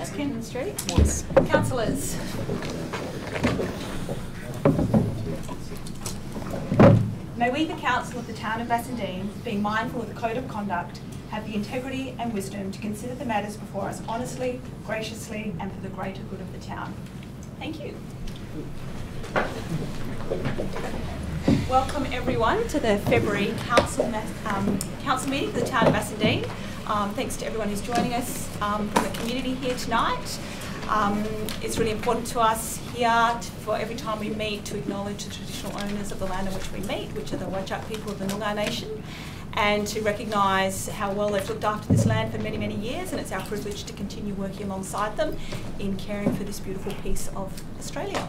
West Cannon Street. Yes. Councillors. May we, the Council of the Town of Bassendean, being mindful of the Code of Conduct, have the integrity and wisdom to consider the matters before us honestly, graciously and for the greater good of the town. Thank you. Welcome everyone to the February Council meeting for the Town of Bassendean. Thanks to everyone who's joining us from the community here tonight. It's really important to us here for every time we meet to acknowledge the traditional owners of the land on which we meet, which are the Whadjuk people of the Noongar Nation, and to recognise how well they've looked after this land for many, many years, and it's our privilege to continue working alongside them in caring for this beautiful piece of Australia.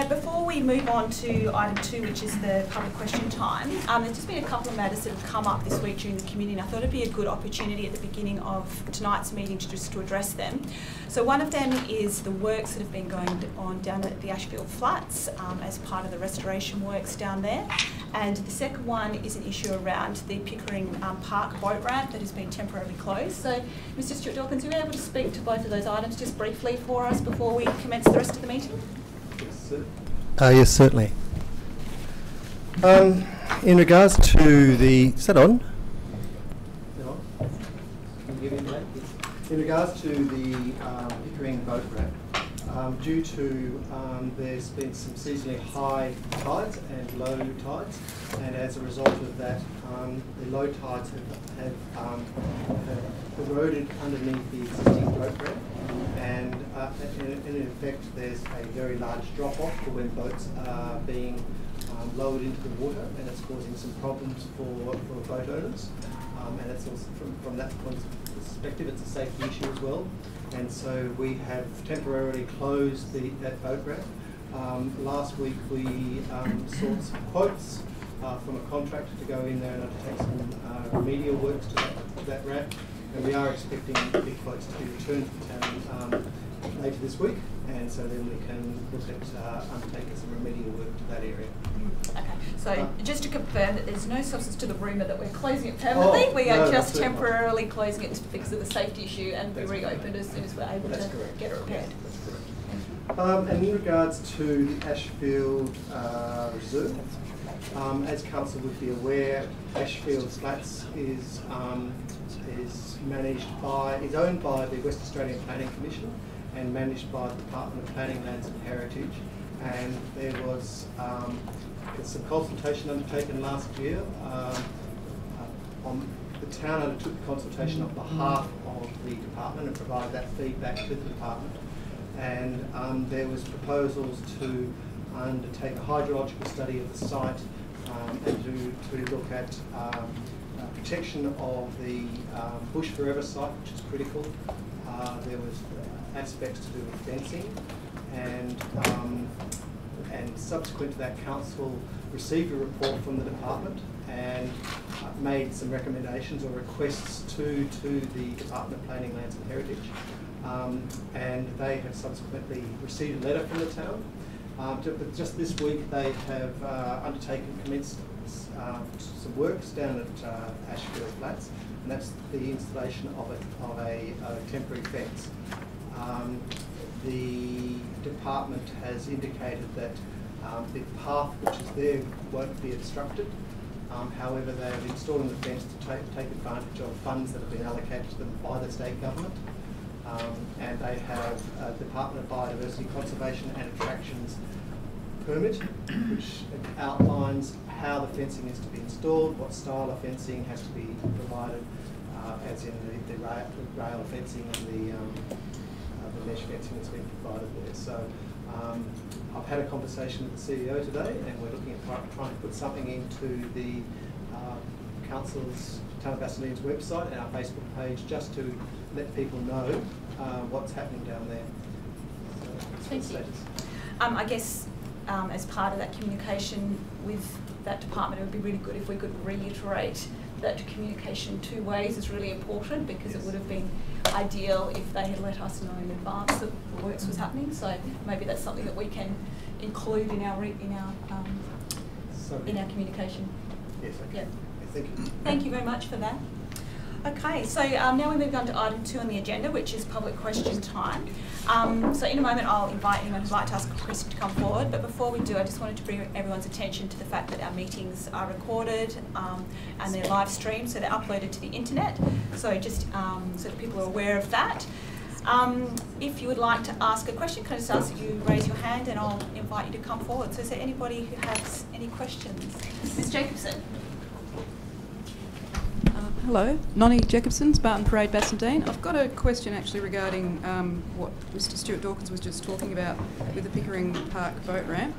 Before we move on to item 2, which is the public question time, there's just been a couple of matters that have come up this week during the community, and I thought it'd be a good opportunity at the beginning of tonight's meeting to address them. So one of them is the works that have been going on down at the Ashfield Flats as part of the restoration works down there. And the second one is an issue around the Pickering Park boat ramp that has been temporarily closed. So, Mr Stewart-Dawkins, are you able to speak to both of those items just briefly for us before we commence the rest of the meeting? Yes, certainly. In regards to the... Is that on? In regards to the Pickering boat ramp, due to there's been some seasonally high tides and low tides, and as a result of that, the low tides have eroded underneath the existing boat ramp, and in effect there's a very large drop-off for when boats are being lowered into the water, and it's causing some problems for boat owners, and it's also from that point of perspective it's a safety issue as well. And so we have temporarily closed that boat ramp. Last week we sought some quotes from a contractor to go in there and undertake some remedial works to that ramp, and we are expecting the quotes to be returned to the town later this week, and so then we can look at undertaking some remedial work to that area. Okay, so just to confirm that there's no substance to the rumour that we're closing it permanently. We are just temporarily closing it because of the safety issue, and we reopened as soon as we're able to get it repaired. That's correct. And in regards to the Ashfield Reserve, as Council would be aware, Ashfield Flats is owned by the West Australian Planning Commission and managed by the Department of Planning, Lands and Heritage. And there was some consultation undertaken last year. The town undertook the consultation on behalf of the department and provided that feedback to the department. And there was proposals to undertake a hydrological study of the site and to look at protection of the Bush Forever site, which is critical. There was aspects to do with fencing, and subsequent to that, Council received a report from the department and made some recommendations or requests to the Department of Planning, Lands and Heritage, and they have subsequently received a letter from the town. But just this week they have commenced some works down at Ashfield Flats, and that's the installation of a temporary fence. The department has indicated that the path which is there won't be obstructed. However, they are installing the fence to take advantage of funds that have been allocated to them by the state government. And they have a Department of Biodiversity Conservation and Attractions permit, which outlines how the fencing is to be installed, what style of fencing has to be provided, as in the rail fencing and the mesh fencing that's been provided there. So I've had a conversation with the CEO today, and we're looking at trying to put something into the Council's Town of Bassendean's website and our Facebook page, just to let people know what's happening down there. So thank you. I guess as part of that communication with that department, it would be really good if we could reiterate that communication 2 ways is really important, because it would have been ideal if they had let us know in advance that the works was happening. So maybe that's something that we can include in our communication. Yes. Okay. Yeah. Thank you. Thank you very much for that. Okay, so now we move on to item 2 on the agenda, which is public question time. So in a moment I'll invite anyone who'd like to ask a question to come forward, but before we do I just wanted to bring everyone's attention to the fact that our meetings are recorded and they're live streamed, so they're uploaded to the internet, so just so that people are aware of that. If you would like to ask a question, can I just ask that you raise your hand and I'll invite you to come forward. So is there anybody who has any questions? Ms Jacobson. Hello, Nonnie Jacobson, Barton Parade, Bassendean. I've got a question actually regarding what Mr Stuart Dawkins was just talking about with the Pickering Park boat ramp.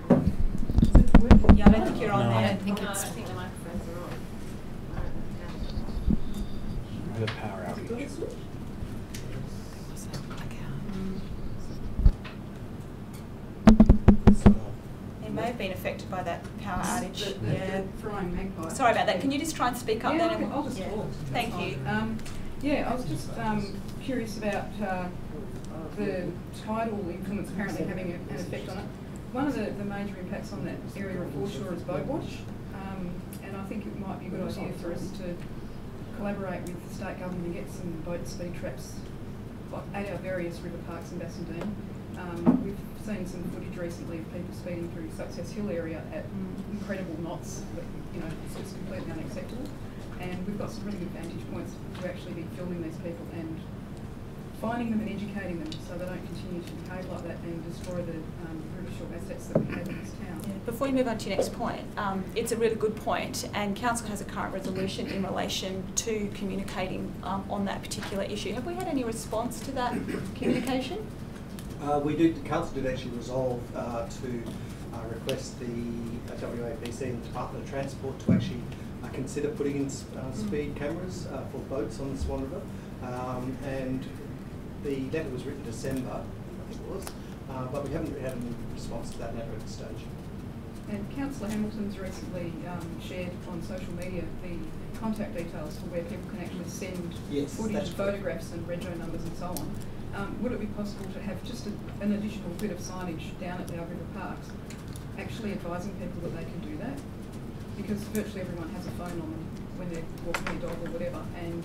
Yeah, I don't think you're on there. I don't think it's... I think the microphones are on. The power outage. It may have been affected by that power outage. Yeah, flying magpie. Sorry about that. Can you just try and speak up then? I'll just talk. Thank you. Yeah, I was just curious about the tidal influence apparently having an effect on it. One of the major impacts on that area of foreshore is boat wash, and I think it might be a good idea for us to collaborate with the state government to get some boat speed traps at our various river parks in Bassendean. We've seen some footage recently of people speeding through Success Hill area at incredible knots, but it's just completely unacceptable. And we've got some really good vantage points to actually be filming these people and finding them and educating them so they don't continue to behave like that and destroy the river shore assets that we have in this town. Yeah. Before you move on to your next point, it's a really good point, and Council has a current resolution in relation to communicating on that particular issue. Have we had any response to that communication? We did. The council did actually resolve to request the WAPC and the Department of Transport to actually consider putting in speed cameras for boats on the Swan River, and the letter was written December, I think it was, but we haven't had any response to that letter at this stage. And Councillor Hamilton's recently shared on social media the contact details for where people can actually send footage, photographs and rego numbers and so on. Would it be possible to have just an additional bit of signage down at our river parks actually advising people that they can do that? Because virtually everyone has a phone on them when they're walking their dog or whatever, and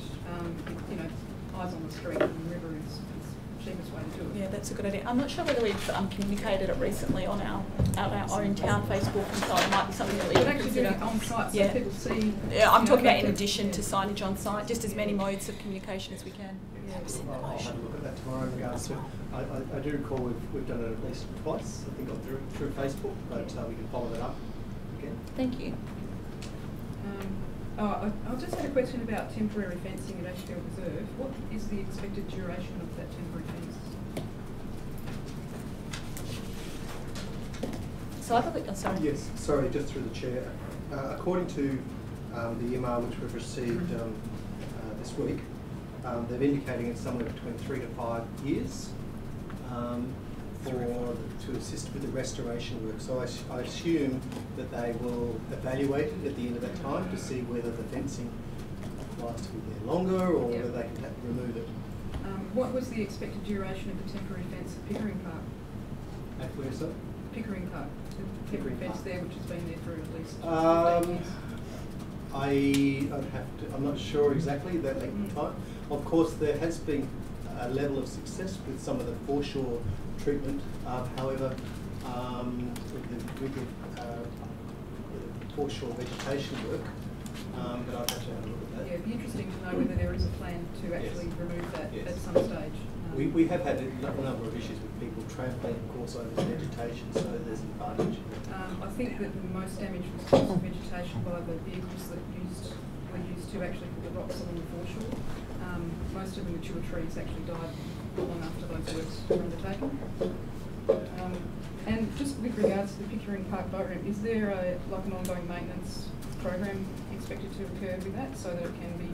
eyes on the street and the river is the cheapest way to do it. Yeah, that's a good idea. I'm not sure whether we've communicated it recently on our in town Facebook and so on. It might be something that we could could actually do it on site so people see. Yeah, I'm talking about in addition to signage on site, just as many modes of communication as we can. I'll have a look at that tomorrow in regards to. I do recall we've done it at least twice. I think through Facebook, but we can follow that up again. Thank you. I just had a question about temporary fencing at Ashfield Reserve. What is the expected duration of that temporary fence? So I believe. Oh, sorry. Yes, sorry, just through the chair. According to the email which we've received this week, they're indicating it's somewhere between 3 to 5 years to assist with the restoration work. So I assume that they will evaluate it at the end of that time to see whether the fencing requires to be there longer or whether they can remove it. What was the expected duration of the temporary fence at Pickering Park? At where, sir? Pickering Park. The temporary fence there, which has been there for at least 15 years. I'm not sure exactly that length of time. Of course, there has been a level of success with some of the foreshore treatment. However, with the foreshore vegetation work, but I'd have to have a look at that. Yeah, it'd be interesting to know whether there is a plan to actually remove that at some stage. We have had a number of issues with people trampling, of course, over the vegetation, so there's an advantage. I think that the most damage was caused to vegetation by the vehicles that were used to actually put the rocks along the foreshore. Most of the mature trees actually died not long after those works were undertaken. And just with regards to the Pickering Park boat ramp, is there an ongoing maintenance program expected to occur with that so that it can be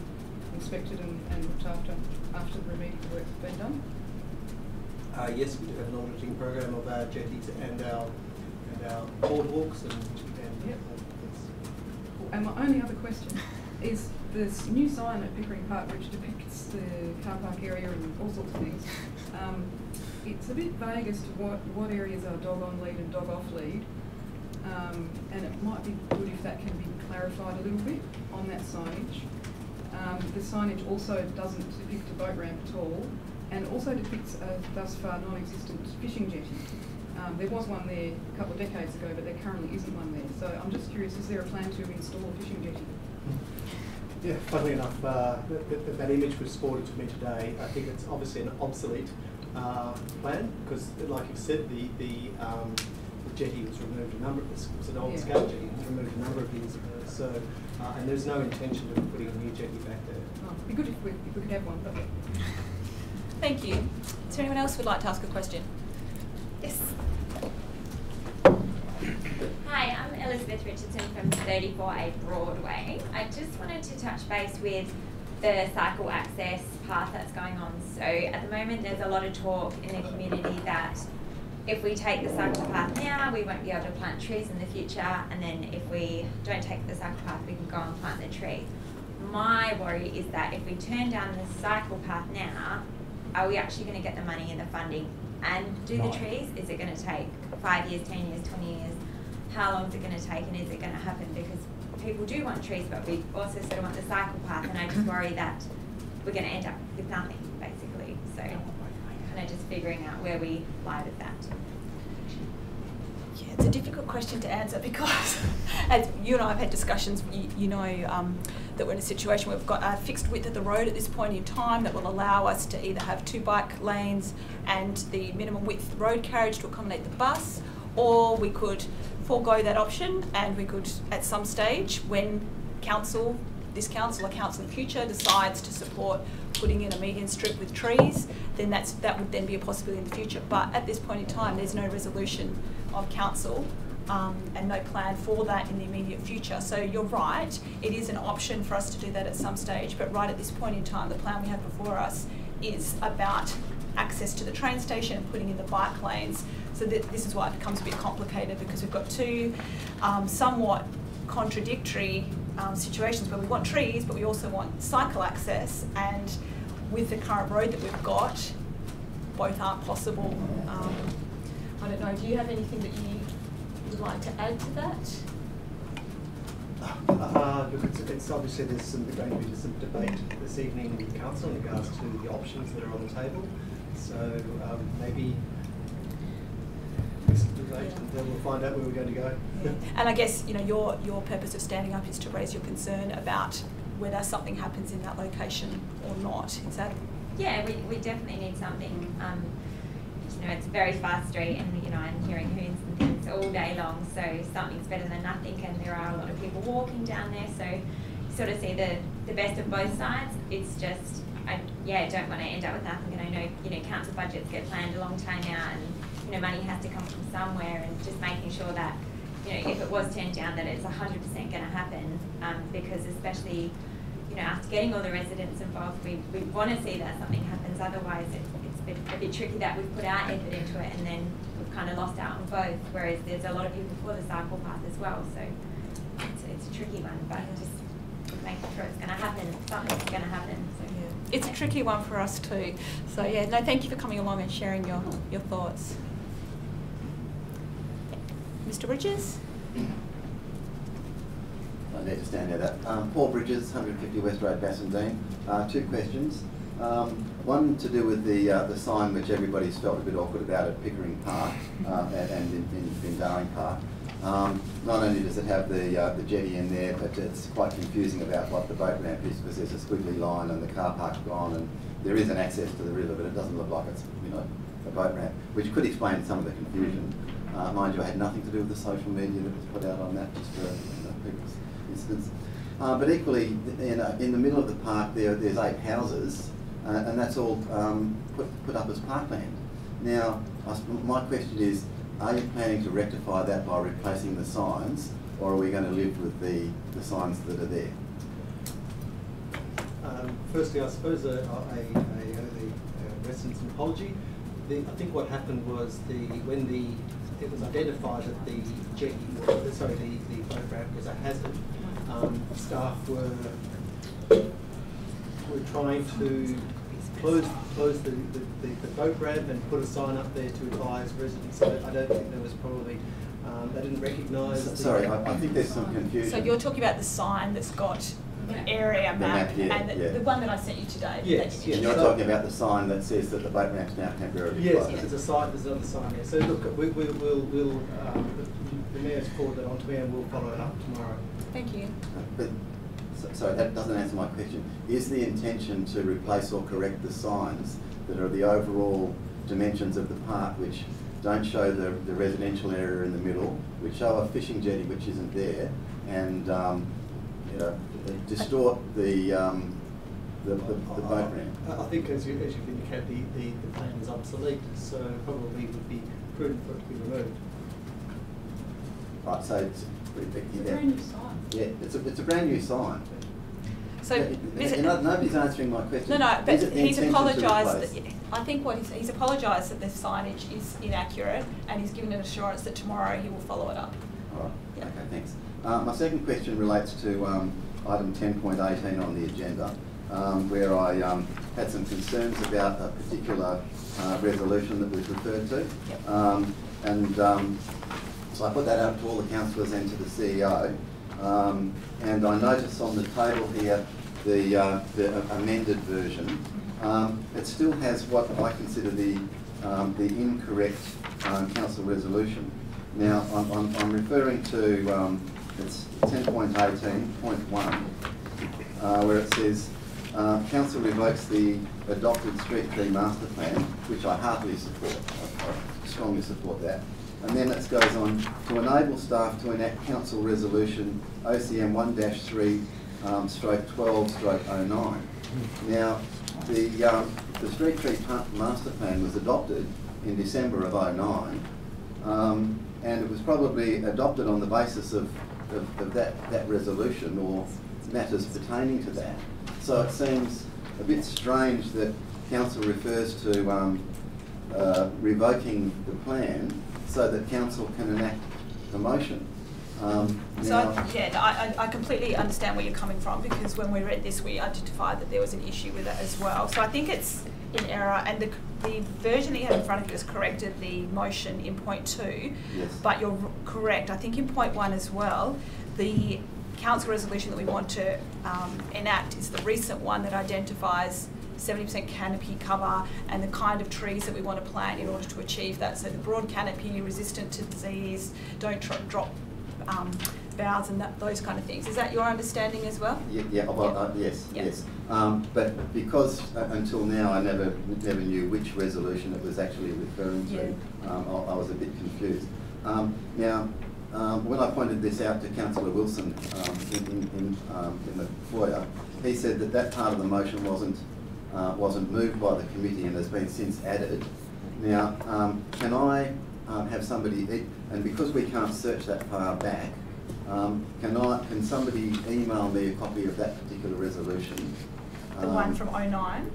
inspected and looked after the remedial work has been done? Yes, we do have an auditing program of our jetties and our boardwalks and yep. And my only other question is this new sign at Pickering Park which depicts the car park area and all sorts of things. It's a bit vague as to what areas are dog on lead and dog off lead, and it might be good if that can be clarified a little bit on that signage. The signage also doesn't depict a boat ramp at all, and also depicts a thus far non-existent fishing jetty. There was one there a couple of decades ago, but there currently isn't one there. So I'm just curious, is there a plan to install a fishing jetty? Yeah, funnily enough, that image was forwarded to me today. I think it's obviously an obsolete plan, because, like you said, the jetty was removed a number. It was an old scale jetty. It was removed a number of years ago. So, and there's no intention of putting a new jetty back there. Oh, it'd be good if we could have one. But Thank you. Is there anyone else who would like to ask a question? Yes. Hi, I'm Elizabeth Richardson from 34A Broadway. I just wanted to touch base with the cycle access path that's going on. So at the moment there's a lot of talk in the community that if we take the cycle path now, we won't be able to plant trees in the future, and then if we don't take the cycle path, we can go and plant the trees. My worry is that if we turn down the cycle path now, are we actually going to get the money and the funding and do the trees? Is it going to take 5 years, 10 years, 20 years? How long is it going to take, and is it going to happen? Because people do want trees, but we also sort of want the cycle path, and I just worry that we're going to end up with nothing, basically. So kind of just figuring out where we lie with that. Yeah, it's a difficult question to answer because, as you and I have had discussions, you know that we're in a situation where we've got a fixed width of the road at this point in time that will allow us to either have 2 bike lanes and the minimum width road carriage to accommodate the bus, or we could forego that option and we could, at some stage, when this council or council in the future decides to support putting in a median strip with trees, then that would then be a possibility in the future. But at this point in time, there's no resolution of council and no plan for that in the immediate future. So you're right, it is an option for us to do that at some stage, but right at this point in time, the plan we have before us is about access to the train station and putting in the bike lanes. So this is why it becomes a bit complicated, because we've got two somewhat contradictory situations where we want trees, but we also want cycle access, and with the current road that we've got, both aren't possible. I don't know, do you have anything that you would like to add to that? Look, it's obviously there's going to be some debate this evening with council in regards to the options that are on the table. So maybe listen to the debate and then we'll find out where we're going to go. Yeah. And I guess your purpose of standing up is to raise your concern about whether something happens in that location or not. Is that? Yeah, we definitely need something. It's a very fast street, and I'm hearing hoons and things all day long. So something's better than nothing, and there are a lot of people walking down there. So you sort of see the best of both sides. It's just I don't want to end up with nothing. And I know council budgets get planned a long time out, and money has to come from somewhere, and just making sure that if it was turned down, that it's 100% going to happen. Because especially after getting all the residents involved, we want to see that something happens. Otherwise, it's a bit tricky that we've put our effort into it and then we've kind of lost out on both. Whereas there's a lot of people for the cycle path as well. So it's a tricky one, but just making sure it's going to happen. Something's going to happen. So. Yeah. It's a tricky one for us too. So yeah, no, thank you for coming along and sharing your thoughts. Mr. Bridges? I need to stand out that. Paul Bridges, 150 West Road, Bassendean. 2 questions. One to do with the sign which everybody's felt a bit awkward about at Pickering Park and in Darling Park. Not only does it have the jetty in there, but it's quite confusing about what the boat ramp is, because there's a squiggly line and the car park's gone, and there is an access to the river, but it doesn't look like it's a boat ramp, which could explain some of the confusion. Mind you, I had nothing to do with the social media that was put out on that, just for people's instance. But equally, in the middle of the park there's 8 houses, and that's all put up as parkland. Now, my question is, are you planning to rectify that by replacing the signs, or are we going to live with the signs that are there? Firstly, I suppose a resident's apology. I think what happened was when it was identified that the jetty, the boat ramp was a hazard, staff were trying to close the boat ramp and put a sign up there to advise residents. So I don't think there was probably, they didn't recognise... Sorry, I think there's some confusion. So you're talking about the sign that's got area map, yeah, and yeah. the one that I sent you today. Yes, that you- And you're talking about the sign that says that the boat ramp's now temporarily Yes, closed. there's a sign. There's another sign there. So look, the mayor's forward that on to me, and we'll follow it up tomorrow. Thank you. But, sorry, that doesn't answer my question. Is the intention to replace or correct the signs that are the overall dimensions of the park, which don't show the residential area in the middle, which show a fishing jetty which isn't there, and you know, distort the boat ramp? I think, as you've indicated, the plan is obsolete, so probably would be prudent for it to be removed. Right, so it's It's a brand new sign. Yeah, it's a brand new sign. So, Nobody's answering my question. No, but Is it the he's intention to apologised. replace? I think what he's apologised that the signage is inaccurate, and he's given an assurance that tomorrow he will follow it up. All right. Yeah. Okay, thanks. My second question relates to item 10.18 on the agenda, where I had some concerns about a particular resolution that was referred to. Yep. So I put that out to all the councillors and to the CEO. And I notice on the table here the amended version. It still has what I consider the incorrect council resolution. Now I'm referring to it's 10.18.1, where it says council revokes the adopted street tree master plan, which I heartily support. I strongly support that. And then it goes on to enable staff to enact council resolution OCM 1-3/12/09. Now, the street tree master plan was adopted in December of 09, and it was probably adopted on the basis of that resolution or matters pertaining to that. So it seems a bit strange that council refers to revoking the plan so that council can enact the motion. I completely understand where you're coming from, because when we read this, we identified that there was an issue with it as well. So I think it's in error, and the version that you have in front of you has corrected the motion in point 2. Yes. But you're correct. I think in point 1 as well, the council resolution that we want to enact is the recent one that identifies 70% canopy cover and the kind of trees that we want to plant in order to achieve that. So the broad canopy, resistant to disease, don't drop boughs and those kind of things. Is that your understanding as well? Yeah. Well, yes, Yeah. yes. But because until now I never knew which resolution it was actually referring to, I was a bit confused. Now, when I pointed this out to Councillor Wilson in the foyer, he said that part of the motion wasn't moved by the committee and has been since added. Now, can I have somebody, and because we can't search that far back, can somebody email me a copy of that particular resolution? The one from 09?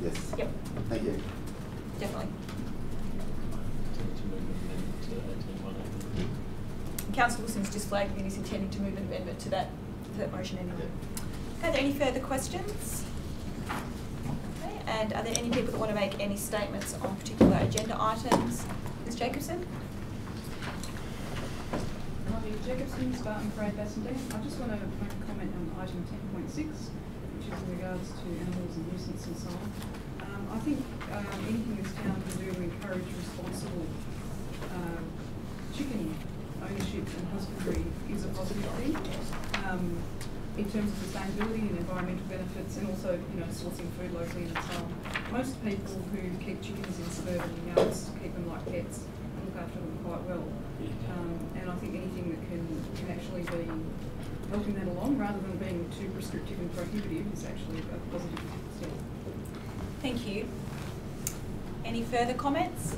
Yes. Yep. Thank you. Definitely. Councillor Wilson's just flagged that he's intending to move an amendment to that motion anyway. Okay, are there any further questions? Okay, and are there any people that want to make any statements on particular agenda items? Ms Jacobson? Robbie Jacobson, Spartan Parade, Bassendean. I just want to make a comment on item 10.6, which is in regards to animals and nuisance and so on. I think anything this town can do to encourage responsible chicken ownership and husbandry is a positive thing. In terms of sustainability and environmental benefits, and also, sourcing food locally and so on. Most people who keep chickens in suburban yards keep them like pets and look after them quite well. And I think anything that can actually be helping that along, rather than being too prescriptive and prohibitive, is actually a positive step. Thank you. Any further comments?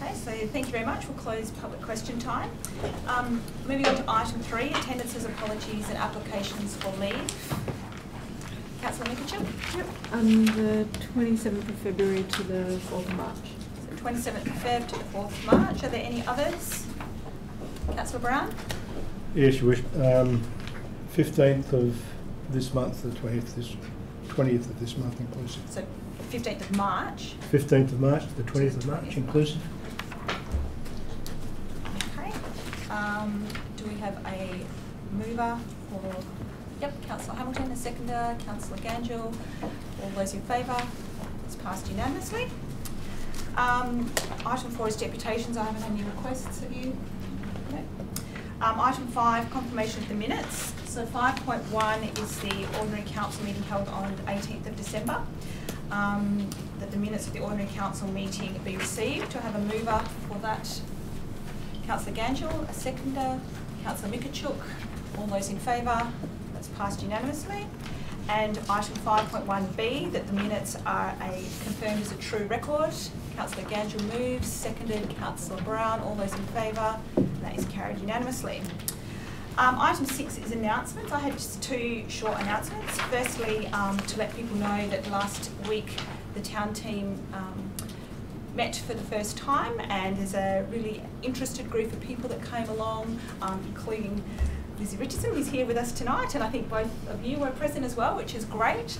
Okay, so thank you very much. We'll close public question time. Moving on to item 3, attendances, apologies and applications for leave. Councillor Nickerchip? Yep. The 27th of February to the 4th of March. So 27th of Feb to the 4th of March. Are there any others? Councillor Brown? Yes, you wish. 15th of this month, the 20th of this month inclusive. So 15th of March. 15th of March to the 20th of March inclusive. Okay. Do we have a mover for Yep, Councillor Hamilton, a seconder. Councillor Ganjul. All those in favour? It's passed unanimously. Item 4 is deputations. I haven't had any requests. Have you? No. Item 5, confirmation of the minutes. So 5.1 is the ordinary council meeting held on the 18th of December. That the minutes of the ordinary council meeting be received. Do I have a mover for that? Councillor Ganjul, a seconder. Councillor Mikachuk. All those in favour? That's passed unanimously. And item 5.1b, that the minutes are confirmed as a true record. Councillor Ganjul moves, seconded. Councillor Brown, all those in favour. That is carried unanimously. Item 6 is announcements. I had just 2 short announcements. Firstly, to let people know that last week the town team met for the first time, and there's a really interested group of people that came along, including Lizzie Richardson, who's here with us tonight, and I think both of you were present as well, which is great.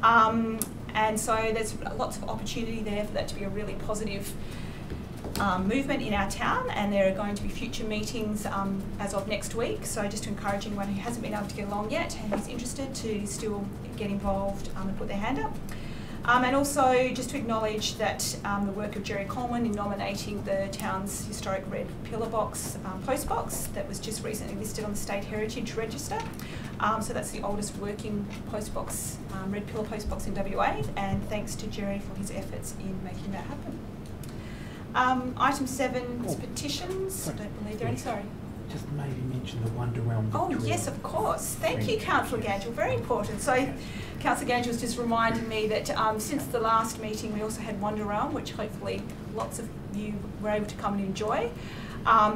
And so there's lots of opportunity there for that to be a really positive movement in our town, and there are going to be future meetings as of next week. So just to encourage anyone who hasn't been able to get along yet and is interested to still get involved and put their hand up. And also just to acknowledge that the work of Jerry Coleman in nominating the town's historic red pillar box, post box, that was just recently listed on the State Heritage Register. So that's the oldest working post box, red pillar post box in WA, and thanks to Jerry for his efforts in making that happen. Item 7 is petitions. I don't believe there are any, sorry. Just maybe mention the Wonder Realm Victoria. Oh yes, of course. Thank you, Councillor Ganjul. Very important. So, Councillor Ganjul was just reminding me that since the last meeting, we also had Wonder Realm, which hopefully lots of you were able to come and enjoy.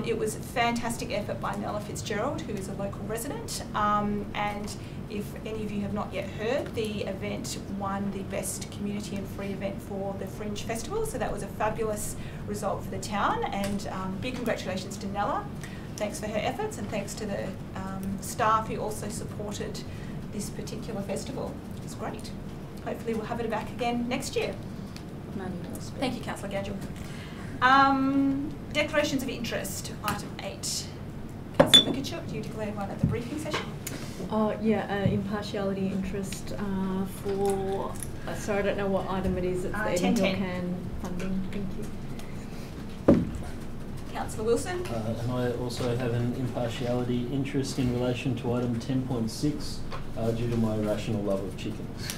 It was a fantastic effort by Nella Fitzgerald, who is a local resident. And if any of you have not yet heard, the event won the best community and free event for the Fringe Festival. So that was a fabulous result for the town, and big congratulations to Nella. Thanks for her efforts, and thanks to the staff who also supported this particular festival. It's great. Hopefully we'll have it back again next year. Thank you, Councillor Gadgil. Declarations of interest, item 8. Councillor Mikachuk, do you declare one at the briefing session? Impartiality interest for, sorry, I don't know what item it is. It's the Eddie Can funding. Thank you. Councillor Wilson. And I also have an impartiality interest in relation to item 10.6 due to my irrational love of chickens.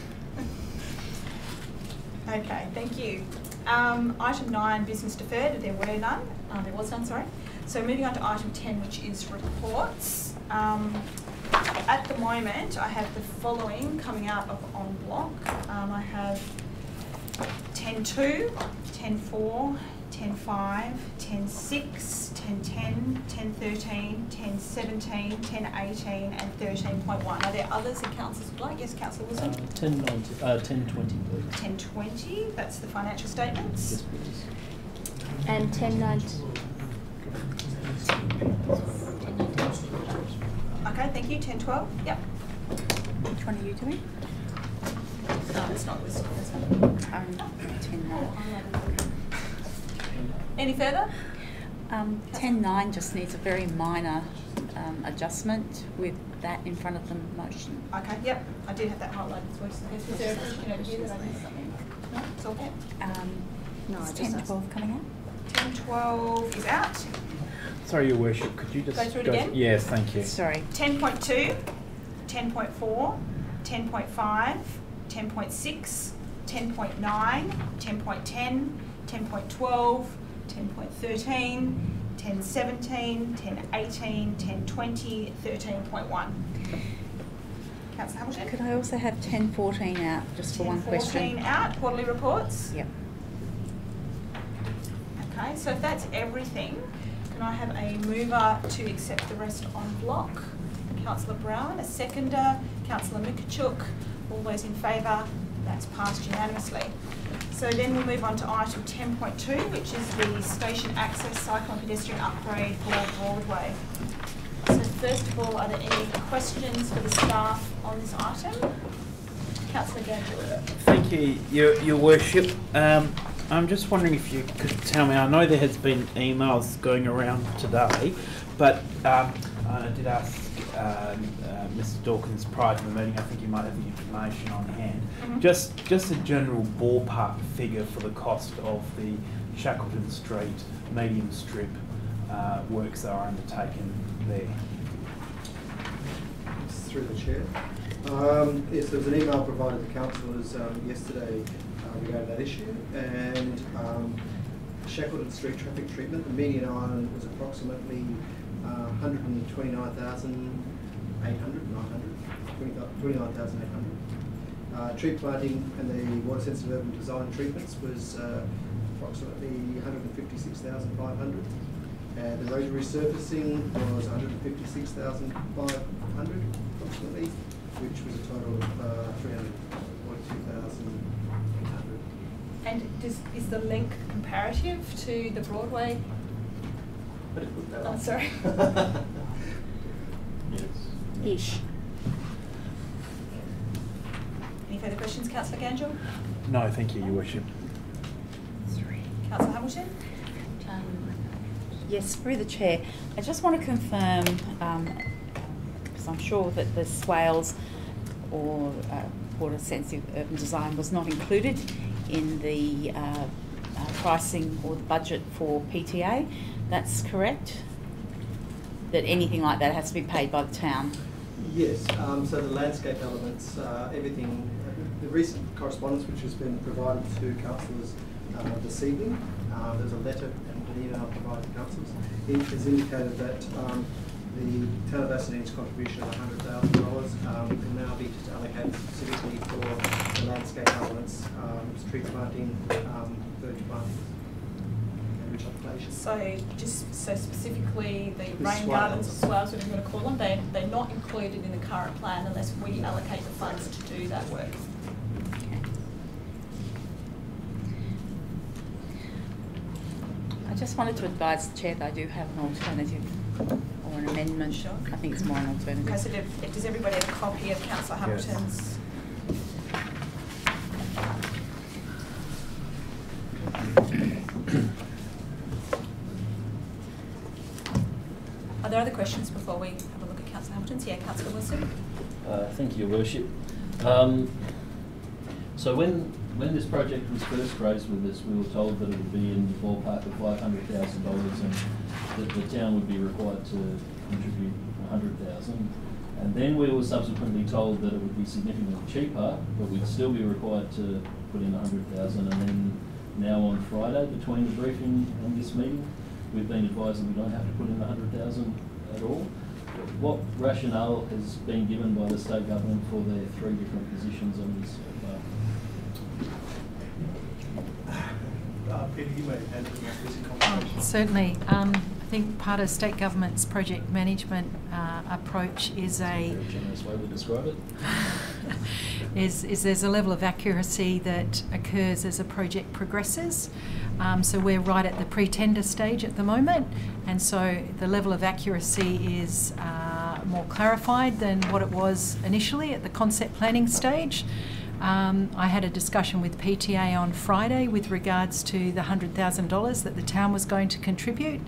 Okay, thank you. Item 9, business deferred. There were none. There was none, sorry. So moving on to item 10, which is reports. At the moment, I have the following coming out of en bloc. I have 10.2, 10.4, 10.5, 10.6, 10.10, 10.13, 10.17, 10.18 and 13.1. Are there others that councillors would like? Yes, Councillor Wilson? 10.20 please. 10.20, that's the financial statements. Yes, please. And 10.19. Okay, thank you. 10.12, yep. Which one are you doing? It's not listed. 10.9. Any further? 10.9 just needs a very minor adjustment with that in front of the motion. Okay, yep. I did have that highlighted as well. Is there a question over here that I missed something? No, it's all good. No, is 10.12 coming out? 10.12 is out. Sorry, Your Worship, could you just go through it again? Yes, thank you. Sorry. 10.2, 10.4, 10.5, 10.6, 10.9, 10.10, 10.12, 10.13, 10.17, 10.18, 10.20, 13.1. Councillor Hamilton? Could I also have 10.14 out, just for one question? 10.14 out, quarterly reports? Yep. Okay, so if that's everything, can I have a mover to accept the rest en bloc? Councillor Brown, a seconder. Councillor Mikachuk, all those in favour? That's passed unanimously. So then we'll move on to item 10.2, which is the station access cycle and pedestrian upgrade for Broadway. So first of all, are there any questions for the staff on this item? Councillor Gadgil. Thank you, Your Worship. I'm just wondering if you could tell me, I know there has been emails going around today, but I did ask Mr. Dawkins prior to the meeting. I think you might have the information on hand. Mm-hmm. Just a general ballpark figure for the cost of the Shackleton Street medium strip works that are undertaken there. Through the chair. Yes, there was an email provided to councillors yesterday regarding that issue, and Shackleton Street traffic treatment, the median island was approximately 29,800. Tree planting and the water sensitive urban design treatments was approximately 156,500. And the road resurfacing was 156,500 approximately, which was a total of 342,800. And is the link comparative to the Broadway? Oh, sorry. Yes. Ish. Any further questions, Councillor Gangel? No, thank you, Your Worship. Councillor Hamilton? Yes, through the chair. I just want to confirm, because I'm sure that the swales or water sensitive urban design was not included in the pricing or the budget for PTA. That's correct? That anything like that has to be paid by the town? Yes, so the landscape elements, everything, the recent correspondence which has been provided to councillors this evening, there's a letter and an email provided to councillors. It has indicated that the town of Bassendean's contribution of $100,000 can now be just allocated specifically for the landscape elements, tree planting, birch planting, and vegetation. So specifically the rain swales. gardens or swales, whatever you want to call them, they're not included in the current plan unless we allocate the funds to do that work. I just wanted to advise the chair that I do have an alternative or an amendment. Sure. I think it's more an alternative. Okay, so does everybody have a copy of Councillor Hamilton's? Are there other questions before we have a look at Councillor Hamilton's? Yeah, Councillor Wilson. Thank you, Your Worship. So when this project was first raised with us, we were told that it would be in the ballpark of $500,000 and that the town would be required to contribute $100,000. And then we were subsequently told that it would be significantly cheaper, but we'd still be required to put in $100,000. And then now on Friday, between the briefing and this meeting, we've been advised that we don't have to put in $100,000 at all. What rationale has been given by the state government for their three different positions on this? Peter, you may add to this conversation. Certainly. I think part of state government's project management approach is a Very generous way to describe it. is there's a level of accuracy that occurs as a project progresses. So we're right at the pre-tender stage at the moment, and so the level of accuracy is more clarified than what it was initially at the concept planning stage. I had a discussion with PTA on Friday with regards to the $100,000 that the town was going to contribute,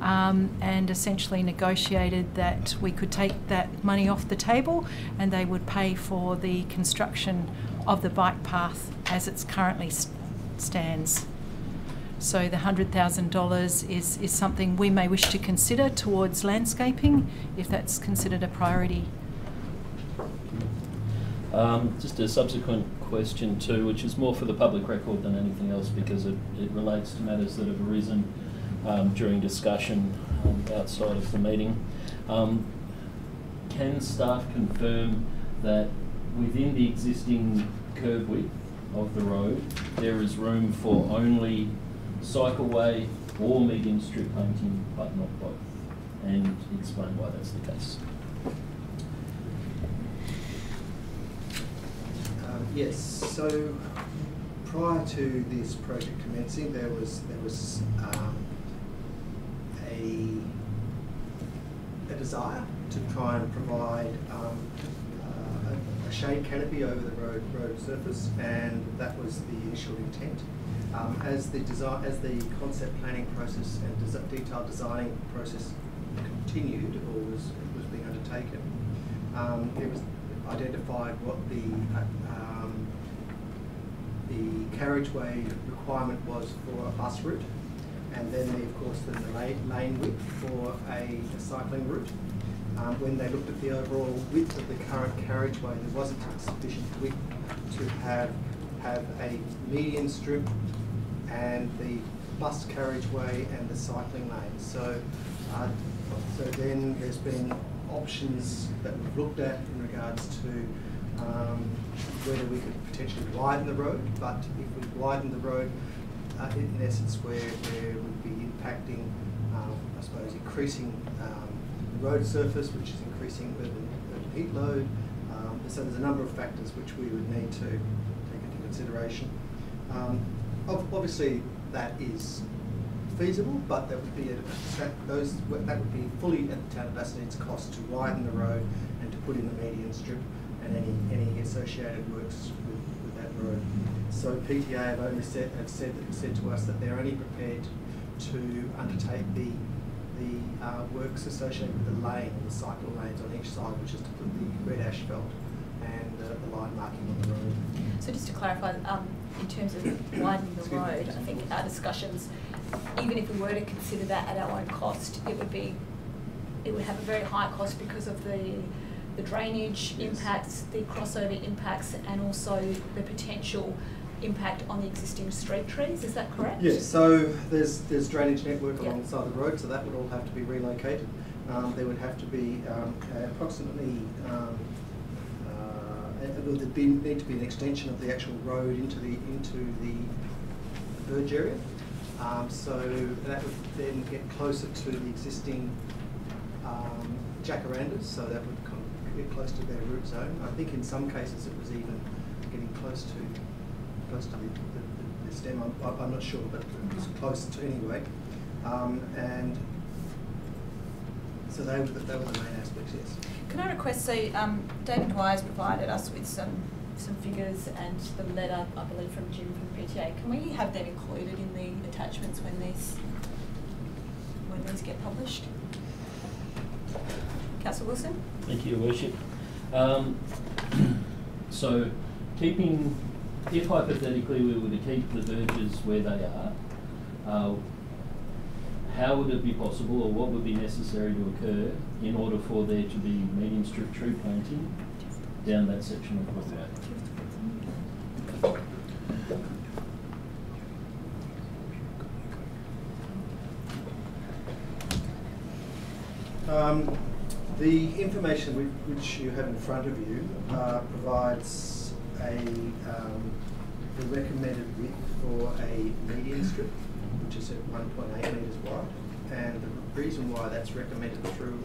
and essentially negotiated that we could take that money off the table and they would pay for the construction of the bike path as it currently stands. So the $100,000 is something we may wish to consider towards landscaping if that's considered a priority. Just a subsequent question too, which is more for the public record than anything else because it relates to matters that have arisen during discussion outside of the meeting. Can staff confirm that within the existing curb width of the road there is room for only cycleway or medium strip painting but not both, and explain why that's the case? Yes, so prior to this project commencing, there was a desire to try and provide a shade canopy over the road surface, and that was the initial intent. As the concept planning process and detailed designing process continued or was being undertaken, undertaken, it was identified what the carriageway requirement was for a bus route, and then of course the lane width for a cycling route. When they looked at the overall width of the current carriageway, there wasn't sufficient width to have a median strip and the bus carriageway and the cycling lane. So then there's been options that we've looked at in regards to whether we could potentially widen the road, but if we widen the road, in essence we would be impacting, I suppose, increasing the road surface, which is increasing urban heat load. So there's a number of factors which we would need to take into consideration. Obviously that is feasible, but that would be that would be fully at the town of Bassendean's cost to widen the road and to put in the median strip and any associated works with that road. So PTA have only said to us that they're only prepared to undertake the works associated with the lane, the cycle lanes on each side, which is to put the red asphalt and the line marking on the road. So just to clarify, in terms of widening the road, I think our discussions, even if we were to consider that at our own cost, it would have a very high cost because of the drainage impacts, the crossover impacts, and also the potential impact on the existing street trees. Is that correct? Yes. So there's drainage network alongside the road, so that would all have to be relocated. There would have to be approximately there would need to be an extension of the actual road into the verge area. So that would then get closer to the existing jacarandas, so that would get close to their root zone. I think in some cases it was even getting close to the stem. I'm not sure, but it was close to anyway. And so they were the main aspects, yes. Can I request, so David Dwyer's provided us with some figures and the letter, I believe, from Jim from PTA. Can we have them included in the attachments when these get published? Councillor Wilson? Thank you, Your Worship. So, if hypothetically we were to keep the verges where they are, how would it be possible, or what would be necessary to occur in order for there to be medium strip tree planting down that section of Broadway? The information which you have in front of you provides the recommended width for a median strip, which is at 1.8 metres wide, and the reason why that's recommended through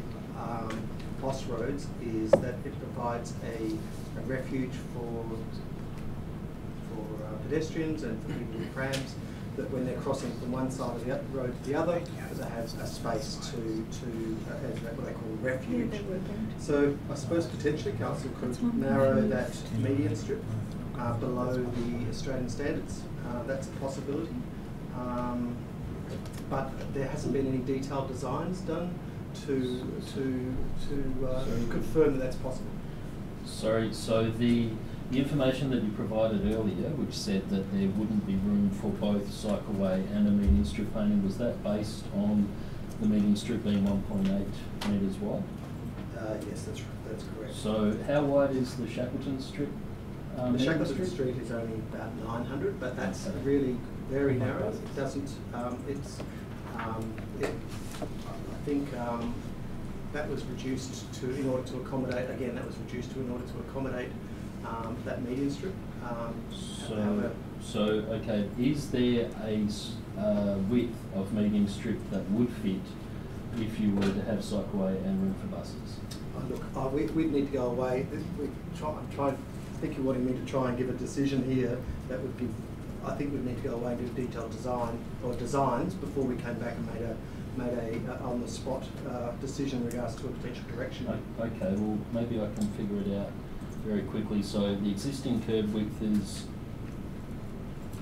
POS roads is that it provides a refuge for pedestrians and for people with prams, that when they're crossing from one side of the road to the other, that they have a space to as what they call refuge. So I suppose potentially council could narrow that median strip below the Australian standards. That's a possibility. But there hasn't been any detailed designs done to confirm that that's possible. Sorry, so the information that you provided earlier, which said that there wouldn't be room for both cycleway and a median strip painting, was that based on the median strip being 1.8 metres wide? Yes, that's correct. So how wide is the Shackleton strip? The Shackleton Street is only about 900, but that's really very narrow. It doesn't. I think that was reduced in order to accommodate. Again, that was reduced in order to accommodate that median strip. Okay, is there a width of median strip that would fit if you were to have cycleway and room for buses? Look, we'd need to go away. I think you're wanting me to try and give a decision here that would be. I think we'd need to go away and do a detailed design or designs before we came back and made a on the spot decision in regards to a potential direction. Okay, well maybe I can figure it out very quickly. So the existing curb width is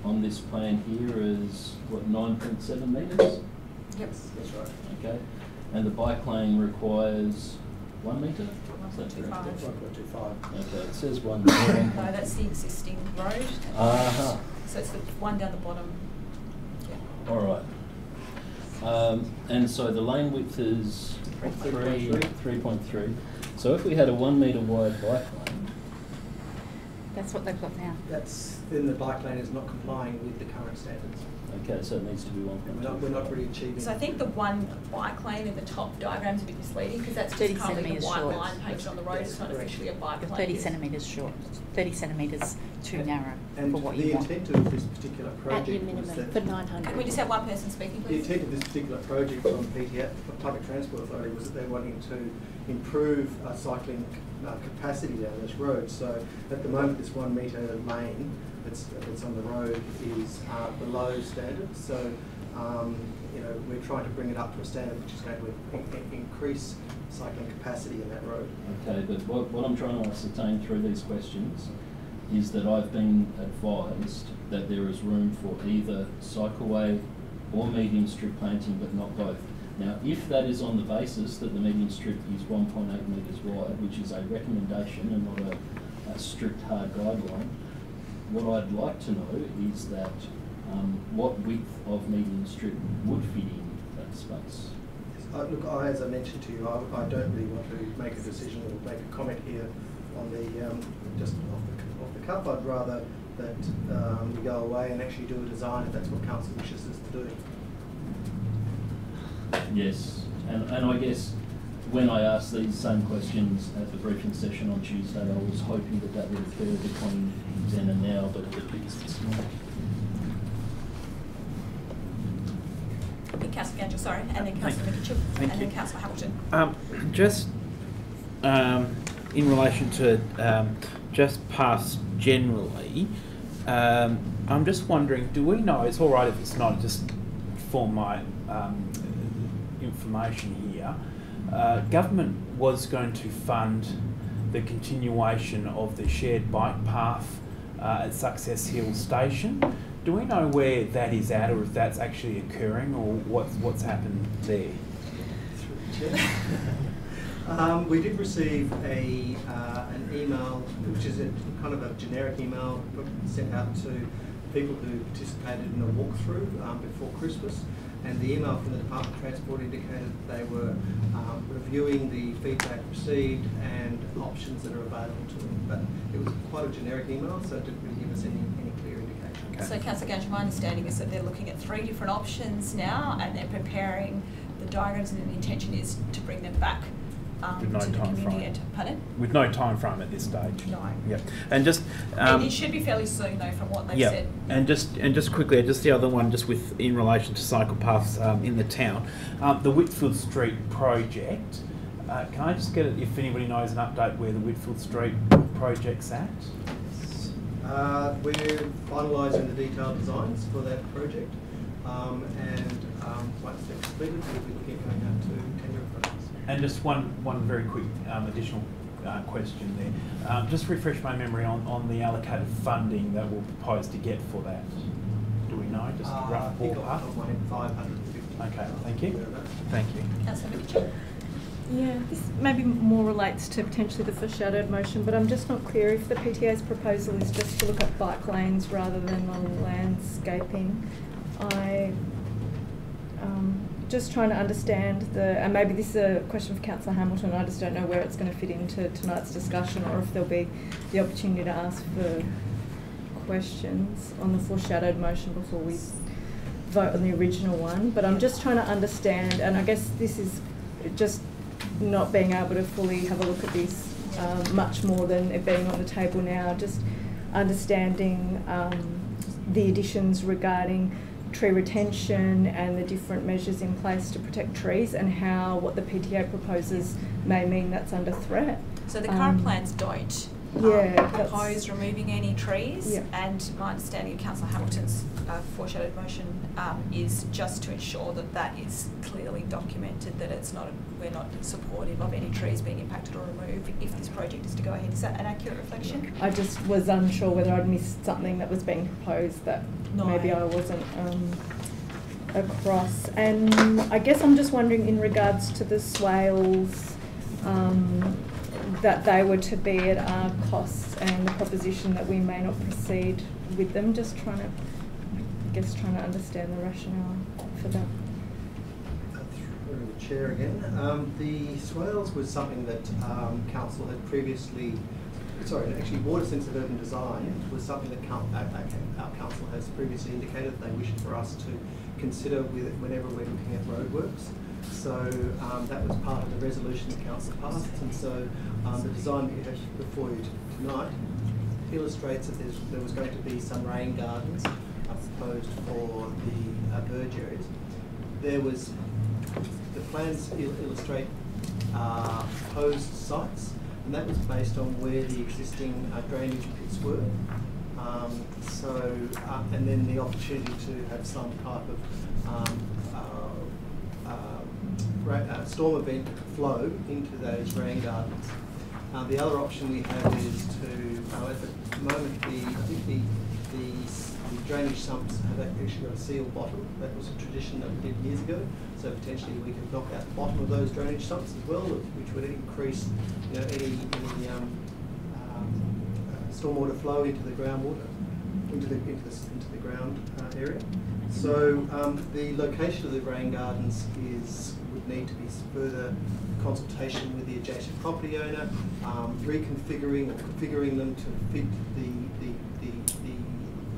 on this plan here is what, 9.7 metres? Yep, that's right. Okay, and the bike lane requires 1 metre? Is that correct? 1.25. Okay, it says 1 metre. No, that's the existing road. Uh-huh. So it's the one down the bottom. Yeah. All right. And so the lane width is 3.3. So if we had a 1 metre wide bike lane, That's what they've got now. That's, then the bike lane is not complying with the current standards. okay, so it needs to be 1.2. We're not really achieving. So I think the one bike lane in the top diagram's a bit misleading because that's 30 just currently the centimetres white short. line painted on the road. It's not officially a bike You're lane. 30 centimetres short, 30 centimetres too narrow And for what the you want. intent of this particular At your project minimum, was that for 900. Can we just have one person speaking, the please? intent of this particular project from PTF, Public Transport Authority, was that they're wanting to improve cycling capacity down this road. So at the moment, this 1 metre lane that's on the road is below standard. So we're trying to bring it up to a standard which is going to increase cycling capacity in that road. Okay, but what I'm trying to ascertain through these questions is that I've been advised that there is room for either cycleway or medium strip planting, but not both. Now, if that is on the basis that the medium strip is 1.8 metres wide, which is a recommendation and not a strict hard guideline, what I'd like to know is that what width of medium strip would fit in that space. Look, as I mentioned to you, I don't really want to make a decision or make a comment here on the just off the cuff. I'd rather that we go away and actually do a design if that's what council wishes us to do. Yes, and I guess when I asked these same questions at the briefing session on Tuesday, I was hoping that that would occur between then and now, but it appears it's not. Councillor Gangel, sorry, and then Councillor Mitchell, and then Councillor Hamilton. Just in relation to just pass generally, I'm just wondering, do we know, it's all right if it's not, just for my information here, government was going to fund the continuation of the shared bike path at Success Hill Station. Do we know where that is at, or if that's actually occurring, or what's happened there? We did receive an email, which is a kind of a generic email sent out to people who participated in a walkthrough before Christmas. And the email from the Department of Transport indicated that they were reviewing the feedback received and options that are available to them. But it was quite a generic email, so it didn't really give us any clear indication. Okay. So, Councillor Gangel, my understanding is that they're looking at 3 different options now, and they're preparing the diagrams, and the intention is to bring them back With no to the time community. frame. Pardon? With no time frame at this stage. No. Yeah, and just it should be fairly soon, though, from what they've said. And just quickly, just the other one, just with in relation to cycle paths in the town, the Whitfield Street project. Can I just get it, if anybody knows an update where the Whitfield Street project's at? We're finalising the detailed designs for that project, and once they're completed, we'll be looking at going out to tender process. And just one very quick additional question there. Just refresh my memory on the allocated funding that we'll propose to get for that. Do we know? Just a rough ballpark? 550. Okay, thank you. Thank you. Councillor Mitchell. Yeah, this maybe more relates to potentially the foreshadowed motion, but I'm just not clear if the PTA's proposal is just to look at bike lanes rather than on landscaping. Just trying to understand and maybe this is a question for Councillor Hamilton, I just don't know where it's going to fit into tonight's discussion, or if there'll be the opportunity to ask for questions on the foreshadowed motion before we vote on the original one. But I'm just trying to understand, and I guess this is just not being able to fully have a look at this much more than it being on the table now, just understanding the additions regarding tree retention and the different measures in place to protect trees, and how what the PTA proposes may mean that's under threat. So the current plans don't propose removing any trees, and my understanding of Councillor Hamilton's foreshadowed motion is just to ensure that that is clearly documented, that it's not, we're not supportive of any trees being impacted or removed if this project is to go ahead. Is that an accurate reflection? I just was unsure whether I'd missed something that was being proposed that maybe I wasn't across. And I guess I'm just wondering in regards to the swales that they were to be at our costs, and the proposition that we may not proceed with them. Just trying to understand the rationale for that. Through the chair again. The swales was something that council had previously. Sorry, actually, water sensitive urban design was something that our council has previously indicated they wished for us to consider whenever we're looking at roadworks. So that was part of the resolution the council passed, and so the design that you have before you tonight illustrates that there was going to be some rain gardens proposed for the verge areas. There was the plans illustrate proposed sites, and that was based on where the existing drainage pits were. And then the opportunity to have some type of storm event flow into those rain gardens. The other option we have is to, at the moment, the drainage sumps have actually got a sealed bottom. That was a tradition that we did years ago. So potentially we could knock out the bottom of those drainage sumps as well, which would increase, any stormwater flow into the groundwater, into the ground area. So the location of the rain gardens would need to be further consultation with the adjacent property owner, reconfiguring or configuring them to fit the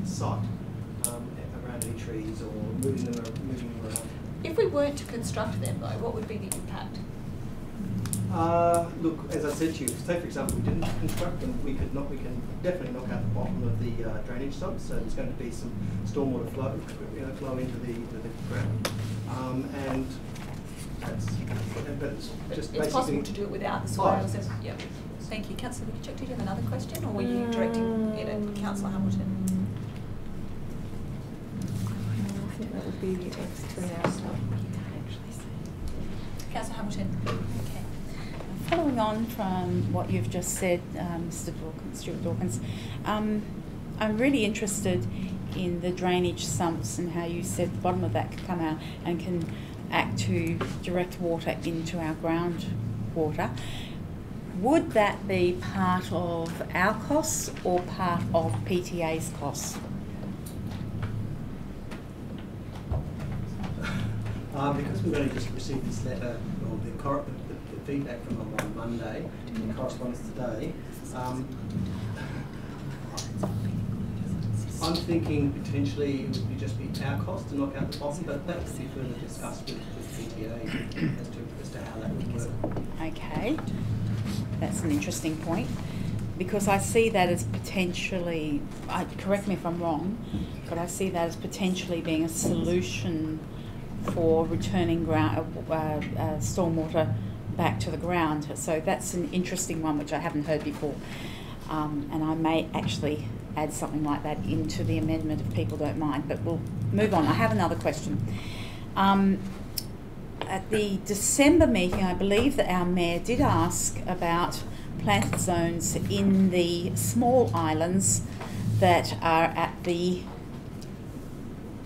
site around any trees, or moving them around. If we weren't to construct them though, what would be the impact? Look, as I said to you, say for example we didn't construct them, we can definitely knock out the bottom of the drainage sumps, so there's going to be some stormwater flow, flow into the ground, and but it's possible to do it without the swales. Yeah. Thank you, Councillor Wikichuk. Did you have another question, or were you directing it at Councillor Hamilton? I think that would be the extra now. Councillor Hamilton. Okay. Following on from what you've just said, Stuart Dawkins, I'm really interested in the drainage sumps and how you said the bottom of that can come out and can act to direct water into our groundwater. Would that be part of our costs or part of PTA's costs? Because we've only just received this letter, or the feedback from them on Monday, and the correspondence today, I'm thinking potentially it would just be our cost to knock out the bottom, but that would be further discussed with PTA as to how that would work. Okay, that's an interesting point, because I see that as potentially, correct me if I'm wrong, but I see that as potentially being a solution for returning stormwater back to the ground. So that's an interesting one which I haven't heard before, and I may actually add something like that into the amendment if people don't mind, but we'll move on. I have another question. At the December meeting, I believe that our Mayor did ask about planted zones in the small islands that are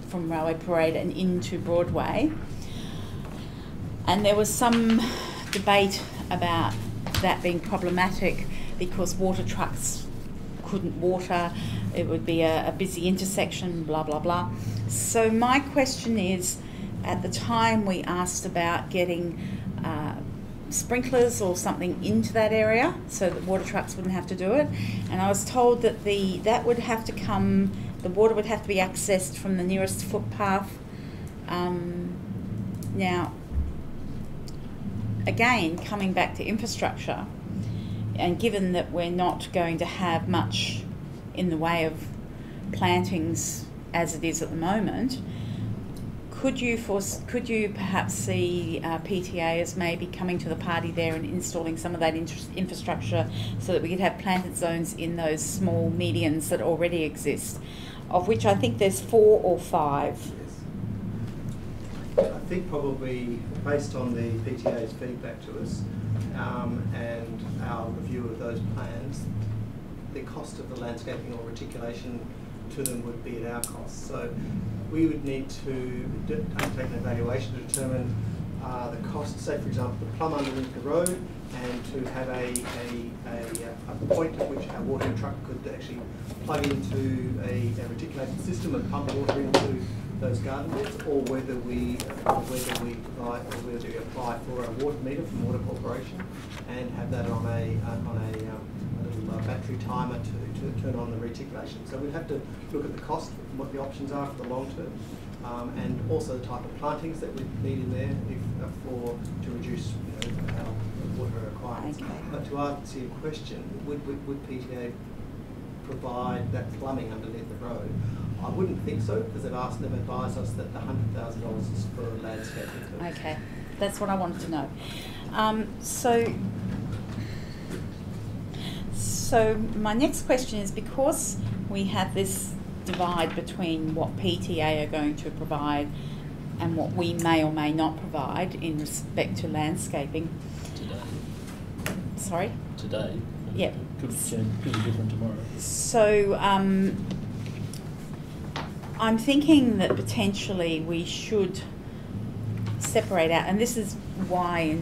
from Railway Parade and into Broadway. And there was some debate about that being problematic because water trucks couldn't water, it would be a busy intersection, blah, blah, blah. So my question is, at the time we asked about getting sprinklers or something into that area so that water trucks wouldn't have to do it, and I was told that the water would have to be accessed from the nearest footpath. Now, again, coming back to infrastructure, and given that we're not going to have much in the way of plantings as it is at the moment, could you perhaps see PTA as maybe coming to the party there and installing some of that infrastructure so that we could have planted zones in those small medians that already exist, of which I think there's 4 or 5? Yes. I think probably based on the PTA's feedback to us and our review of those plans, the cost of the landscaping or reticulation to them would be at our cost. So we would need to undertake an evaluation to determine the cost, say for example, the plumb underneath the road, and to have a point at which our watering truck could actually plug into a reticulated system and pump water into those garden beds, or whether we apply for a water meter from Water Corporation and have that on a little battery timer to turn on the reticulation. So we'd have to look at the cost, what the options are for the long term, and also the type of plantings that we need in there to reduce our water requirements. Okay. But to answer your question, would PTA provide that plumbing underneath the road? I wouldn't think so, because they've advised us that the $100,000 is for landscaping. Okay, that's what I wanted to know. So my next question is, because we have this divide between what PTA are going to provide and what we may or may not provide in respect to landscaping. Today. Sorry? Today. Yep. Could be different tomorrow. So I'm thinking that potentially we should separate out, and this is why,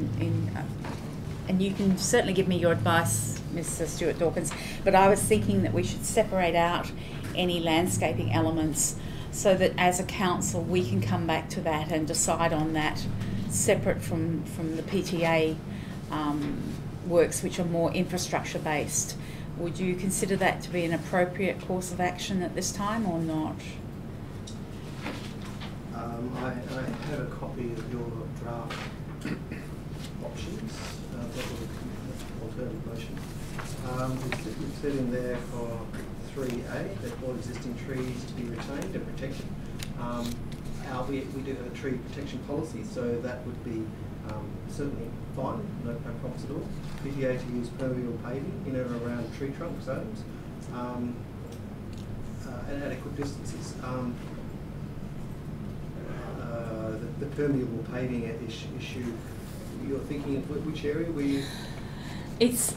and you can certainly give me your advice, Mr. Stewart-Dawkins, but I was thinking that we should separate out any landscaping elements so that as a council we can come back to that and decide on that separate from the PTA works which are more infrastructure based. Would you consider that to be an appropriate course of action at this time or not? I have a copy of your draft options, alternative motion. It's said in there for 3A that all existing trees to be retained and protected. We do have a tree protection policy, so that would be certainly fine, no problems at all. PTA to use permeable paving in and around tree trunk zones at adequate distances. The permeable paving issue, you're thinking of which area were you? It's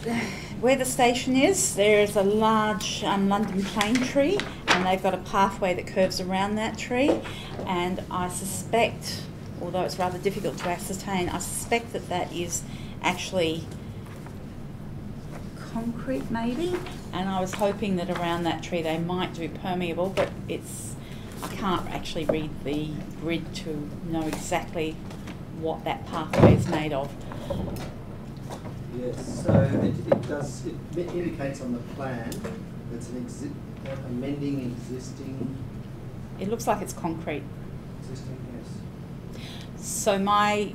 where the station is. There is a large London plane tree, and they've got a pathway that curves around that tree. And I suspect, although it's rather difficult to ascertain, I suspect that that is actually concrete, maybe. And I was hoping that around that tree they might do permeable, but I can't actually read the grid to know exactly what that pathway is made of. Yes, so it indicates on the plan it's amending existing. It looks like it's concrete. Existing, yes. So my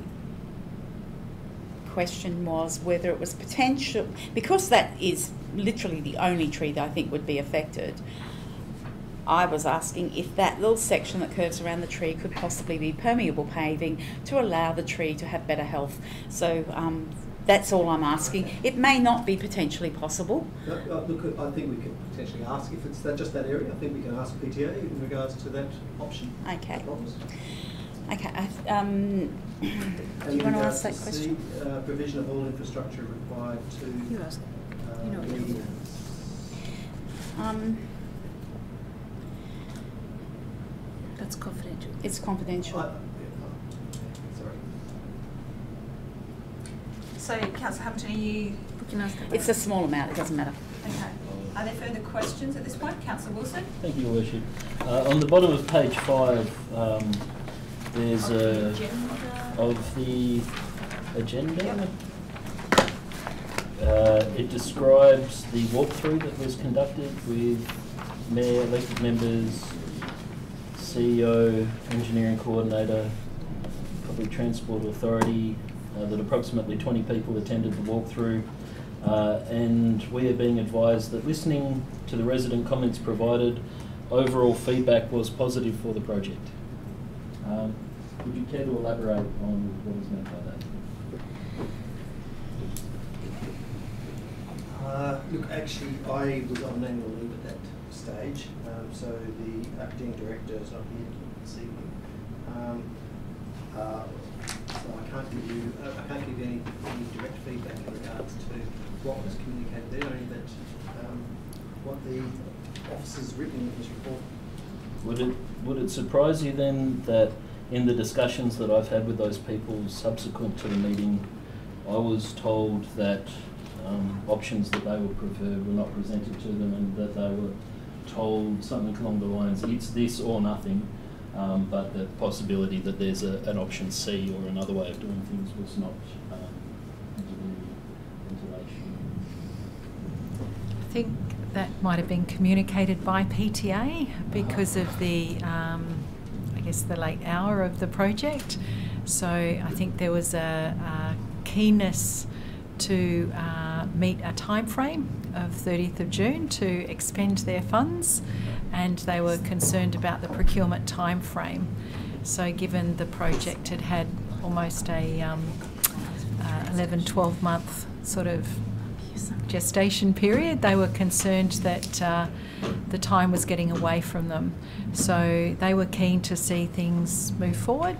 question was whether it was potential, because that is literally the only tree that I think would be affected. I was asking if that little section that curves around the tree could possibly be permeable paving to allow the tree to have better health. So that's all I'm asking. It may not be potentially possible. Look, I think we can potentially ask if it's just that area. I think we can ask PTA in regards to that option. Okay. Okay. And do you want to ask that question? Provision of all infrastructure required to. You ask it. You know That's confidential. It's confidential. Sorry. So, Councillor Hamilton, you can ask about It's a small amount, it doesn't matter. Okay. Are there further questions at this point? Councillor Wilson? Thank you, Your Worship. On the bottom of page 5, there's of the agenda. It describes the walkthrough that was conducted with Mayor, elected members, CEO, Engineering Coordinator, Public Transport Authority, that approximately 20 people attended the walkthrough, and we are being advised that listening to the resident comments provided, overall feedback was positive for the project. Would you care to elaborate on what is meant by that? Look, actually, I was on annual leave at that stage, so the acting director is not here this evening. So I can't give you any direct feedback in regards to what was communicated there, only that what the officer's written in his report. Would it surprise you then that in the discussions that I've had with those people subsequent to the meeting, I was told that options that they would prefer were not presented to them, and that they were told something along the lines, it's this or nothing, but the possibility that there's an option C or another way of doing things was not into the ventilation. I think that might have been communicated by PTA because of the, I guess, the late hour of the project. So I think there was a keenness to meet a time frame of 30th of June to expend their funds, and they were concerned about the procurement time frame. So given the project had had almost a 11-12 month sort of gestation period, they were concerned that the time was getting away from them. So they were keen to see things move forward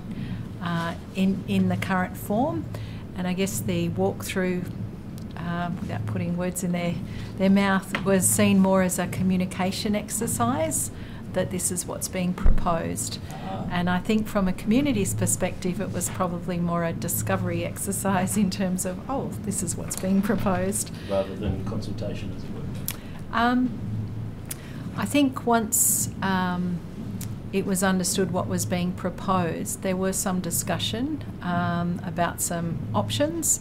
in the current form. And I guess the walkthrough, without putting words in their mouth, was seen more as a communication exercise, that this is what's being proposed. And I think from a community's perspective, it was probably more a discovery exercise in terms of, oh, this is what's being proposed. Rather than consultation, as it were. I think once it was understood what was being proposed, there was some discussion about some options,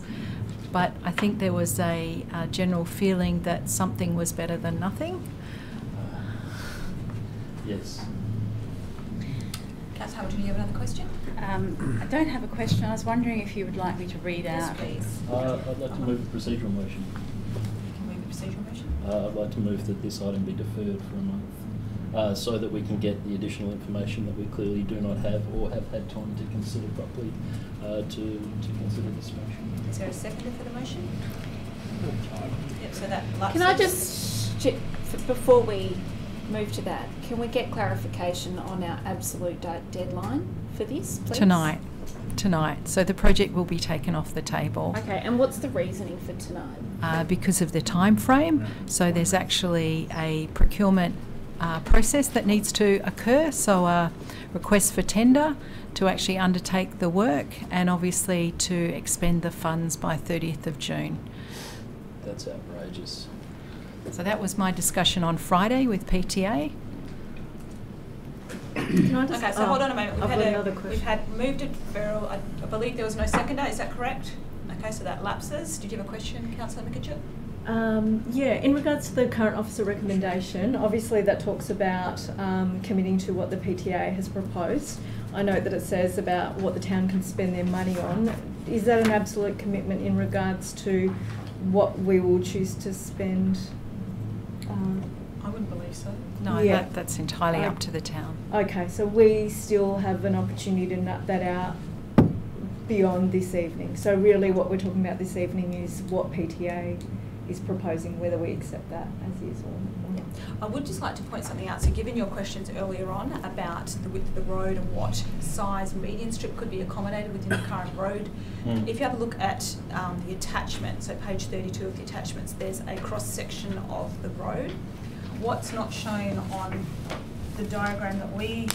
but I think there was a general feeling that something was better than nothing. Yes. Councillor Hamilton, do you have another question? I don't have a question. I was wondering if you would like me to read out. Yes, please. I'd like to move a procedural motion. Can we move the procedural motion? I'd like to move that this item be deferred for a month, so that we can get the additional information that we clearly do not have or have had time to consider properly to consider this motion. Is there a seconder for the motion? Yep, so that lapses. Can I just check, before we move to that, can we get clarification on our absolute deadline for this, please? Tonight. So the project will be taken off the table. Okay, and what's the reasoning for tonight? Because of the time frame. So there's actually a procurement process that needs to occur, so a request for tender to actually undertake the work, and obviously to expend the funds by 30th of June. That's outrageous. So that was my discussion on Friday with PTA. Can I just, okay, so hold on a moment. We've had moved it deferral. I believe there was no seconder. Is that correct? Okay, so that lapses. Did you have a question, Councillor McKitchell? Yeah, in regards to the current officer recommendation, obviously that talks about committing to what the PTA has proposed. I note that it says about what the town can spend their money on. Is that an absolute commitment in regards to what we will choose to spend? I wouldn't believe so. No, yeah. that's entirely up to the town. Okay, so we still have an opportunity to nut that out beyond this evening. So really what we're talking about this evening is what PTA is proposing, whether we accept that as is or not. I would just like to point something out. So given your questions earlier on about the width of the road and what size median strip could be accommodated within the current road, if you have a look at the attachment, so page 32 of the attachments, there's a cross-section of the road. What's not shown on the diagram that we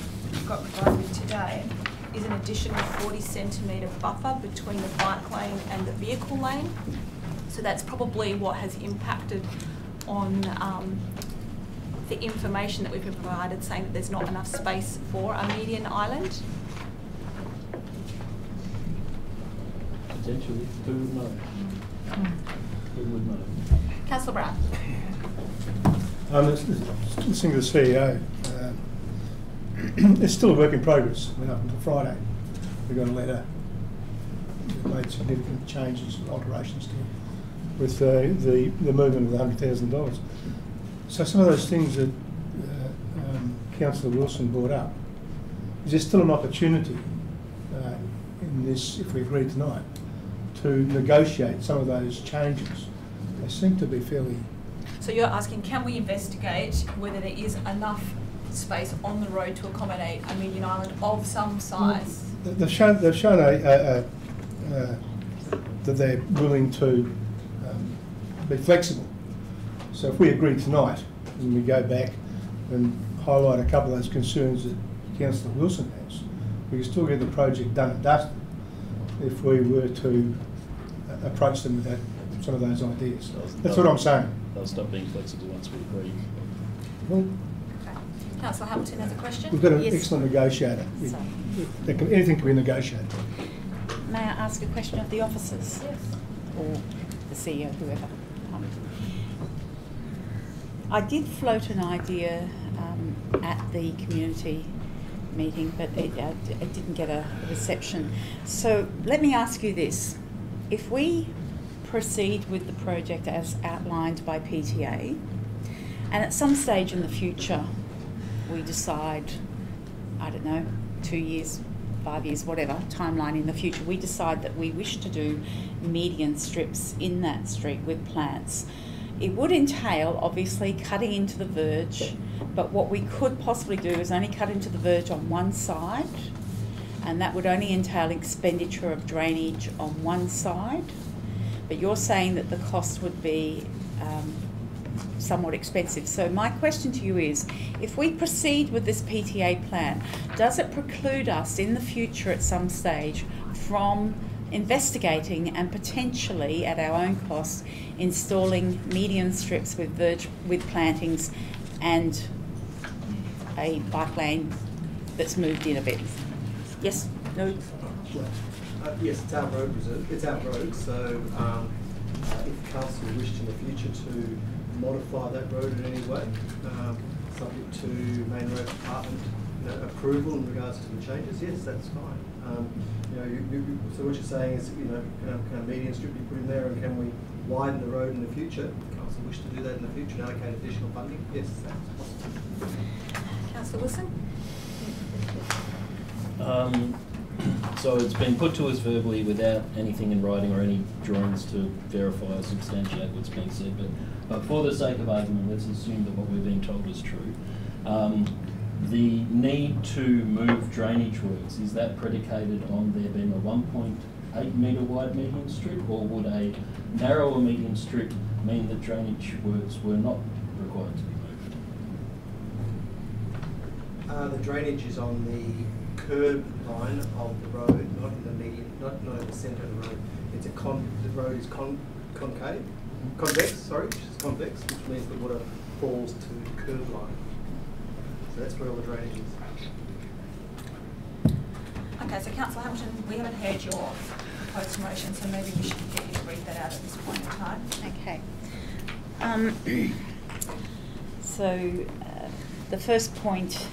got provided with today is an additional 40 centimetre buffer between the bike lane and the vehicle lane. So that's probably what has impacted on the information that we've been provided, saying that there's not enough space for a median island. Potentially, who would know? Who would know? Councillor Brown. Listening to the CEO, it's still a work in progress. Up until Friday, we got a letter that made significant changes and alterations to it, with the movement of the $100,000. So some of those things that Councillor Wilson brought up, is there still an opportunity in this, if we agree tonight, to negotiate some of those changes? They seem to be fairly... So you're asking, can we investigate whether there is enough space on the road to accommodate a median island of some size? Well, they've shown that they're willing to be flexible. So if we agree tonight and we go back and highlight a couple of those concerns that Councillor Wilson has, we can still get the project done and dusted if we were to approach them with some of those ideas. That's what I'm saying. They'll stop being flexible once we agree. Well, Councillor Hamilton has a question. we've got an Yes. excellent negotiator. Anything can be negotiated. May I ask a question of the officers? Yes. Or the CEO, whoever. I did float an idea at the community meeting, but it didn't get a reception. So let me ask you this. If we proceed with the project as outlined by PTA, and at some stage in the future we decide, I don't know, 2 years, 5 years, whatever, timeline in the future, we decide that we wish to do median strips in that street with plants. It would entail, obviously, cutting into the verge, but what we could possibly do is only cut into the verge on one side, and that would only entail expenditure of drainage on one side. But you're saying that the cost would be somewhat expensive. So my question to you is, if we proceed with this PTA plan, does it preclude us in the future at some stage from investigating and potentially at our own cost installing median strips with plantings and a bike lane that's moved in a bit? Yes? No? Yes, it's our road reserve. It's our road, so if council wished in the future to modify that road in any way, subject to Main Road Department approval in regards to the changes, yes, that's fine. So what you're saying is, can a median strip be put in there, and can we widen the road in the future? If council wish to do that in the future and allocate additional funding, yes, that's possible. Councillor Wilson? So it's been put to us verbally without anything in writing or any drawings to verify or substantiate what's being said, but for the sake of argument, let's assume that what we're being told is true. The need to move drainage works, is that predicated on there being a 1.8 metre wide median strip, or would a narrower median strip mean that drainage works were not required to be moved? The drainage is on the curb line of the road, not in the median, not in the centre of the road. The road is convex, which means the water falls to the curb line. So that's where all the drainage is. Okay, so Councillor Hamilton, we haven't heard your proposed motion, so maybe we should get you to read that out at this point in time. Okay. So the first point,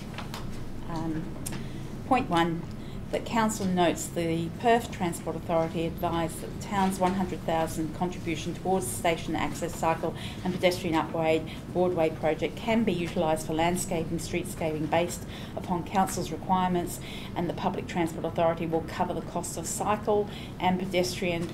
point 1, that Council notes the Perth Transport Authority advised that the town's $100,000 contribution towards the station access cycle and pedestrian upgrade Broadway project can be utilised for landscape and streetscaping based upon Council's requirements, and the Public Transport Authority will cover the cost of cycle and pedestrian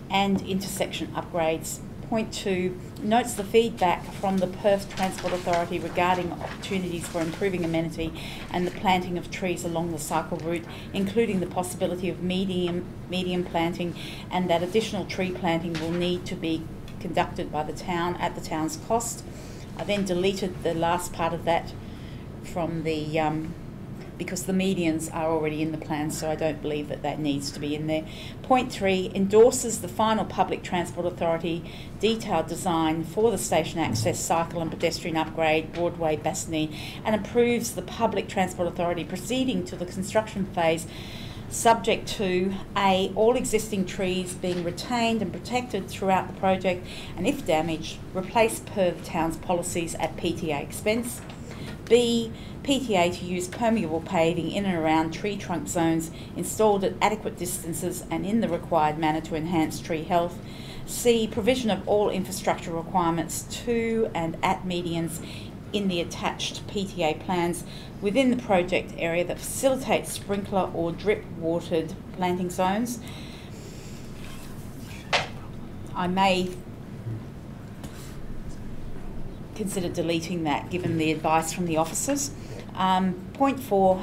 and intersection upgrades. Point 2 notes the feedback from the Perth Transport Authority regarding opportunities for improving amenity and the planting of trees along the cycle route, including the possibility of medium planting, and that additional tree planting will need to be conducted by the town at the town's cost. I then deleted the last part of that from the because the medians are already in the plan, so I don't believe that that needs to be in there. Point 3 endorses the final Public Transport Authority detailed design for the station access cycle and pedestrian upgrade Broadway Bassendean, and approves the Public Transport Authority proceeding to the construction phase subject to A, all existing trees being retained and protected throughout the project, and if damaged, replaced per the town's policies at PTA expense. B, PTA to use permeable paving in and around tree trunk zones installed at adequate distances and in the required manner to enhance tree health. C, provision of all infrastructure requirements to and at medians in the attached PTA plans within the project area that facilitates sprinkler or drip watered planting zones. I may consider deleting that given the advice from the officers. Point 4,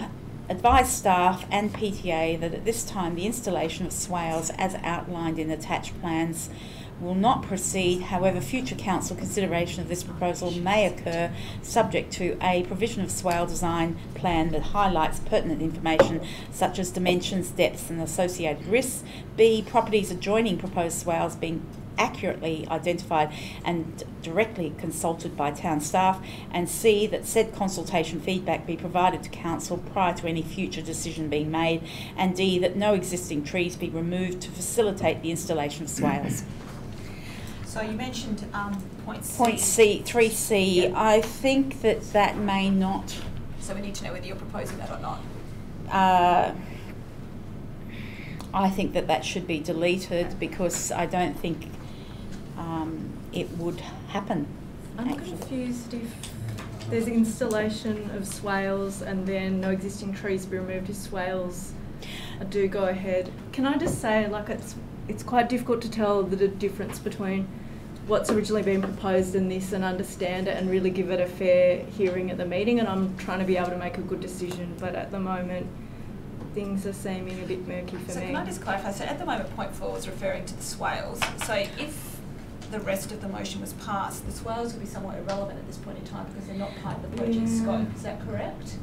advise staff and PTA that at this time the installation of swales as outlined in attached plans will not proceed. However, future council consideration of this proposal may occur subject to a provision of swale design plan that highlights pertinent information such as dimensions, depths and associated risks. B, properties adjoining proposed swales being accurately identified and directly consulted by town staff, and C, that said consultation feedback be provided to council prior to any future decision being made, and D, that no existing trees be removed to facilitate the installation of swales. So you mentioned point C. Point C, 3C, Yep. I think that may not... So we need to know whether you're proposing that or not. I think that should be deleted because I don't think it would happen. I'm confused if there's installation of swales and then no existing trees be removed if swales do go ahead. Can I just say, like, it's quite difficult to tell the difference between what's originally been proposed and this and understand it and really give it a fair hearing at the meeting, and I'm trying to be able to make a good decision, but at the moment things are seeming a bit murky for me. So can I just clarify, so at the moment point 4 is referring to the swales, so if the rest of the motion was passed, the swales would be somewhat irrelevant at this point in time because they're not part of the project scope, is that correct?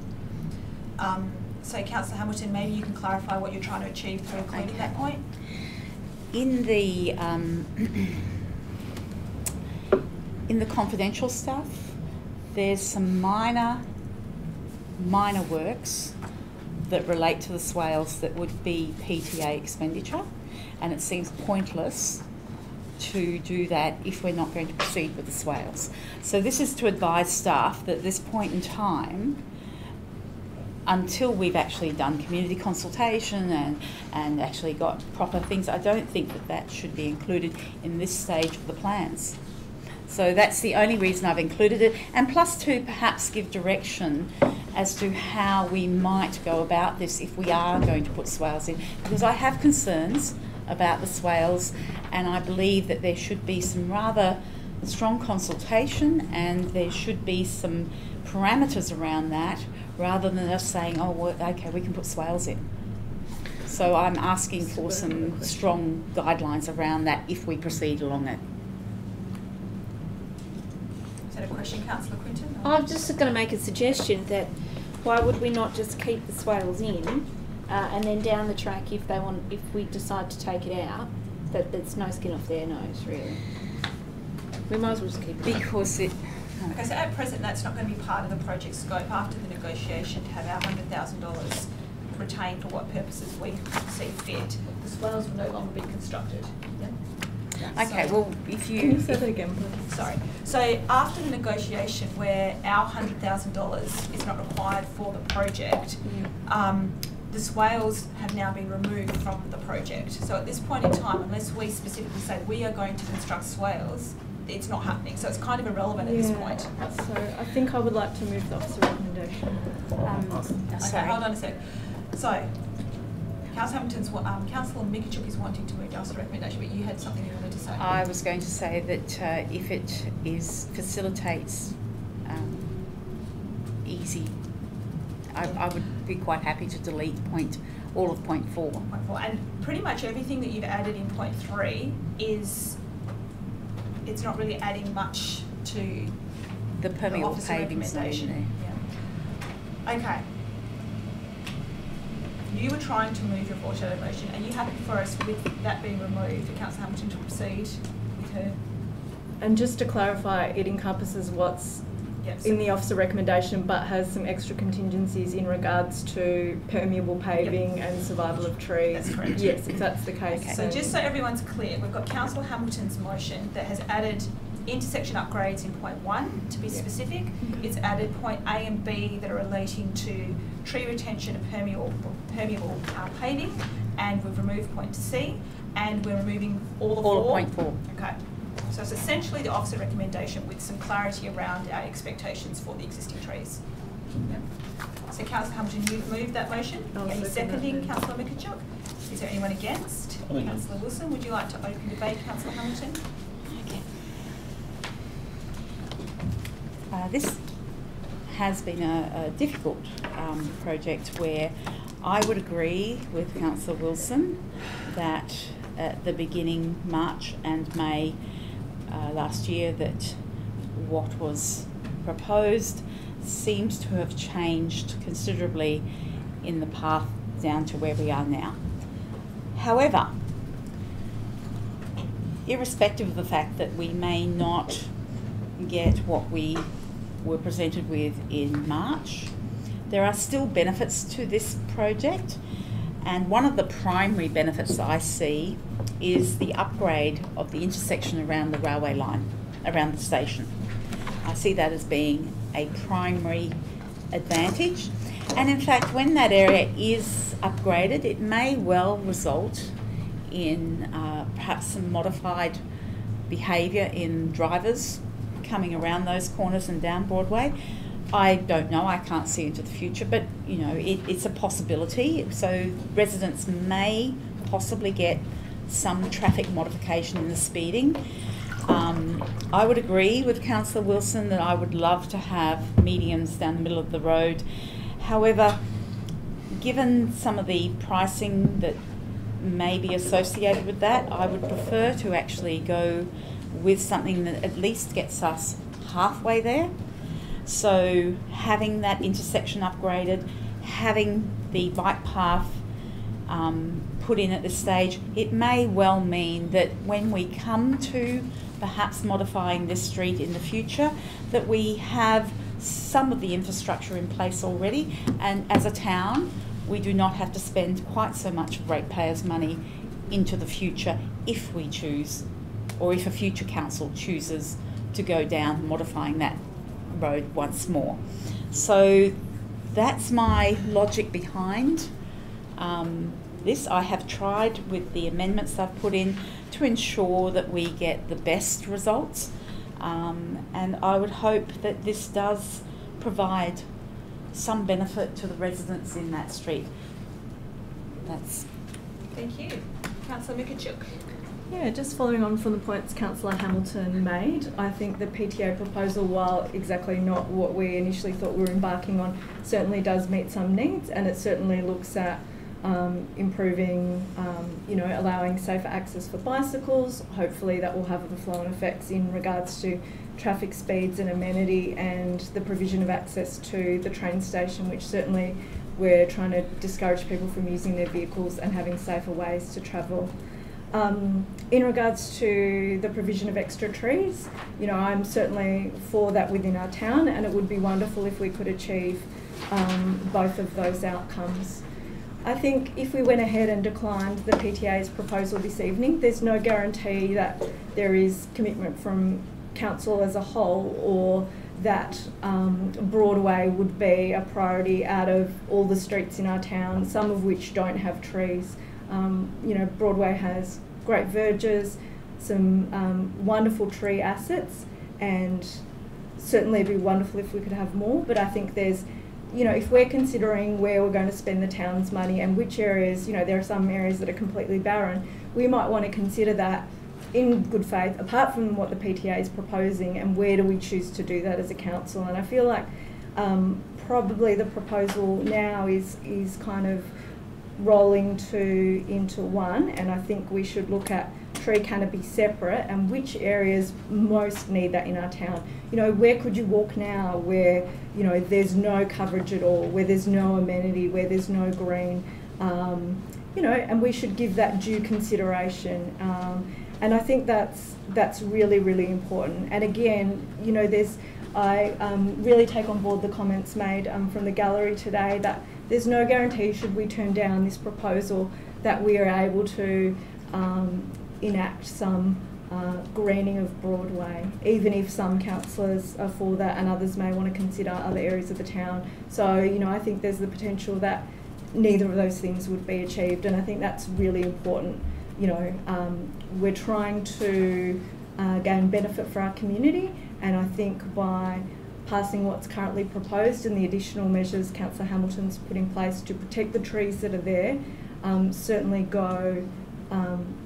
So Councillor Hamilton, maybe you can clarify what you're trying to achieve through including that point? In the in the confidential stuff, there's some minor works that relate to the swales that would be PTA expenditure, and it seems pointless to do that if we're not going to proceed with the swales. So this is to advise staff that at this point in time, until we've actually done community consultation and actually got proper things, I don't think that should be included in this stage of the plans. So that's the only reason I've included it, and plus to perhaps give direction as to how we might go about this if we are going to put swales in, because I have concerns about the swales and I believe that there should be some rather strong consultation and there should be some parameters around that rather than us saying, oh, well, okay, we can put swales in. So I'm asking for some strong guidelines around that if we proceed along it. Is that a question, Councillor Quinton? I'm just going to make a suggestion that why would we not just keep the swales in and then down the track if we decide to take it out, that there's no skin off their nose, really. We might as well just keep it. Because it... Okay, so at present that's not going to be part of the project scope after the negotiation to have our $100,000 retained for what purposes we see fit. The swales will no longer be constructed. Yeah? Okay, so, well, if you... Can you say that again, please? Sorry. So after the negotiation where our $100,000 is not required for the project, the swales have now been removed from the project. So at this point in time, unless we specifically say we are going to construct swales, it's not happening. So it's kind of irrelevant at this point. So I think I would like to move the officer recommendation. Okay, hold on a sec. So, Councillor Hamilton's, Councillor Mikachuk is wanting to move the officer recommendation, but you had something you wanted to say. I was going to say that if it facilitates easy, I would be quite happy to delete all of point 4. Point 4. And pretty much everything that you've added in point 3 is, it's not really adding much to the permeable paving recommendation. Yeah. Okay. You were trying to move your foreshadow motion. Are you happy for us with that being removed, for Councillor Hamilton to proceed with her? And just to clarify, it encompasses what's in the officer recommendation but has some extra contingencies in regards to permeable paving and survival of trees. That's correct. Yes, if that's the case. Okay. So just so everyone's clear, we've got Councillor Hamilton's motion that has added intersection upgrades in point 1 to be specific. It's added point A and B that are relating to tree retention and permeable paving, and we've removed point C, and we're removing all of point 4. Okay. So it's essentially the officer recommendation with some clarity around our expectations for the existing trees. Yep. So Councillor Hamilton, you've moved that motion. Are you seconding Councillor Mikachuk? Is there anyone against? Councillor Wilson, would you like to open debate, Councillor Hamilton? Okay. This has been a difficult project where I would agree with Councillor Wilson that at the beginning March and May last year that what was proposed seems to have changed considerably in the path down to where we are now. However, irrespective of the fact that we may not get what we were presented with in March, there are still benefits to this project, and one of the primary benefits that I see is the upgrade of the intersection around the railway line, around the station. I see that as being a primary advantage, and in fact when that area is upgraded it may well result in perhaps some modified behaviour in drivers coming around those corners and down Broadway. I don't know, I can't see into the future, but you know, it's a possibility. So residents may possibly get some traffic modification in the speeding. I would agree with Councillor Wilson that I would love to have mediums down the middle of the road. However, given some of the pricing that may be associated with that, I would prefer to actually go with something that at least gets us halfway there. So having that intersection upgraded, having the bike path put in at this stage, it may well mean that when we come to perhaps modifying this street in the future, that we have some of the infrastructure in place already, and as a town we do not have to spend quite so much ratepayers' money into the future if we choose, or if a future council chooses to go down modifying that road once more. So that's my logic behind this. I have tried with the amendments I've put in to ensure that we get the best results, and I would hope that this does provide some benefit to the residents in that street. That's. Thank you. Councillor Mikachuk. Yeah, just following on from the points Councillor Hamilton made, I think the PTA proposal, while exactly not what we initially thought we were embarking on, certainly does meet some needs, and it certainly looks at improving, allowing safer access for bicycles. Hopefully that will have the flow-on effects in regards to traffic speeds and amenity and the provision of access to the train station, which certainly we're trying to discourage people from using their vehicles and having safer ways to travel. In regards to the provision of extra trees, I'm certainly for that within our town, and it would be wonderful if we could achieve both of those outcomes. I think if we went ahead and declined the PTA's proposal this evening, there's no guarantee that there is commitment from council as a whole, or that Broadway would be a priority out of all the streets in our town, some of which don't have trees. Broadway has great verges, some wonderful tree assets, and certainly it'd be wonderful if we could have more, but I think there's, if we're considering where we're going to spend the town's money and which areas, there are some areas that are completely barren, we might want to consider that in good faith, apart from what the PTA is proposing, and where do we choose to do that as a council. And I feel like probably the proposal now is kind of rolling two into one, and I think we should look at tree canopy separate and which areas most need that in our town. Where could you walk now where there's no coverage at all, where there's no amenity, where there's no green, and we should give that due consideration. And I think that's really, really important. And again, I really take on board the comments made from the gallery today that there's no guarantee, should we turn down this proposal, that we are able to enact some greening of Broadway, even if some councillors are for that and others may want to consider other areas of the town. So, I think there's the potential that neither of those things would be achieved, and I think that's really important. We're trying to gain benefit for our community, and I think by passing what's currently proposed and the additional measures Councillor Hamilton's put in place to protect the trees that are there, certainly go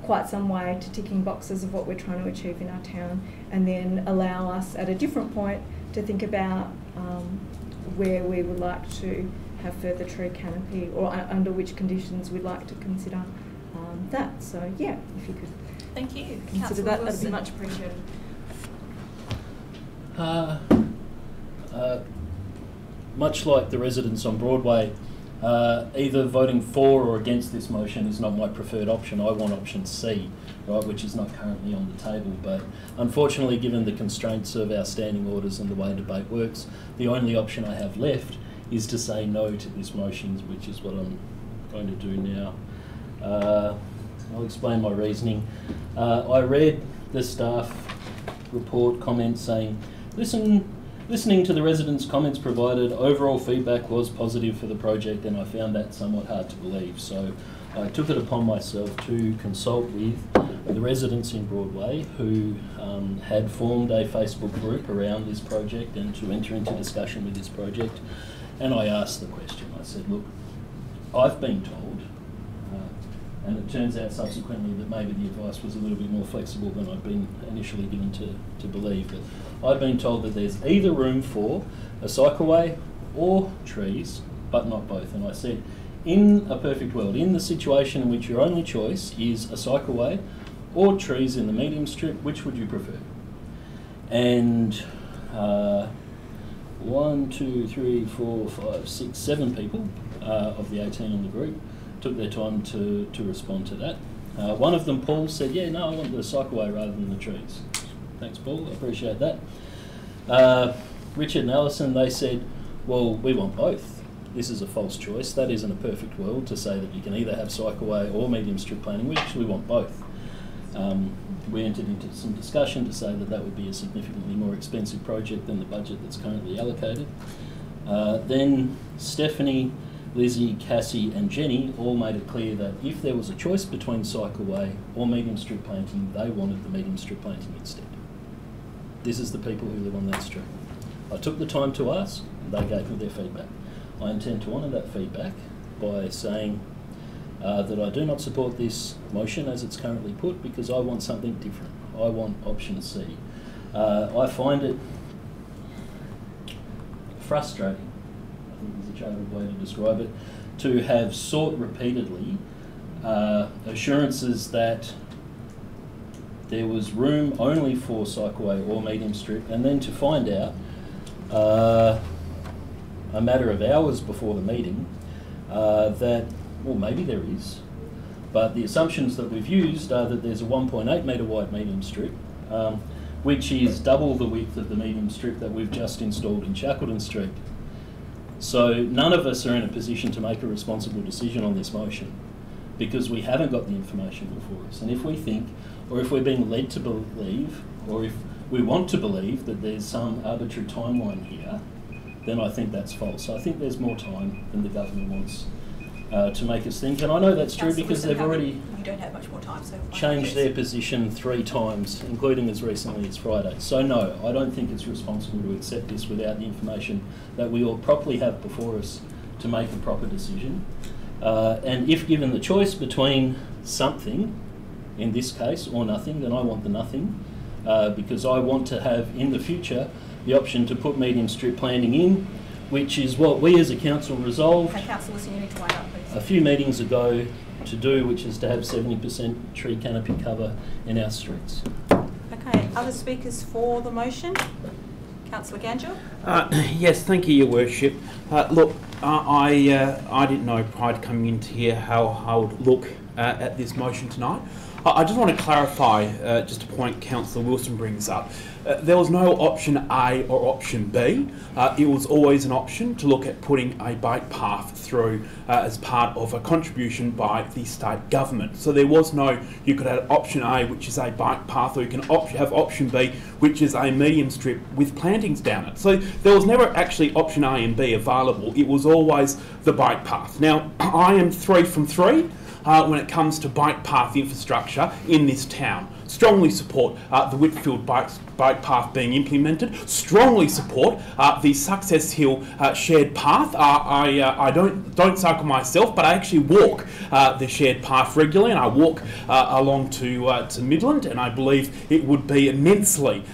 quite some way to ticking boxes of what we're trying to achieve in our town, and then allow us at a different point to think about where we would like to have further tree canopy, or under which conditions we'd like to consider that. So yeah, if you could Thank you. consider Councillor that, that'd be Wilson. much appreciated. Much like the residents on Broadway, either voting for or against this motion is not my preferred option. I want option C, right, which is not currently on the table. But unfortunately, given the constraints of our standing orders and the way debate works, the only option I have left is to say no to this motion, which is what I'm going to do now. I'll explain my reasoning. I read the staff report comments saying, listening to the residents' comments provided, overall feedback was positive for the project, and I found that somewhat hard to believe. So I took it upon myself to consult with the residents in Broadway who had formed a Facebook group around this project and to enter into discussion with this project. And I asked the question. I said, look, I've been told, and it turns out subsequently that maybe the advice was a little bit more flexible than I'd been initially given to believe, but I've been told that there's either room for a cycleway or trees, but not both. And I said, in a perfect world, in the situation in which your only choice is a cycleway or trees in the medium strip, which would you prefer? And 1, 2, 3, 4, 5, 6, 7 people of the 18 in the group took their time to respond to that. One of them, Paul, said, yeah, no, I want the cycleway rather than the trees. Thanks, Paul, I appreciate that. Richard and Alison, they said, well, we want both. This is a false choice. That isn't a perfect world to say that you can either have cycleway or medium strip planning. We actually want both. We entered into some discussion to say that that would be a significantly more expensive project than the budget that's currently allocated. Then Stephanie, Lizzie, Cassie and Jenny all made it clear that if there was a choice between cycleway or medium strip planting, they wanted the medium strip planting instead. This is the people who live on that street. I took the time to ask, and they gave me their feedback. I intend to honour that feedback by saying that I do not support this motion as it's currently put because I want something different. I want option C. I find it frustrating, I think is a charitable way to describe it, to have sought repeatedly assurances that there was room only for cycleway or medium strip, and then to find out a matter of hours before the meeting that, well, maybe there is, but the assumptions that we've used are that there's a 1.8 metre wide medium strip, which is double the width of the medium strip that we've just installed in Shackleton Street. So none of us are in a position to make a responsible decision on this motion because we haven't got the information before us. And if we think, or if we're being led to believe, or if we want to believe that there's some arbitrary timeline here, then I think that's false. I think there's more time than the government wants to make us think. And I know that's true because they've already You don't have much more time, so changed their position 3 times, including as recently as Friday. So no, I don't think it's responsible to accept this without the information that we all properly have before us to make a proper decision. And if given the choice between something, in this case, or nothing, then I want the nothing, because I want to have in the future the option to put medium strip planting in, which is what we as a council resolved Councillor Wilson, you need to wind up, please. a few meetings ago to do, which is to have 70% tree canopy cover in our streets. Okay, other speakers for the motion? Councillor Ganjel? Yes, thank you, Your Worship. Look, I didn't know prior to coming into here how I would look at this motion tonight. I just want to clarify just a point Councillor Wilson brings up. There was no option A or option B. It was always an option to look at putting a bike path through as part of a contribution by the state government. So there was no, you could have option A, which is a bike path, or you can have option B, which is a medium strip with plantings down it. So there was never actually option A and B available. It was always the bike path. Now, I am 3 from 3. When it comes to bike path infrastructure in this town. Strongly support the Whitfield bike path being implemented. Strongly support the Success Hill shared path. I don't cycle myself, but I actually walk the shared path regularly, and I walk along to Midland, and I believe it would be immensely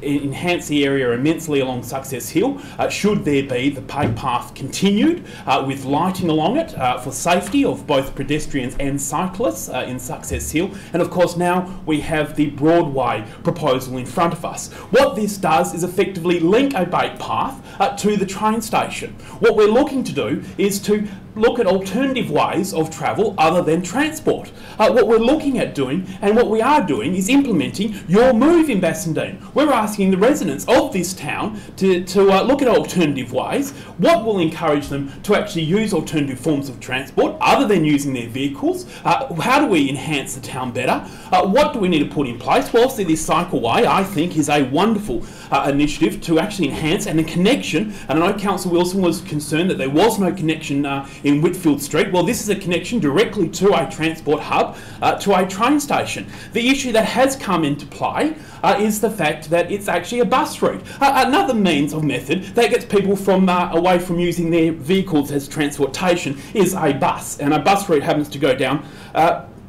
enhance the area immensely along Success Hill. Should there be the bike path continued with lighting along it for safety of both pedestrians and cyclists in Success Hill. And of course now we have the Broadway proposal in front of us. What this does is effectively link a bike path to the train station. What we're looking to do is to look at alternative ways of travel other than transport. What we're looking at doing, and what we are doing, is implementing your move in Bassendean. We're asking the residents of this town to look at alternative ways. What will encourage them to actually use alternative forms of transport other than using their vehicles? How do we enhance the town better? What do we need to put in place? Well, obviously this cycleway, I think, is a wonderful initiative to actually enhance, and a connection. And I know Councillor Wilson was concerned that there was no connection in Whitfield Street. Well, this is a connection directly to a transport hub, to a train station. The issue that has come into play is the fact that it's actually a bus route. Another means or method that gets people from away from using their vehicles as transportation is a bus, and a bus route happens to go down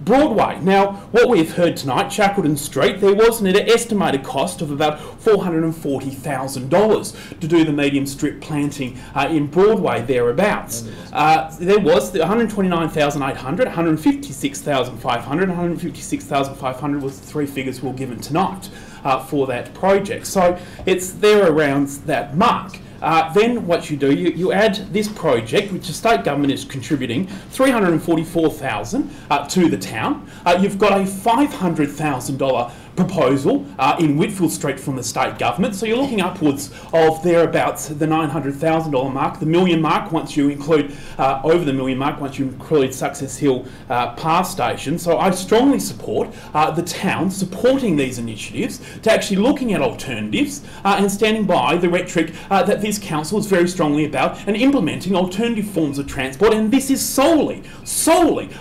Broadway. Now, what we've heard tonight, Shackleton Street, there was an estimated cost of about $440,000 to do the medium strip planting in Broadway thereabouts. There was the $129,800, $156,500, $156,500 was the three figures we were given tonight for that project. So it's there around that mark. Then what you do, you add this project, which the state government is contributing $344,000 to the town. You've got a $500,000 proposal in Whitfield Street from the state government, so you're looking upwards of thereabouts the $900,000 mark, the million mark once you include, over the million mark once you include Success Hill Path Station. So I strongly support the town supporting these initiatives, to actually looking at alternatives and standing by the rhetoric that this council is very strongly about, and implementing alternative forms of transport. And this is solely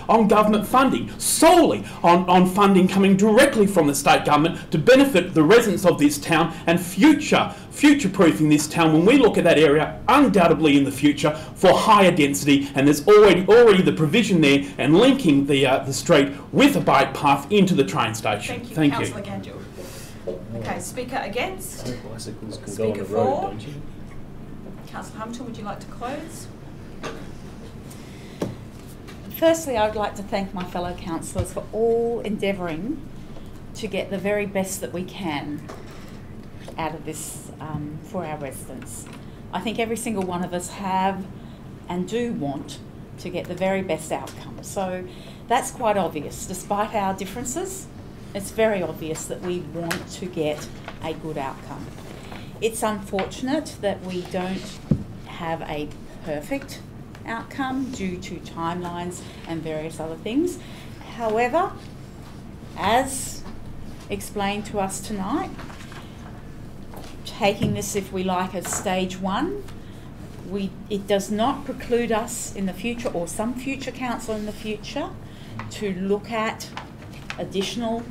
on government funding, solely on funding coming directly from the state government to benefit the residents of this town, and future-proofing this town when we look at that area undoubtedly in the future for higher density. And there's already the provision there, and linking the street with a bike path into the train station. Thank you. Councillor Ganjul. Okay, speaker against. Bicycles can Speaker go on the for. road, don't you? Councillor Hamilton, would you like to close? Firstly, I would like to thank my fellow councillors for all endeavouring to get the very best that we can out of this for our residents. I think every single one of us have and do want to get the very best outcome. So that's quite obvious. Despite our differences, it's very obvious that we want to get a good outcome. It's unfortunate that we don't have a perfect outcome due to timelines and various other things. However, as explained to us tonight, taking this, if we like, as stage one, it does not preclude us in the future, or some future council in the future, to look at additional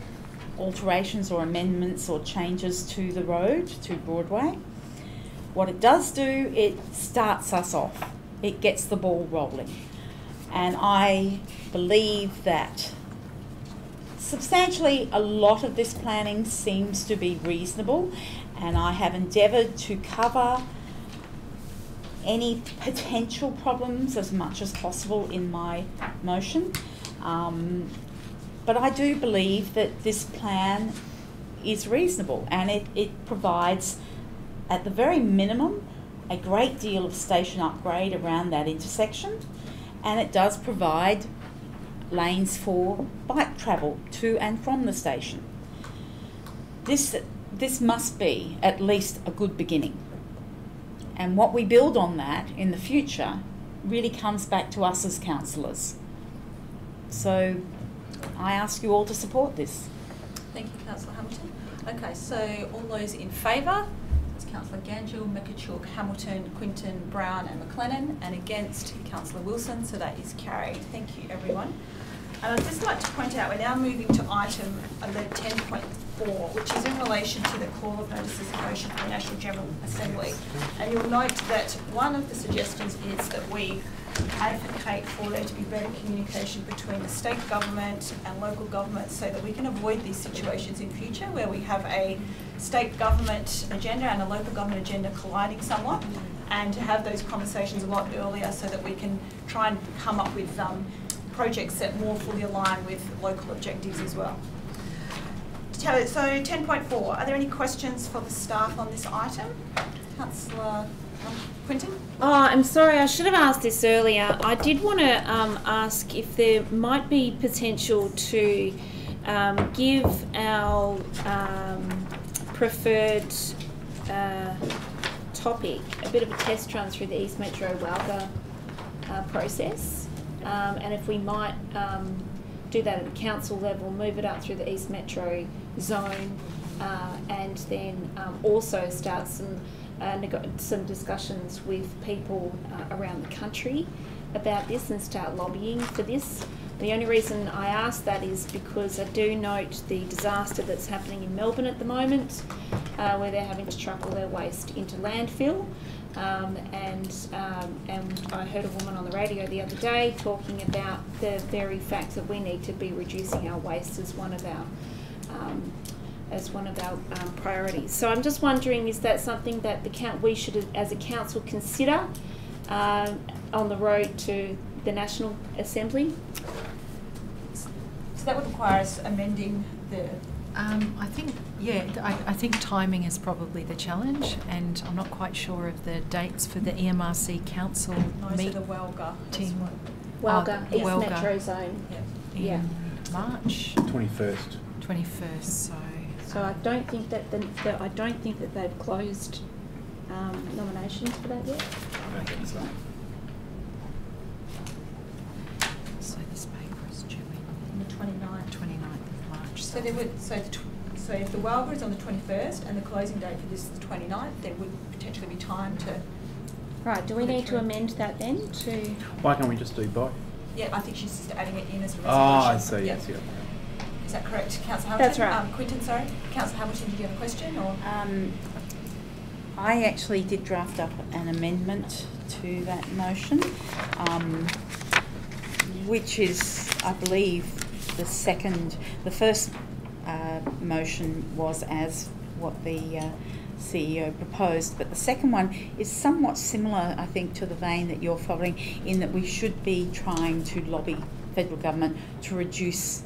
alterations or amendments or changes to the road, to Broadway. What it does do, it starts us off. It gets the ball rolling. And I believe that substantially a lot of this planning seems to be reasonable, and I have endeavoured to cover any potential problems as much as possible in my motion. But I do believe that this plan is reasonable, and it provides, at the very minimum, a great deal of station upgrade around that intersection, and it does provide lanes for bike travel to and from the station. This must be at least a good beginning, and what we build on that in the future really comes back to us as councillors. So I ask you all to support this. Thank you, Councillor Hamilton. Okay, so all those in favour? That's Councillor Ganjul, Mikachuk, Hamilton, Quinton, Brown and McLennan, and against Councillor Wilson, so that is carried. Thank you, everyone. And I'd just like to point out we're now moving to item 10.4, which is in relation to the call of notices of motion for the National General Assembly. And you'll note that one of the suggestions is that we advocate for there to be better communication between the state government and local government so that we can avoid these situations in future where we have a state government agenda and a local government agenda colliding somewhat, and to have those conversations a lot earlier so that we can try and come up with projects that more fully align with local objectives as well. So 10.4, are there any questions for the staff on this item? Councillor Quintin? Oh, I'm sorry, I should have asked this earlier. I did want to ask if there might be potential to give our preferred topic a bit of a test run through the East Metro Walga process, and if we might do that at the council level, move it up through the East Metro zone, and then also start some discussions with people around the country about this and start lobbying for this. The only reason I ask that is because I do note the disaster that's happening in Melbourne at the moment, where they're having to truck all their waste into landfill. And I heard a woman on the radio the other day talking about the very fact that we need to be reducing our waste as one of our priorities. So I'm just wondering, is that something that we should, as a council, consider on the road to the National Assembly? So that would require us amending the... I think timing is probably the challenge, and I'm not quite sure of the dates for the EMRC Council meeting. The Walga. Walga, East Metro Zone. Yeah. March 21st. 21st. So I don't think that they've closed nominations for that yet. I don't think so. So this paper is due on the 29th of March. So there would so if the Walga is on the 21st and the closing date for this is the 29th, there would potentially be time to. Right. Do we need to amend that then to? Why can't we just do both? Yeah, I think she's just adding it in as a resolution. Oh, I see. Yes, yeah. Is that correct, Councillor Hamilton? That's right. Quintin, sorry. Councillor Hamilton, did you have a question? Or? I actually did draft up an amendment to that motion, which is, I believe, the first motion was as what the CEO proposed, but the second one is somewhat similar, I think, to the vein that you're following, in that we should be trying to lobby federal government to reduce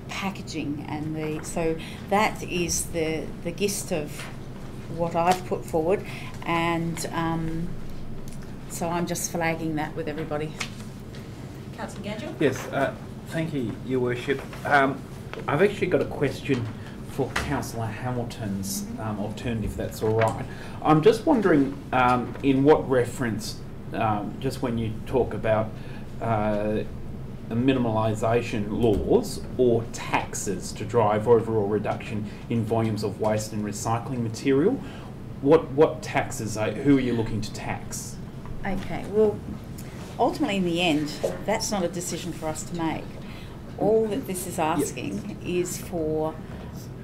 packaging, and so that is the gist of what I've put forward, and so I'm just flagging that with everybody. Councillor Gangel? Yes, thank you, Your Worship. I've actually got a question for Councillor Hamilton's alternative, if that's all right. I'm just wondering, in what reference, just when you talk about minimalisation laws or taxes to drive overall reduction in volumes of waste and recycling material, what taxes, who are you looking to tax? Okay, well, ultimately in the end, that's not a decision for us to make. All that this is asking is for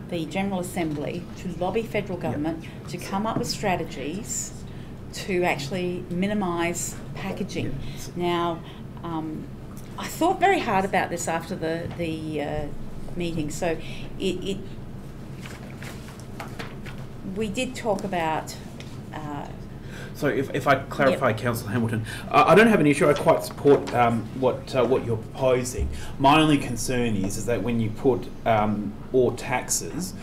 the General Assembly to lobby federal government to come up with strategies to actually minimise packaging. Now, I thought very hard about this after the meeting. So we did talk about. So if I clarify, Councillor Hamilton, I don't have an issue. I quite support what you're proposing. My only concern is that when you put all taxes,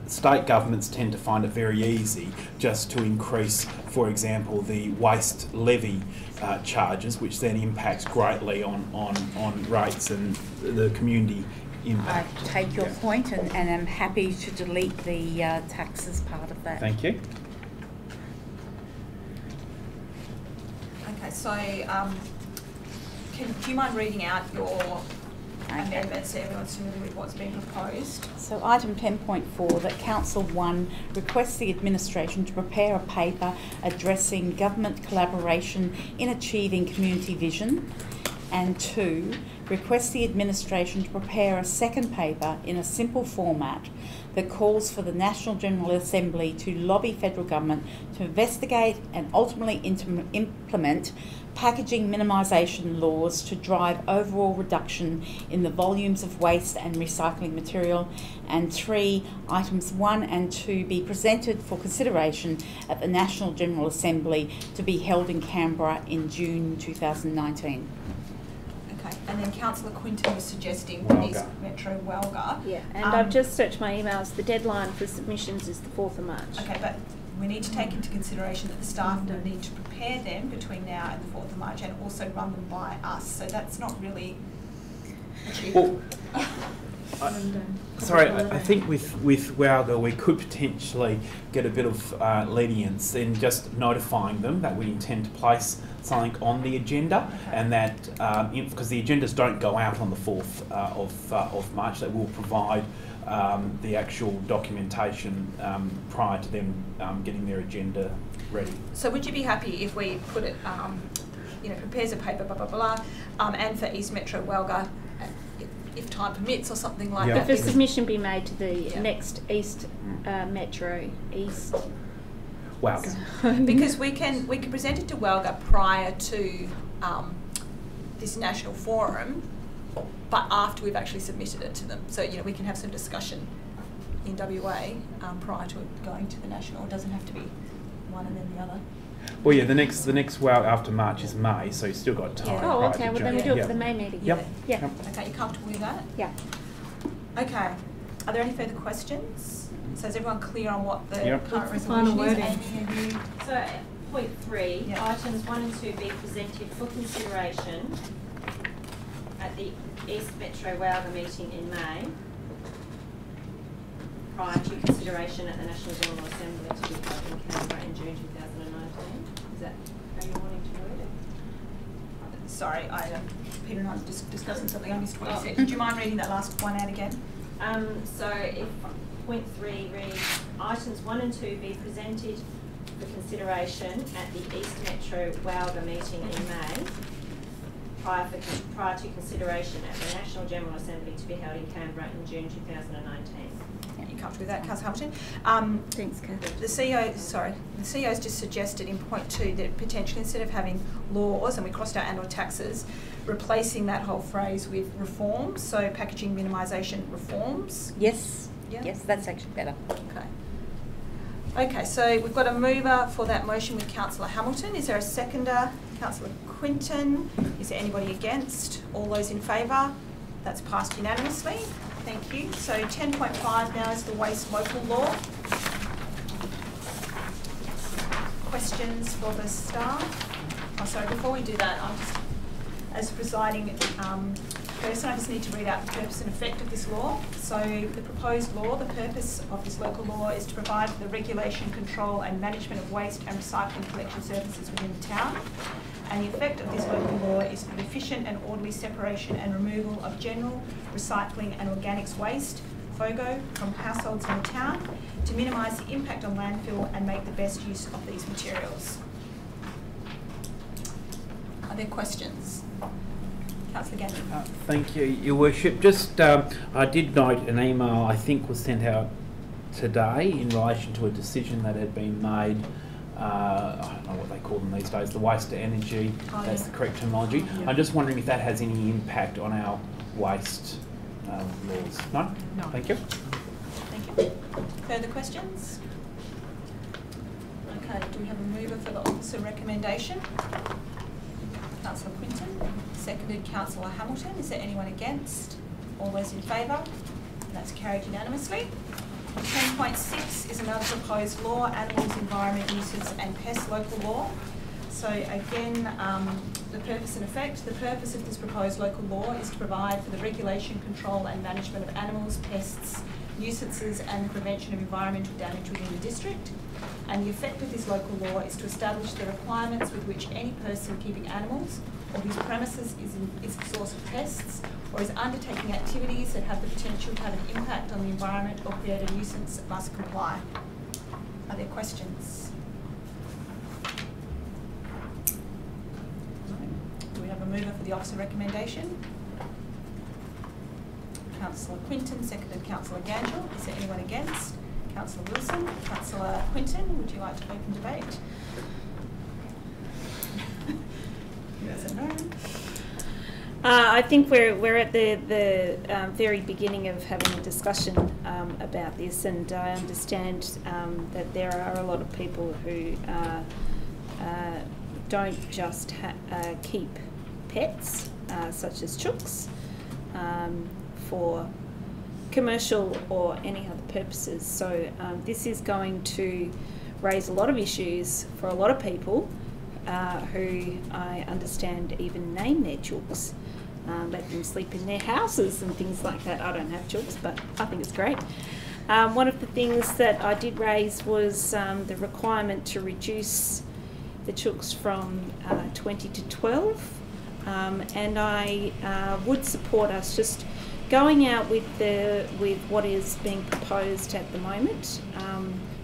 state governments tend to find it very easy just to increase, for example, the waste levy charges, which then impacts greatly on rates and the community impact. I take your point, and I'm happy to delete the taxes part of that. Thank you. Okay, so do you mind reading out your amendments so everyone's familiar with what's being proposed? So item 10.4, that Council 1 requests the administration to prepare a paper addressing government collaboration in achieving community vision and 2, request the administration to prepare a second paper in a simple format that calls for the National General Assembly to lobby federal government to investigate and ultimately implement packaging minimisation laws to drive overall reduction in the volumes of waste and recycling material, and 3, items 1 and 2 be presented for consideration at the National General Assembly to be held in Canberra in June 2019. Okay, and then Councillor Quinton was suggesting Welga. East Metro Welga. Yeah, and I've just searched my emails. The deadline for submissions is the 4th of March. Okay, but we need to take into consideration that the staff will need to prepare them between now and the 4th of March and also run them by us. So that's not really achievable. Sorry, I think with Welga we could potentially get a bit of lenience in just notifying them that we intend to place something on the agenda, and that because the agendas don't go out on the 4th of March, that will provide the actual documentation prior to them getting their agenda ready. So would you be happy if we put it, prepares a paper, blah, blah, blah, and for East Metro Welga, if time permits or something like that? If a submission be made to the next East Metro East. Welga. Because we can present it to Welga prior to this national forum, but after we've actually submitted it to them. So, we can have some discussion in WA prior to it going to the national. It doesn't have to be one and then the other. Well, yeah, the next Welga after March is May, so you've still got time. Yeah. Oh, okay. Well, then we do it for the May meeting. Yep. Yeah. Yep. Okay, you comfortable with that? Yeah. Okay. Are there any further questions? So is everyone clear on what the Yep. current What's the final resolution is? wording? Amy, have you? So, point 3, Yep. items 1 and 2 be presented for consideration at the East Metro Welga meeting in May, prior to consideration at the National General Assembly to be held in Canberra in June 2019. Is that how you're wanting to word it? Sorry, Peter and I were just discussing something. I missed what you said. Would you mind reading that last one out again? So if point 3 reads, items 1 and 2 be presented for consideration at the East Metro Welga meeting in May, prior to consideration at the National General Assembly to be held in Canberra in June 2019. You comfortable with that, Councillor Hamilton? Thanks, Cathy. The CEO's just suggested in point 2 that potentially instead of having laws, and we crossed out and/or taxes, replacing that whole phrase with reforms, so packaging minimisation reforms. Yes. Yeah. Yes, that's actually better. Okay, so we've got a mover for that motion with Councillor Hamilton. Is there a seconder? Councillor Quinton. Is there anybody against? All those in favour? That's passed unanimously. Thank you. So 10.5 now is the waste local law. Questions for the staff? Oh, sorry, before we do that, I'm just, as presiding person, I just need to read out the purpose and effect of this law. So the proposed law, the purpose of this local law is to provide for the regulation, control and management of waste and recycling collection services within the town. And the effect of this local law is for the efficient and orderly separation and removal of general, recycling and organics waste, FOGO, from households in the town, to minimise the impact on landfill and make the best use of these materials. Are there questions? Councillor Gagnon. Thank you, Your Worship. Just, I did note an email I think was sent out today in relation to a decision that had been made. I don't know what they call them these days, the waste to energy, that's the correct terminology. Yeah. I'm just wondering if that has any impact on our waste laws. No? No. Thank you. Thank you. Further questions? Okay, do we have a mover for the officer recommendation? Councillor Quinton, seconded Councillor Hamilton. Is there anyone against? All those in favour? And that's carried unanimously. 10.6 is another proposed law, Animals, Environment, Nuisance and Pest Local Law. So again, the purpose and effect. The purpose of this proposed local law is to provide for the regulation, control and management of animals, pests, nuisances and the prevention of environmental damage within the district. And the effect of this local law is to establish the requirements with which any person keeping animals or whose premises is the source of pests or is undertaking activities that have the potential to have an impact on the environment or create a nuisance must comply. Are there questions? Do we have a mover for the officer recommendation? Councillor Quinton, seconded Councillor Gangel. Is there anyone against? Councillor Wilson. Councillor Quinton, would you like to open debate? Yes and no. I think we're at the very beginning of having a discussion about this, and I understand that there are a lot of people who don't just keep pets, such as chooks, for commercial or any other purposes. So this is going to raise a lot of issues for a lot of people who I understand even name their chooks. Let them sleep in their houses and things like that. I don't have chooks, but I think it's great. One of the things that I did raise was the requirement to reduce the chooks from 20 to 12, and I would support us just going out with what is being proposed at the moment,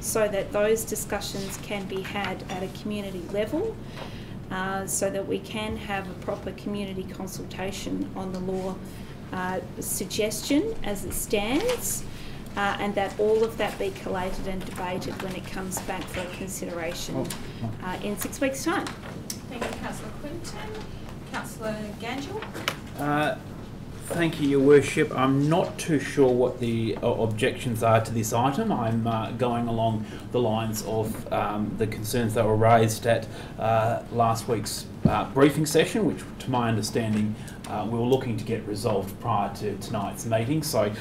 so that those discussions can be had at a community level. So that we can have a proper community consultation on the law suggestion as it stands, and that all of that be collated and debated when it comes back for consideration in 6 weeks' time. Thank you, Councillor Quinton. Councillor Gangel. Thank you, Your Worship. I'm not too sure what the objections are to this item. I'm going along the lines of the concerns that were raised at last week's briefing session, which, to my understanding, we were looking to get resolved prior to tonight's meeting. So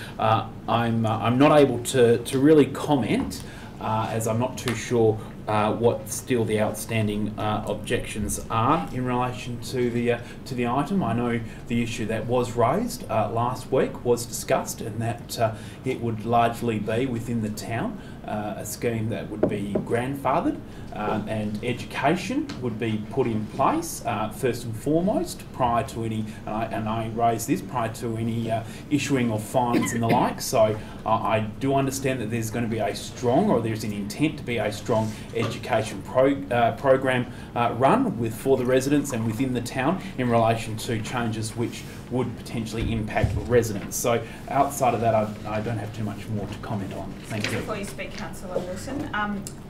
I'm not able to really comment, as I'm not too sure what still the outstanding objections are in relation to the item. I know the issue that was raised last week was discussed, and that it would largely be within the town, a scheme that would be grandfathered, and education would be put in place first and foremost prior to any, and I raised this, prior to any issuing of fines and the like. So I do understand that there's going to be a strong, or there's an intent to be a strong education program run for the residents and within the town in relation to changes which would potentially impact residents. So outside of that, I don't have too much more to comment on. Thank you. Before you speak, Councillor Wilson,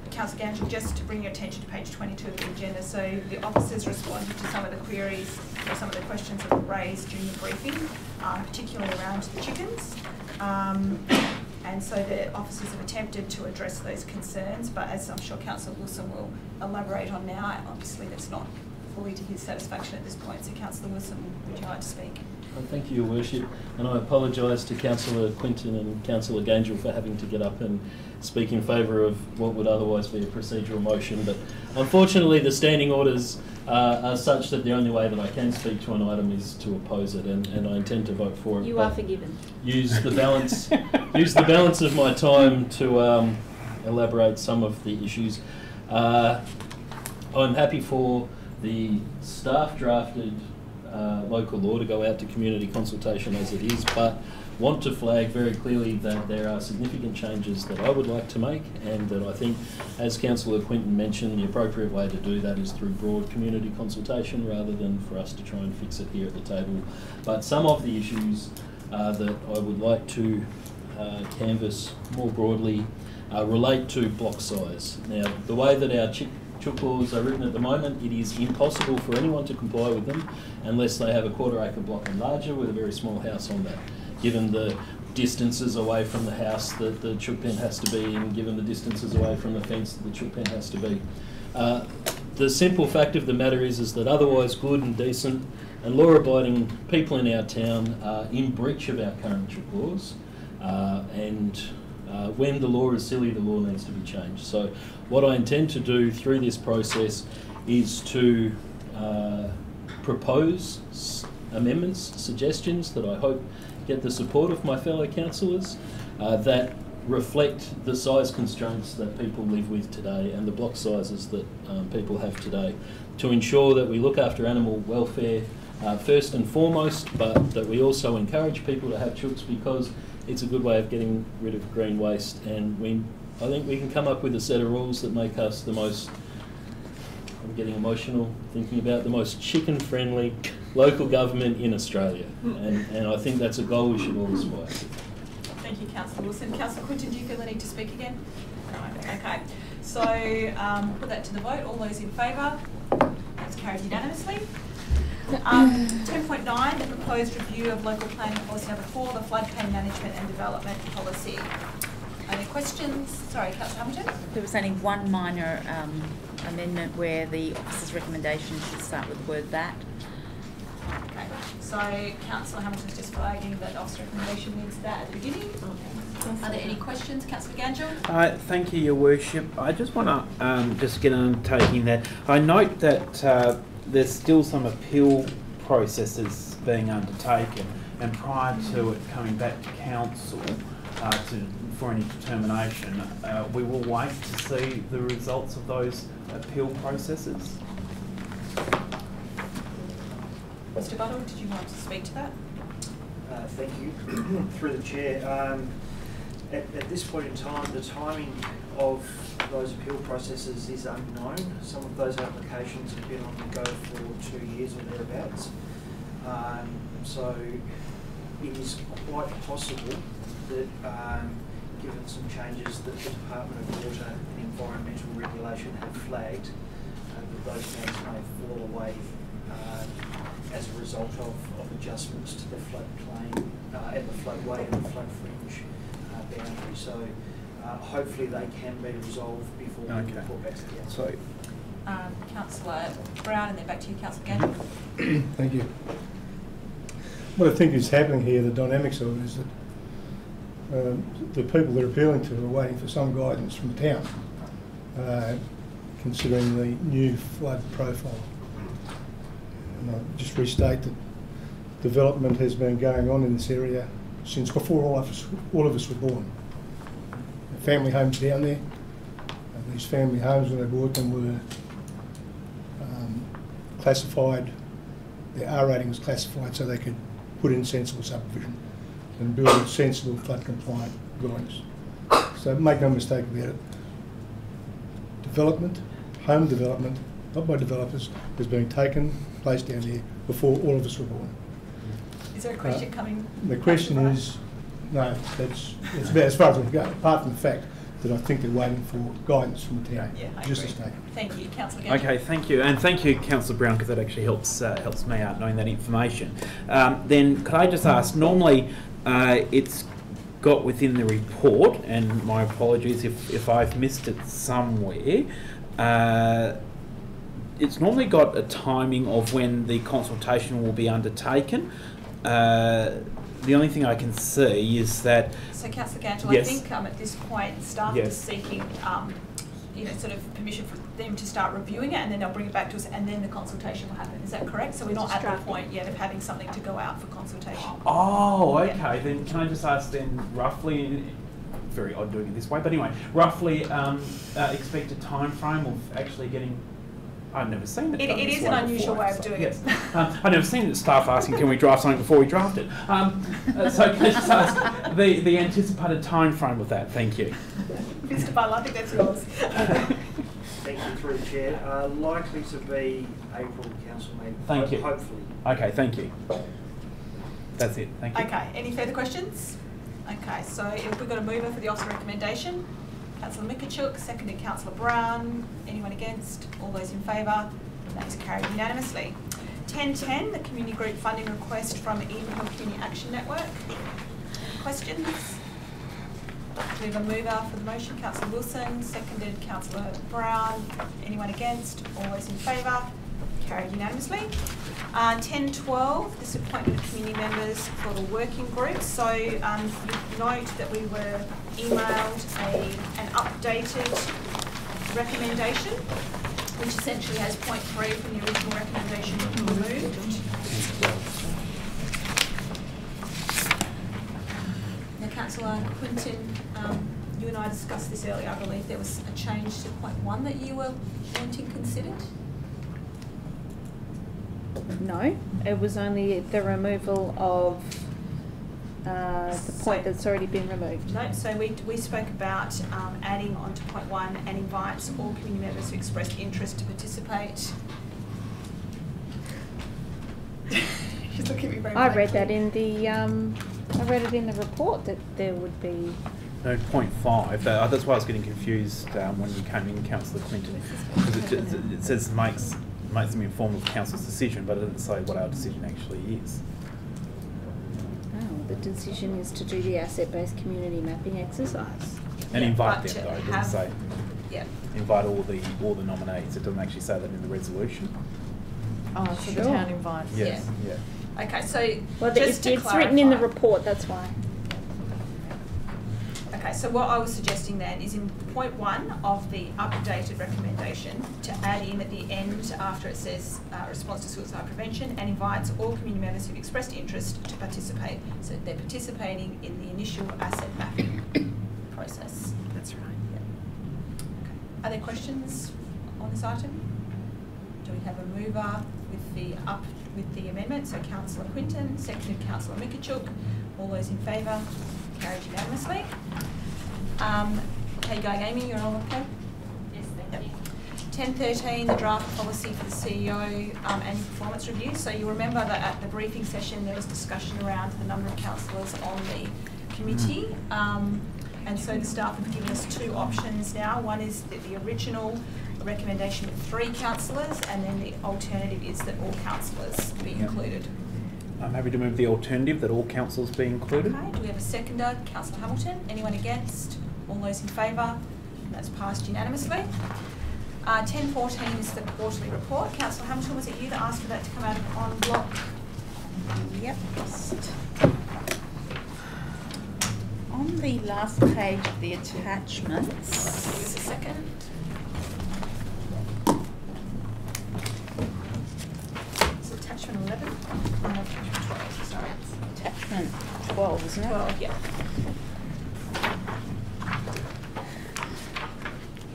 Councillor Gangel, just to bring your attention to page 22 of the agenda. So the officers responded to some of the queries or some of the questions that were raised during the briefing, particularly around the chickens. And so the officers have attempted to address those concerns, but as I'm sure Councillor Wilson will elaborate on now, obviously that's not fully to his satisfaction at this point. So Councillor Wilson, would you like to speak? Thank you, Your Worship, and I apologise to Councillor Quinton and Councillor Gangel for having to get up and speak in favour of what would otherwise be a procedural motion, but unfortunately the standing orders are such that the only way that I can speak to an item is to oppose it, and I intend to vote for it. You are forgiven. Use the balance of my time to elaborate some of the issues. I'm happy for the staff drafted local law to go out to community consultation as it is, but want to flag very clearly that there are significant changes that I would like to make, and that I think, as Councillor Quinton mentioned, the appropriate way to do that is through broad community consultation rather than for us to try and fix it here at the table. But some of the issues that I would like to canvass more broadly relate to block size. Now, the way that our chook laws are written at the moment, it is impossible for anyone to comply with them unless they have a quarter-acre block and larger with a very small house on that, given the distances away from the house that the chook pen has to be in, given the distances away from the fence that the chook pen has to be. The simple fact of the matter is that otherwise good and decent and law-abiding people in our town are in breach of our current chook laws, and when the law is silly, the law needs to be changed. So what I intend to do through this process is to propose amendments, suggestions that I hope get the support of my fellow councillors that reflect the size constraints that people live with today and the block sizes that people have today, to ensure that we look after animal welfare first and foremost, but that we also encourage people to have chooks because it's a good way of getting rid of green waste, and I think we can come up with a set of rules that make us the most, I'm getting emotional thinking about, the most chicken-friendly local government in Australia, and I think that's a goal we should all aspire to. Thank you, Councillor Wilson. Councillor Quinton, do you feel the need to speak again? No. Okay. So put that to the vote. All those in favour? That's carried unanimously. 10.9, the proposed review of local planning policy number 4, the floodplain management and development policy. Any questions? Sorry, Councillor Hamilton? There was only one minor amendment where the officer's recommendation should start with the word that. Okay, so Councillor Hamilton's just flagging that officer recommendation means that at the beginning. Are there any questions, Councillor Ganjel? Thank you, Your Worship. I just want to just get on taking that. I note that there's still some appeal processes being undertaken, and prior to it coming back to council for any determination, we will wait to see the results of those appeal processes. Mr. Buttle, did you want to speak to that? Thank you. Through the Chair. At this point in time, the timing of those appeal processes is unknown. Some of those applications have been on the go for 2 years or thereabouts. So it is quite possible that, given some changes that the Department of Water and Environmental Regulation have flagged, that those matters may fall away as a result of adjustments to the floodplain and the floodway and the flood fringe boundary. So hopefully they can be resolved before we report back to the council. Sorry. Councillor Brown, and then back to you, Councillor Gannon. Thank you. What I think is happening here, the dynamics of it, is that the people they're appealing to are waiting for some guidance from the town, considering the new flood profile. And I'll just restate that development has been going on in this area since before all of us were born. The family homes down there, and these family homes, when they bought them, were classified, their R rating was classified so they could put in sensible subdivision and build sensible flood compliant dwellings. So make no mistake about it, development, home development, not by developers, is being taken place down there before all of us were born. Is there a question coming? The question is, no, that's about as far as we've got, apart from the fact that I think they're waiting for guidance from the town. Yeah, I just agree. a statement. Thank you, Councillor Gannon. Okay, thank you, and thank you, Councillor Brown, because that actually helps me out knowing that information. Then could I just ask? Normally, it's got within the report, and my apologies if I've missed it somewhere. It's normally got a timing of when the consultation will be undertaken. The only thing I can see is that... So, Councillor Ganjel, yes. I think at this point staff Yes. is seeking sort of permission for them to start reviewing it, and then they'll bring it back to us, and then the consultation will happen. Is that correct? So we're not at the point yet of having something to go out for consultation. Oh, okay. Yeah. Then can I just ask then roughly, very odd doing it this way, but anyway, roughly expected time frame of actually getting... I've never seen it. It is an unusual way of doing it. I've never seen the staff asking, can we draft something before we draft it? So can I just ask the anticipated time frame of that? Thank you. Mr. Butler, I think that's yours. Thank you, through the Chair. Likely to be April council meeting. Thank you. Hopefully. Okay, thank you. That's it. Thank you. Okay, any further questions? Okay, so if we've got a mover for the officer recommendation, Councillor Mikachuk, seconded Councillor Brown. Anyone against? All those in favour? That is carried unanimously. 10.10, the community group funding request from Eden Hill Community Action Network. Questions? We have a mover for the motion, Councillor Wilson, seconded Councillor Brown. Anyone against? All those in favour? Carried unanimously. 10.12, this appointment of community members for the working group. So you note that we were emailed an updated recommendation, which essentially has point 3 from the original recommendation removed. Now, Councillor Quinton, you and I discussed this earlier. I believe there was a change to point 1 that you were wanting considered. No, it was only the removal of the point that's already been removed. No, so we spoke about adding on to point 1 and invites all community members who expressed interest to participate. She's looking at me very I read blankly. that in the, I read it in the report that there would be. No, 0.5. That's why I was getting confused when you came in, Councillor Clinton, because it says makes them informed of council's decision, but it doesn't say what our decision actually is. Oh, the decision is to do the asset-based community mapping exercise. And Yeah, invite but them, to though. It have- doesn't say Yeah. invite all the nominees. It doesn't actually say that in the resolution. Oh, so the Sure. town invites. Yes. Yeah. Yeah. Okay, so Well, just to it's written in the clarify- report, that's why. Okay, so what I was suggesting then is in point 1 of the updated recommendation to add in at the end after it says response to suicide prevention and invites all community members who've expressed interest to participate. So they're participating in the initial asset mapping process. That's right. Okay. Are there questions on this item? Do we have a mover with the amendment? So Councillor Quinton, seconded Councillor Mikachuk. All those in favour? Carried unanimously. How are you going, Amy? You're all okay? Yes, thank you. 10.13, the draft policy for the CEO annual performance review. So you remember that at the briefing session there was discussion around the number of councillors on the committee. And so the staff have given us 2 options now. One is that the original recommendation with 3 councillors, and then the alternative is that all councillors be included. I'm happy to move the alternative that all councillors be included. Okay, do we have a seconder? Councillor Hamilton. Anyone against? All those in favour? That's passed unanimously. 10.14 is the quarterly report. Councillor Hamilton, was it you that asked for that to come out of en bloc? Yep. On the last page of the attachments. Give us a second. It's attachment 11. Oh, no, attachment 12, sorry. Attachment 12, isn't it? 12, yeah.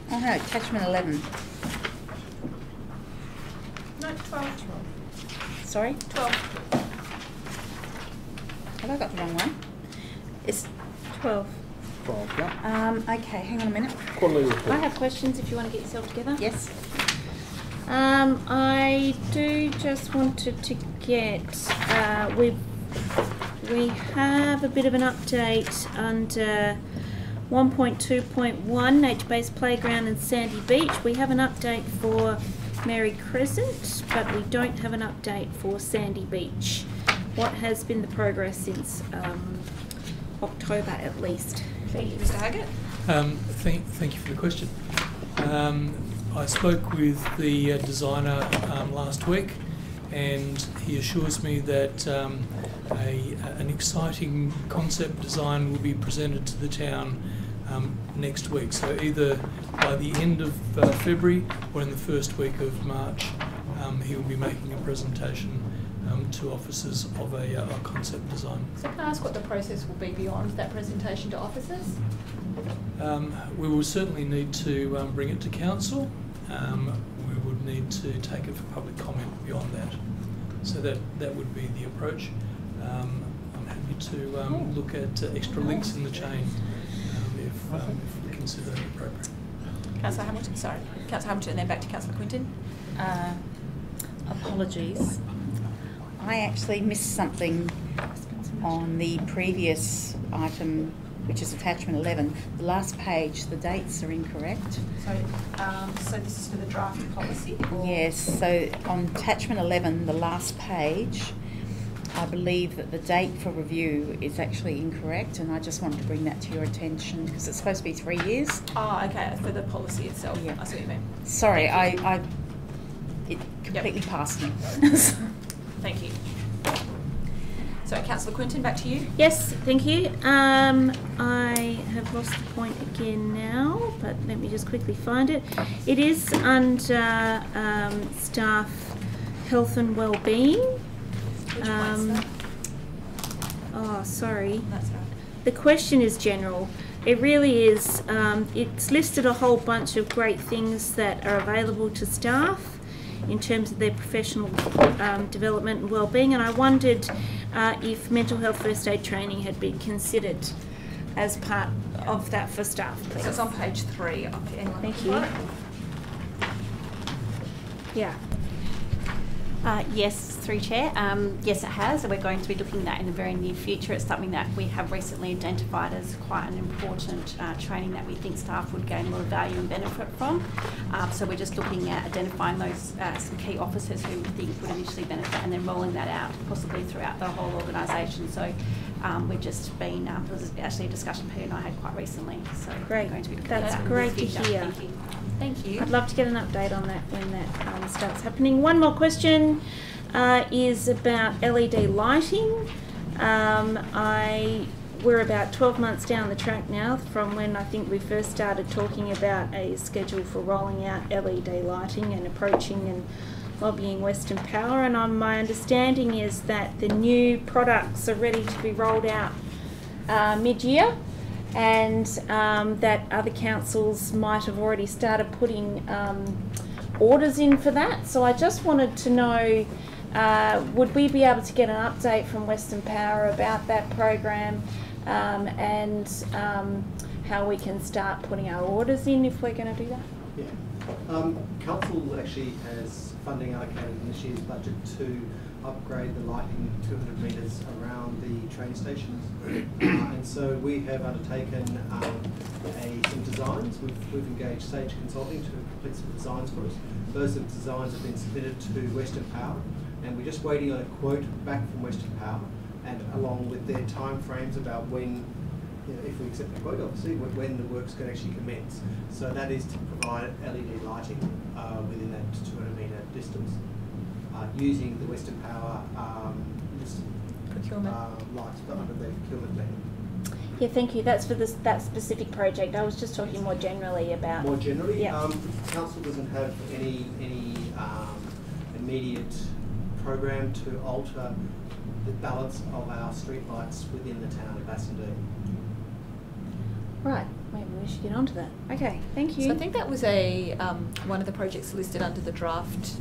Oh no, attachment 11. No, 12. Sorry? 12. Have I got the wrong one? It's 12. 12, yeah. Okay, hang on a minute. Quarterly report. I have questions if you want to get yourself together. Yes. I do just wanted to get, we have a bit of an update under 1.2.1, nature-based playground and Sandy Beach. We have an update for Mary Crescent, but we don't have an update for Sandy Beach. What has been the progress since October at least, please? Mr. Haggett? Thank you for the question. I spoke with the designer last week, and he assures me that an exciting concept design will be presented to the town next week. So either by the end of February or in the first week of March, he will be making a presentation to officers of a concept design. So can I ask what the process will be beyond that presentation to officers? We will certainly need to bring it to council. We would need to take it for public comment beyond that. So that would be the approach. I'm happy to look at extra links in the chain if we consider it appropriate. Councillor Hamilton, sorry. Councillor Hamilton and then back to Councillor Quinton. Apologies. I actually missed something on the previous item, which is attachment 11. The last page, the dates are incorrect. So this is for the draft policy? Or? Yes, so on attachment 11, the last page, I believe that the date for review is actually incorrect, and I just wanted to bring that to your attention because it's supposed to be 3 years. Oh, okay, for the policy itself. Yeah. I see what you mean. Sorry, it completely passed me. Thank you. So, Councillor Quinton, back to you. Yes, thank you. I have lost the point again now, but let me just quickly find it. It is under staff health and well-being. Which one's that? Oh, sorry. That's right. The question is general. It really is. It's listed a whole bunch of great things that are available to staff in terms of their professional development and well-being, and I wondered if mental health first aid training had been considered as part of that for staff, please. So it's on page 3 of the annual Thank report. you. Yeah. Yes, through Chair. Yes, it has. We're going to be looking at that in the very near future. It's something that we have recently identified as quite an important training that we think staff would gain a lot of value and benefit from. So we're just looking at identifying those some key officers who we think would initially benefit and then rolling that out possibly throughout the whole organisation. So we've just been, there was actually a discussion Peter and I had quite recently. So great. We're going to be That's great to hear. Thank you. Thank you. I'd love to get an update on that when that starts happening. One more question is about LED lighting. We're about 12 months down the track now from when I think we first started talking about a schedule for rolling out LED lighting and approaching and lobbying Western Power. And my understanding is that the new products are ready to be rolled out mid-year. And that other councils might have already started putting orders in for that. So I just wanted to know, would we be able to get an update from Western Power about that program and how we can start putting our orders in if we're going to do that? Yeah. Council actually has funding allocated in this year's budget to upgrade the lighting 200 metres around the train stations. And so we have undertaken some designs. We've engaged Sage Consulting to complete some designs for us. Those designs have been submitted to Western Power, and we're just waiting on a quote back from Western Power, and along with their time frames about when, if we accept the quote, obviously, when the works can actually commence. So that is to provide LED lighting within that 200 metre distance. Using the Western Power procurement lights under their procurement plan. Yeah, thank you. That's for that specific project. I was just talking more generally about. More generally, yeah. Council doesn't have any immediate program to alter the balance of our street lights within the town of Bassendean. Right. Maybe we should get onto that. Okay, thank you. So I think that was one of the projects listed under the draft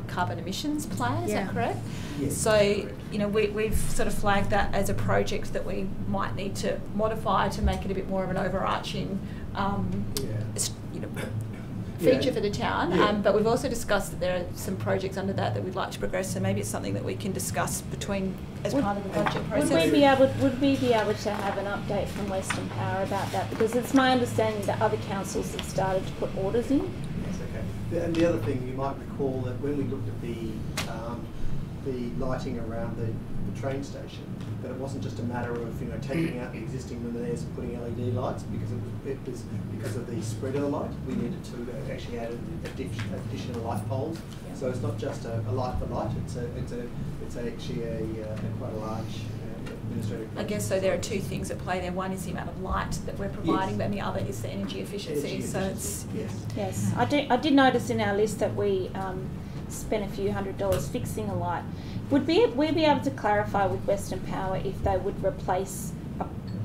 carbon emissions plan, is that correct? Yes. So, we've sort of flagged that as a project that we might need to modify to make it a bit more of an overarching feature for the town. But we've also discussed that there are some projects under that we'd like to progress, so maybe it's something that we can discuss as part of the budget process. Would we be able to have an update from Western Power about that? Because it's my understanding that other councils have started to put orders in. Yes, okay. And the other thing, you might recall that when we looked at the lighting around the train station, that it wasn't just a matter of taking out the existing luminaires and putting LED lights, because it was because of the spread of the light. We needed to actually add additional light poles. Yeah. So it's not just a light for light. It's actually a quite a large administrative process. I guess so. There are two things at play there. One is the amount of light that we're providing, but the other is the energy efficiency. It's yes. I did notice in our list that we spent a few $100s fixing a light. Would we be able to clarify with Western Power if they would replace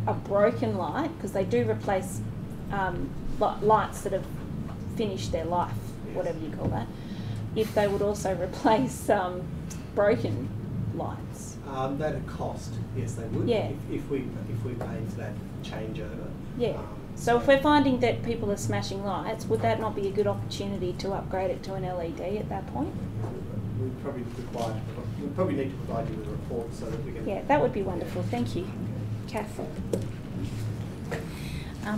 a broken light, because they do replace lights that have finished their life, whatever you call that, if they would also replace broken lights? That at cost, yes, they would. Yeah. If we paid for that changeover. Yeah. So if we're finding that people are smashing lights, would that not be a good opportunity to upgrade it to an LED at that point? We probably need to provide you with a report so that we can. Yeah, that would be wonderful. Thank you, Kath. I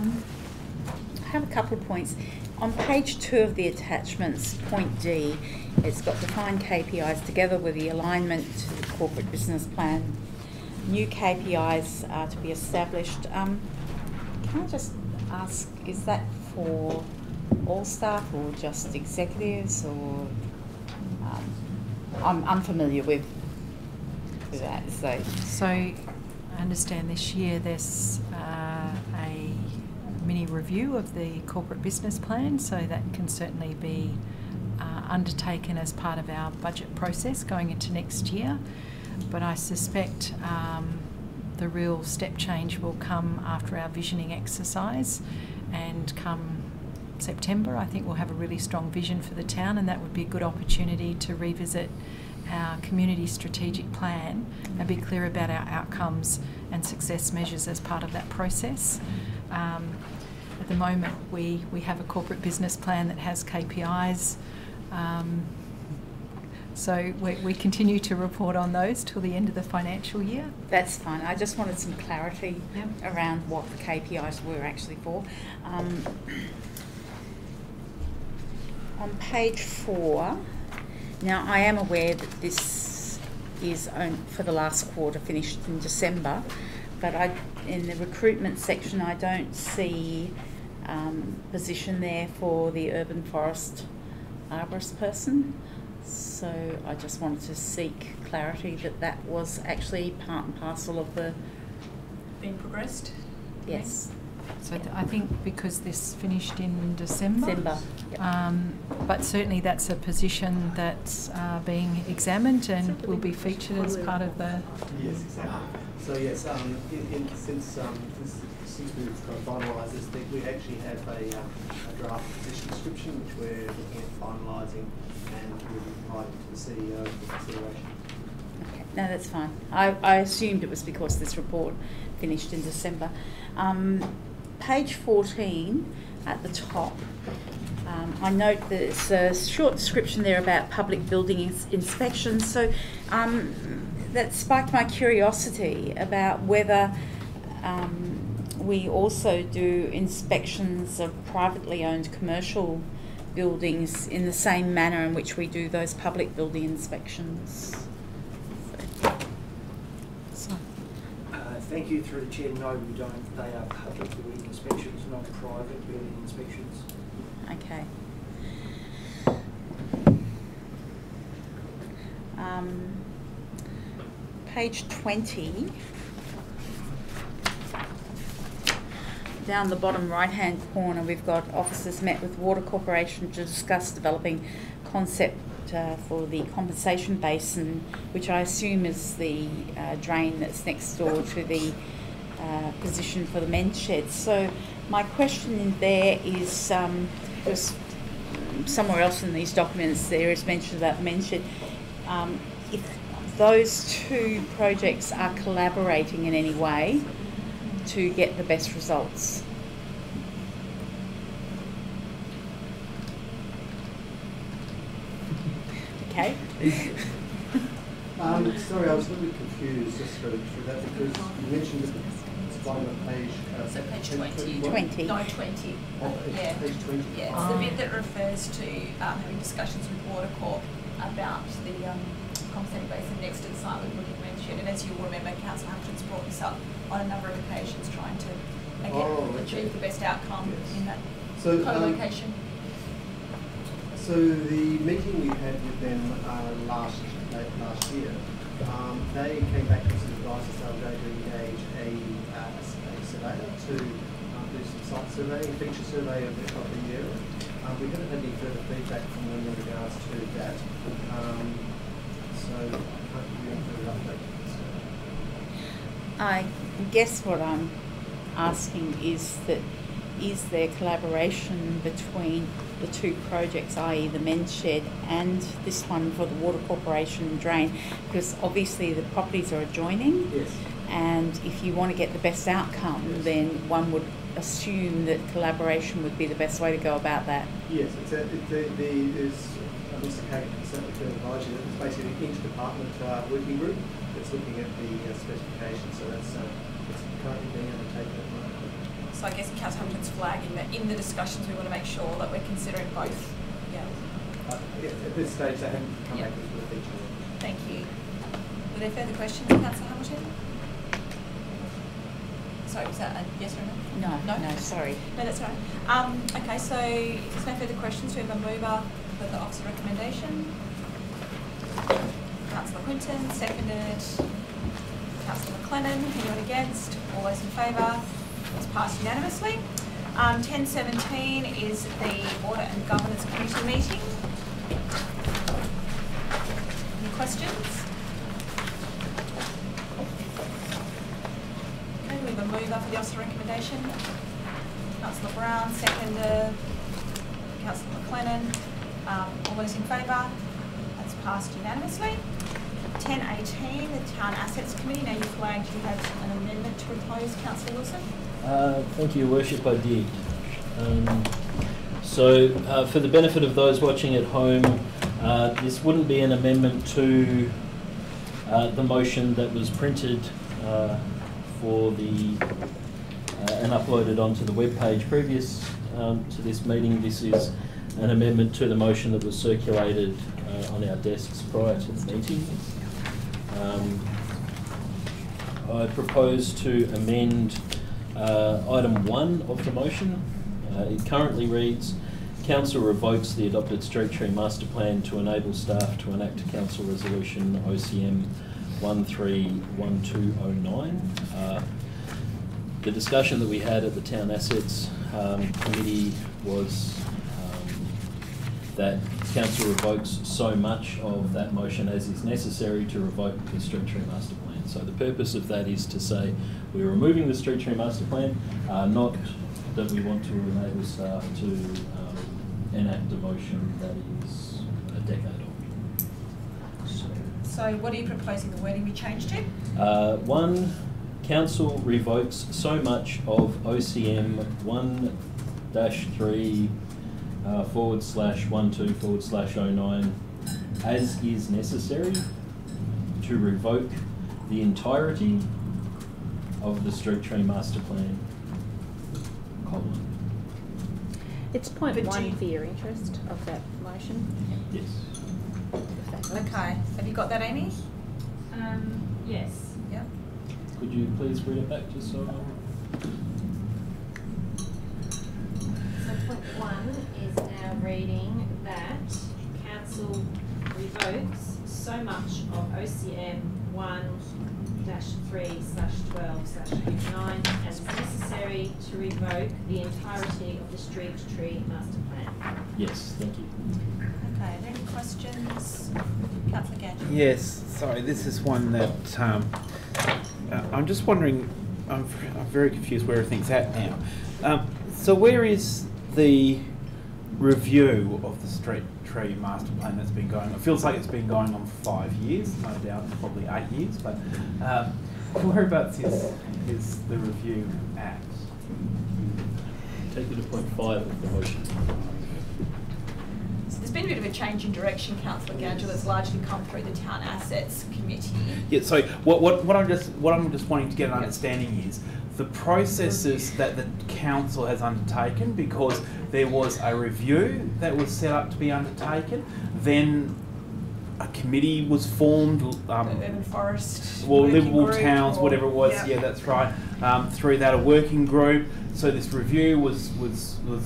have a couple of points. On page 2 of the attachments, point D, it's got defined KPIs together with the alignment to the corporate business plan. New KPIs are to be established. Can I just ask, is that for all staff or just executives, or I'm unfamiliar with that. So I understand this year there's a mini review of the corporate business plan, so that can certainly be undertaken as part of our budget process going into next year. But I suspect the real step change will come after our visioning exercise, and come September I think we'll have a really strong vision for the town, and that would be a good opportunity to revisit our community strategic plan and be clear about our outcomes and success measures as part of that process. At the moment we have a corporate business plan that has KPIs. So we continue to report on those till the end of the financial year. That's fine. I just wanted some clarity around what the KPIs were actually for. On page 4, now I am aware that this is for the last quarter, finished in December, but in the recruitment section I don't see position there for the urban forest arborist person. So I just wanted to seek clarity that was actually part and parcel of the... Being progressed? Yes. So I think because this finished in December. Yep. But certainly that's a position that's being examined and will be featured as part of the... Yes, exactly. So yes, since we've kind of finalised this thing, we actually have a draft position description which we're looking at finalising and we'll be providing to the CEO for consideration. Okay, no, that's fine. I assumed it was because this report finished in December. Page 14 at the top, I note there's a short description there about public building inspections. So that sparked my curiosity about whether we also do inspections of privately owned commercial buildings in the same manner in which we do those public building inspections. Thank you. Through the chair, no, we don't. They are public building inspections, not private building inspections. Okay. Page 20. Down the bottom right-hand corner, we've got officers met with Water Corporation to discuss developing concept for the compensation basin, which I assume is the drain that's next door to the position for the men's shed. So my question in there is, just somewhere else in these documents there is mention about the men's shed. If those two projects are collaborating in any way to get the best results. Okay. Sorry, I was a little bit confused just through that because you mentioned at the bottom of page... so page 20. 20. No, 20. Yeah. Page 20. Yeah, it's the bit that refers to having discussions with Water Corp about the compensating basin next to the site we're looking at mentioned. And as you'll remember, Councillor Hamilton's brought this up on a number of occasions, trying to achieve the best outcome in that co-location. So the meeting we had with them last year, they came back to us and advised us they were going to engage a surveyor to do some site surveying, feature survey of the area. We haven't had any further feedback from them in regards to that. So I can't give you any further update. I guess what I'm asking is there collaboration between the two projects, i.e. the men's shed and this one for the Water Corporation drain? Because obviously the properties are adjoining. Yes. And if you want to get the best outcome, then one would assume that collaboration would be the best way to go about that. Yes, Mr. Kagan can certainly further advise you that it's basically an interdepartment working group that's looking at the specifications, so that's currently being undertaken at the moment. So I guess Councillor Hamilton's flagging that in the discussions we want to make sure that we're considering both. Yeah. At this stage they haven't come back with the feature. Thank you. Were there further questions, Councillor Hamilton? Sorry, was that a yes or no? No, sorry. No, that's all right. Okay, so if there's no further questions, we have a mover for the officer recommendation. Councillor Quinton, seconded. Councillor McLennan, anyone against? All those in favour? It's passed unanimously. 10:17 is the Audit and Governance Committee meeting. Any questions? Okay, we have a mover for the officer recommendation. Councillor Brown, seconded. Councillor McLennan. All those in favour? That's passed unanimously. 10:18, the Town Assets Committee. Now you flagged you had an amendment to propose, Councillor Wilson. Thank you, Your Worship, I did. So for the benefit of those watching at home, This wouldn't be an amendment to the motion that was printed for the and uploaded onto the webpage previous to this meeting. This is an amendment to the motion that was circulated on our desks prior to the meeting. I propose to amend item 1 of the motion. It currently reads, Council revokes the adopted street tree master plan to enable staff to enact Council Resolution OCM 131209. The discussion that we had at the Town Assets Committee was that Council revokes so much of that motion as is necessary to revoke the street tree master plan. So the purpose of that is to say we're removing the street tree master plan, not that we want to enable staff to enact a motion that is a decade old. So what are you proposing the wording be changed to? 1, Council revokes so much of OCM 1-3/12/09 as is necessary to revoke the entirety of the street tree master plan. It's point 1 for your interest of that motion. Yes. Okay. Have you got that, Amy? Yes. Yep. Could you please read it back just so I know? So point 1 is now reading that Council revokes so much of OCM 1-3/12/09 as necessary to revoke the entirety of the street tree master plan. Yes, thank you. Okay, any questions? Councillor Gantry? Yes, sorry, this is one that I'm just wondering, I'm very confused where everything's at now. So where is the review of the street tree master plan that's been going on? It feels like it's been going on for 5 years, no doubt probably 8 years, but whereabouts is the review at? Take you to point 5 of the motion. So there's been a bit of a change in direction, Councillor Gadgil, that's largely come through the Town Assets Committee. Yeah, so what I'm just wanting to get an understanding is the processes that the council has undertaken, because there was a review that was set up to be undertaken, then a committee was formed, Urban Forest, well, working livable group towns, or, whatever it was. yep. Yeah, that's right. Through that, a working group. So this review was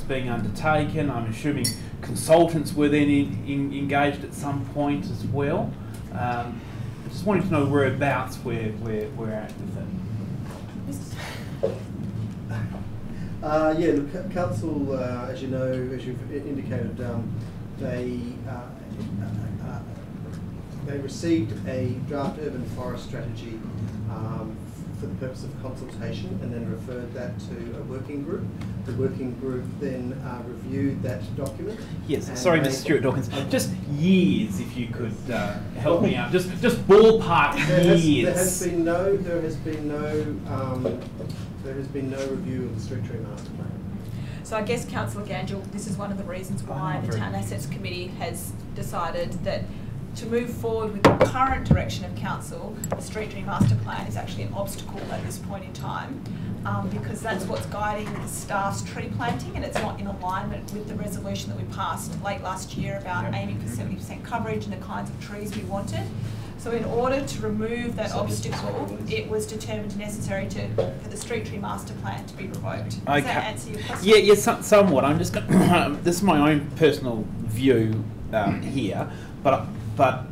being undertaken. I'm assuming consultants were then engaged at some point as well. I just wanted to know whereabouts we're at with that. Yeah, look, Council, as you know, as you've indicated, they received a draft urban forest strategy for the purpose of consultation and then referred that to a working group. The working group then reviewed that document. Yes, sorry, Mr. Stuart Dawkins. Just years, if you could help me out. Just ballpark years. There has been no review of the street tree master plan. So I guess, Councillor Gangel, this is one of the reasons why the Town Assets Committee has decided that to move forward with the current direction of Council, the street tree master plan is actually an obstacle at this point in time, because that's what's guiding the staff's tree planting, and it's not in alignment with the resolution that we passed late last year about aiming for 70% coverage and the kinds of trees we wanted. So in order to remove that obstacle, it was determined necessary for the street tree master plan to be revoked. Does that answer your question? Yeah, somewhat. I'm just this is my own personal view here, but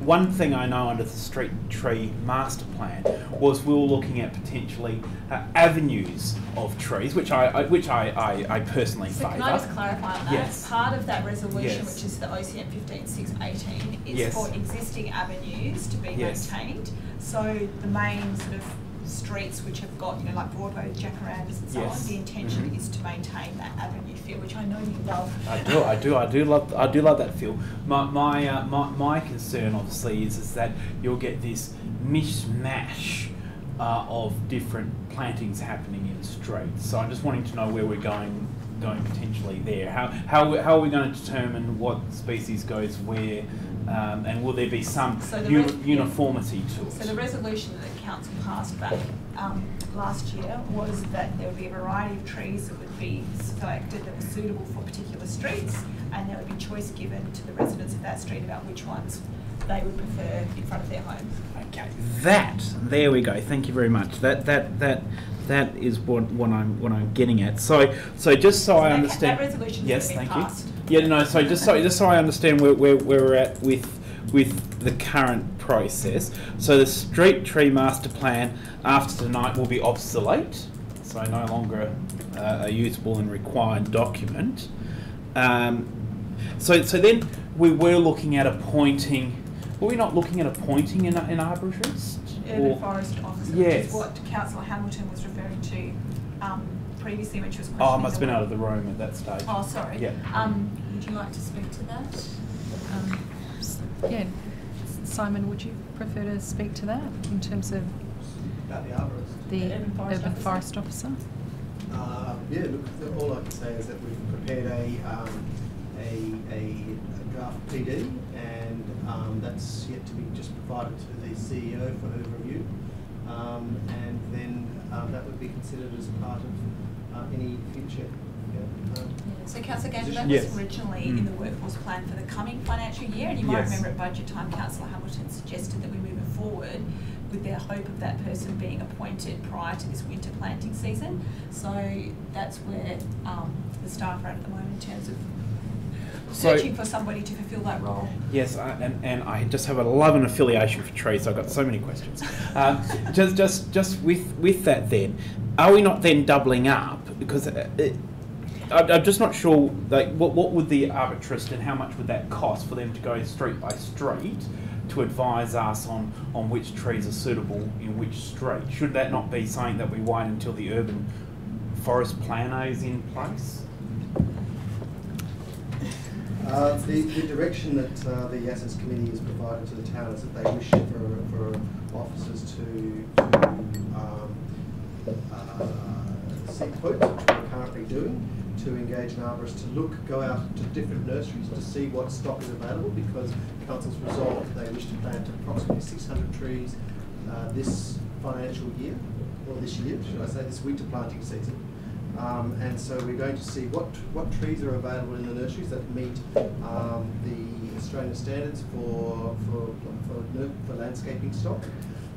one thing I know under the street tree master plan was we were looking at potentially avenues of trees, which I personally favour. Can I just clarify on that? Yes. Part of that resolution, Yes. which is the OCM 15.6.18, is Yes. for existing avenues to be Yes. maintained. So the main sort of streets which have got, like Broadway with jacarandas and so Yes. on, the intention is to maintain that avenue feel, which I know you love. I do love that feel. My concern obviously is that you'll get this mishmash of different plantings happening in streets. So I'm just wanting to know where we're going going potentially there? How are we going to determine what species goes where, and will there be some uniformity to it? So the resolution that the council passed back last year was that there would be a variety of trees that would be selected that were suitable for particular streets, and there would be choice given to the residents of that street about which ones they would prefer in front of their home. Okay, there we go. Thank you very much. That is what I'm getting at. So just so I understand. That resolution yes, has been thank passed. you. Yeah, no. So just so I understand where we're at with the current process. So the street tree master plan after tonight will be obsolete. So no longer a usable and required document. So then we were looking at appointing. Were we not looking at appointing an arborist? Urban forest officer, yes. which is what Councillor Hamilton was referring to previously when she was questioning. Oh, I must have been out of the room at that stage. Oh, sorry. Yeah. Would you like to speak to that? Yeah. Simon, would you prefer to speak to that in terms of About the arborist? the urban forest officer? Yeah, look, all I can say is that we've prepared a draft PD, and that's yet to be just provided to the CEO for her review, and then that would be considered as part of any future. So Councillor Gander, that yes. was originally in the workforce plan for the coming financial year, and you might yes. remember at budget time Councillor Hamilton suggested that we move it forward with the hope of that person being appointed prior to this winter planting season. So that's where the staff are at the moment in terms of searching for somebody to fulfil that role. Yes, and I just have a love and affiliation for trees, so I've got so many questions. Just with that then, are we not then doubling up? Because I'm just not sure, like, what would the arbitrist and how much would that cost for them to go street by street to advise us on which trees are suitable in which street? Should that not be something that we wait until the urban forest planner is in place? The direction that the Assets Committee has provided to the town is that they wish for officers to seek quotes, which we're currently doing, to engage an arborist to go out to different nurseries to see what stock is available, because Council's resolved they wish to plant approximately 600 trees this financial year, or this year, should I say, this winter planting season. And so we're going to see what trees are available in the nurseries that meet the Australian standards for landscaping stock,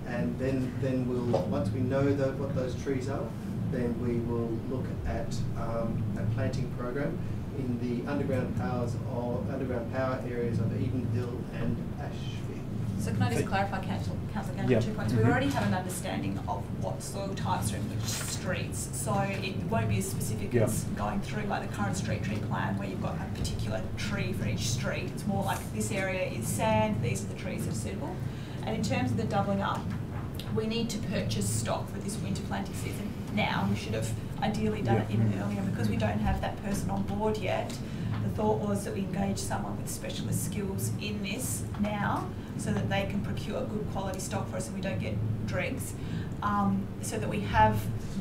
and then we'll, once we know what those trees are, then we will look at a planting program in the underground power areas of Edenville and Ashfield. So can I just clarify, Councillor Gander, 2 points. We already have an understanding of what soil types are in which streets, so it won't be as specific as going through like the current street tree plan where you've got a particular tree for each street. It's more like this area is sand, these are the trees that are suitable. And in terms of the doubling up, we need to purchase stock for this winter planting season now. We should have ideally done it even earlier. Because we don't have that person on board yet, the thought was that we engage someone with specialist skills in this now, so that they can procure good quality stock for us and we don't get dregs, so that we have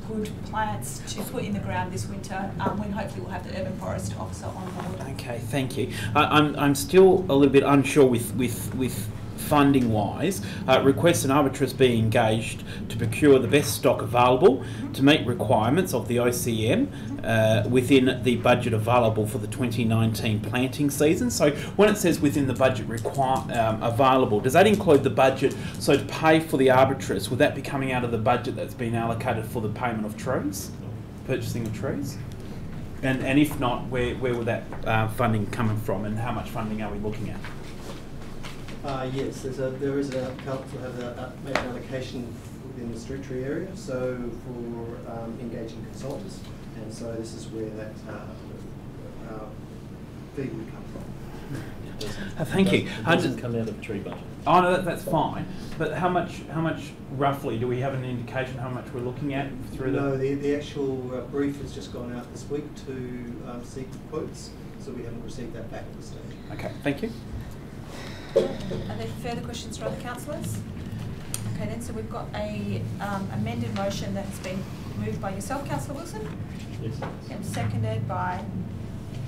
good plants to put in the ground this winter, when hopefully we'll have the urban forest officer on board. Okay, thank you. I'm still a little bit unsure with funding wise. Requests an arbitrist be engaged to procure the best stock available to meet requirements of the OCM within the budget available for the 2019 planting season. So when it says within the budget available, does that include the budget? So to pay for the arbitrist, would that be coming out of the budget that's been allocated for the payment of trees, purchasing of trees? And if not, where would that funding coming from, and how much funding are we looking at? Yes, there is a council have made an allocation within the street tree area, so for engaging consultants, and so this is where that fee would come from. Thank you. It doesn't come out of the tree budget. Oh no, that's fine. But how much roughly do we have an indication how much we're looking at through the? No, the actual brief has just gone out this week to seek quotes, so we haven't received that back at this stage. Okay, thank you. Are there further questions from other councillors? Okay then, so we've got a amended motion that's been Moved by yourself, Councillor Wilson. Yes. And seconded by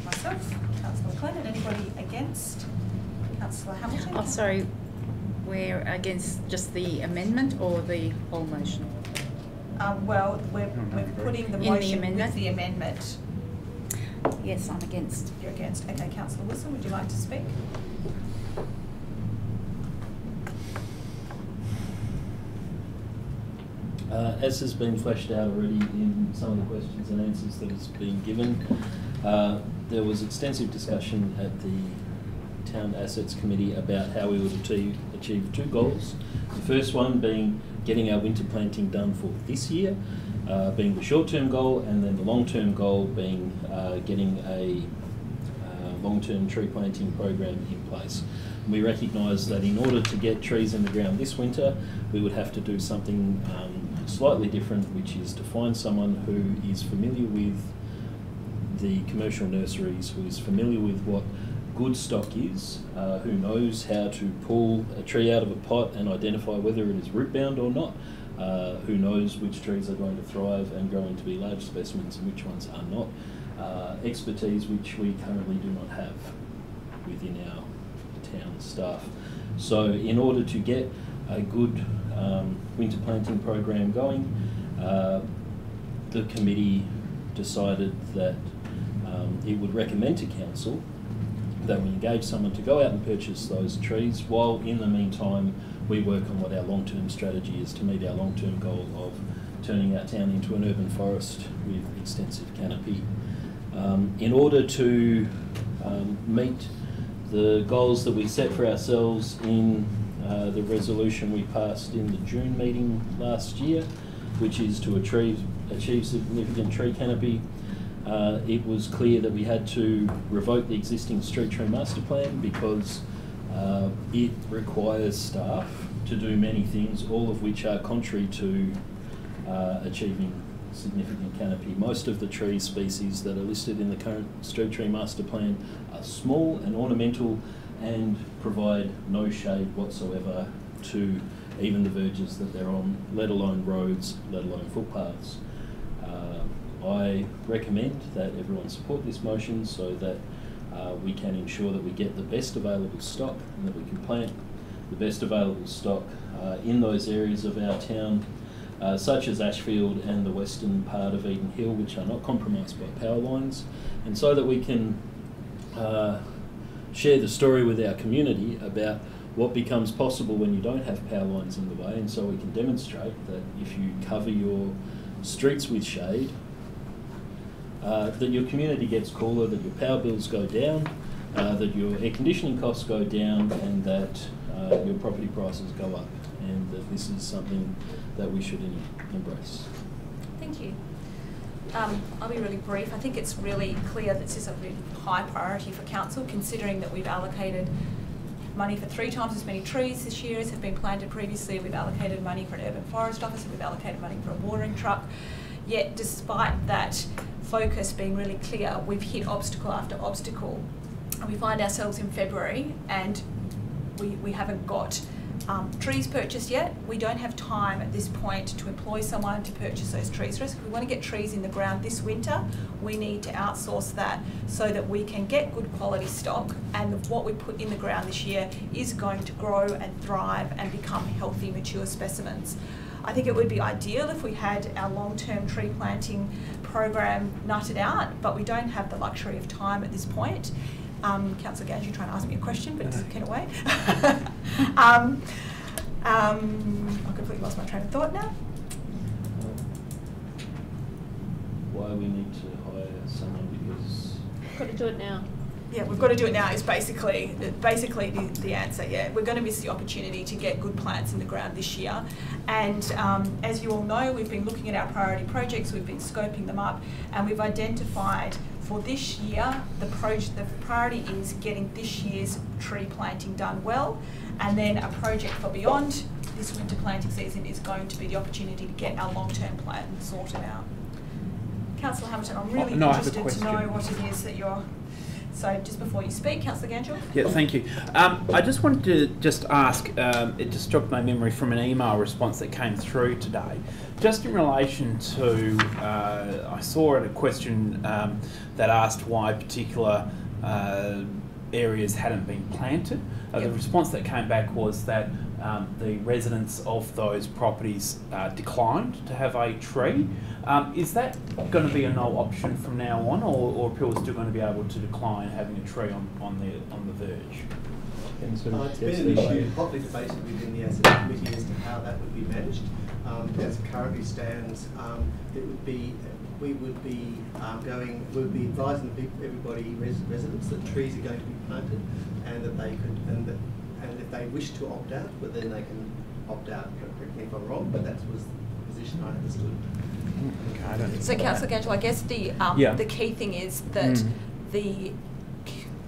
myself, Councillor Clinton. Anybody against? Councillor Hamilton. Oh, sorry. We're against just the amendment or the whole motion? Well, we're putting the In the motion amendment? with the amendment. Yes, I'm against. You're against. Okay, Councillor Wilson, would you like to speak? As has been fleshed out already in some of the questions and answers that has been given, there was extensive discussion at the Town Assets Committee about how we would achieve two goals. The first one being getting our winter planting done for this year, being the short-term goal, and then the long-term goal being getting a long-term tree planting program in place. We recognise that in order to get trees in the ground this winter, we would have to do something slightly different, which is to find someone who is familiar with the commercial nurseries, who is familiar with what good stock is, who knows how to pull a tree out of a pot and identify whether it is root bound or not, who knows which trees are going to thrive and growing to be large specimens and which ones are not. Expertise which we currently do not have within our town staff. So in order to get a good winter planting program going, the committee decided that it would recommend to council that we engage someone to go out and purchase those trees, while in the meantime we work on what our long-term strategy is to meet our long-term goal of turning our town into an urban forest with extensive canopy. In order to meet the goals that we set for ourselves in the resolution we passed in the June meeting last year, which is to achieve significant tree canopy, it was clear that we had to revoke the existing street tree master plan because it requires staff to do many things, all of which are contrary to achieving significant canopy. Most of the tree species that are listed in the current street tree master plan are small and ornamental and provide no shade whatsoever to even the verges that they're on, let alone roads, let alone footpaths. I recommend that everyone support this motion so that we can ensure that we get the best available stock and that we can plant the best available stock in those areas of our town, such as Ashfield and the western part of Eden Hill, which are not compromised by power lines, and so that we can share the story with our community about what becomes possible when you don't have power lines in the way, and so we can demonstrate that if you cover your streets with shade, that your community gets cooler, that your power bills go down, that your air conditioning costs go down, and that your property prices go up, and that this is something that we should embrace. Thank you. I'll be really brief. I think it's really clear that this is a really high priority for council, considering that we've allocated money for 3 times as many trees this year as have been planted previously. We've allocated money for an urban forest officer, we've allocated money for a watering truck. Yet despite that focus being really clear, we've hit obstacle after obstacle. And we find ourselves in February and we haven't got trees purchased yet. We don't have time at this point to employ someone to purchase those trees for us. If we want to get trees in the ground this winter, we need to outsource that so that we can get good quality stock, and what we put in the ground this year is going to grow and thrive and become healthy, mature specimens. I think it would be ideal if we had our long-term tree planting program nutted out, but we don't have the luxury of time at this point. Councillor Gage, you're trying to ask me a question, but can it wait? I completely lost my train of thought now. Why we need to hire someone, because... Got to do it now. Yeah, we've got to do it now is basically the answer. Yeah, we're going to miss the opportunity to get good plants in the ground this year. And as you all know, we've been looking at our priority projects, we've been scoping them up, and we've identified for this year, the priority is getting this year's tree planting done well, and then a project for beyond this winter planting season is going to be the opportunity to get our long-term plan sorted out. Councillor Hamilton, I'm really interested to know what it is that you're So just before you speak, Councillor Ganchel. Yeah, thank you. I just wanted to just ask, it just jogged my memory from an email response that came through today. Just in relation to, I saw a question that asked why particular areas hadn't been planted. The response that came back was that the residents of those properties declined to have a tree. Is that going to be a no option from now on, or are people still going to be able to decline having a tree on the verge? It's been an issue hotly debated within the Asset Committee as to how that would be managed. As it currently stands, it would be we would be advising everybody, residents, that trees are going to be planted, and that they could, and if they wish to opt out, but then they can opt out. Correct me if I'm wrong, but that was the position I understood. Okay, so, Councillor Ganchel, I guess the key thing is that the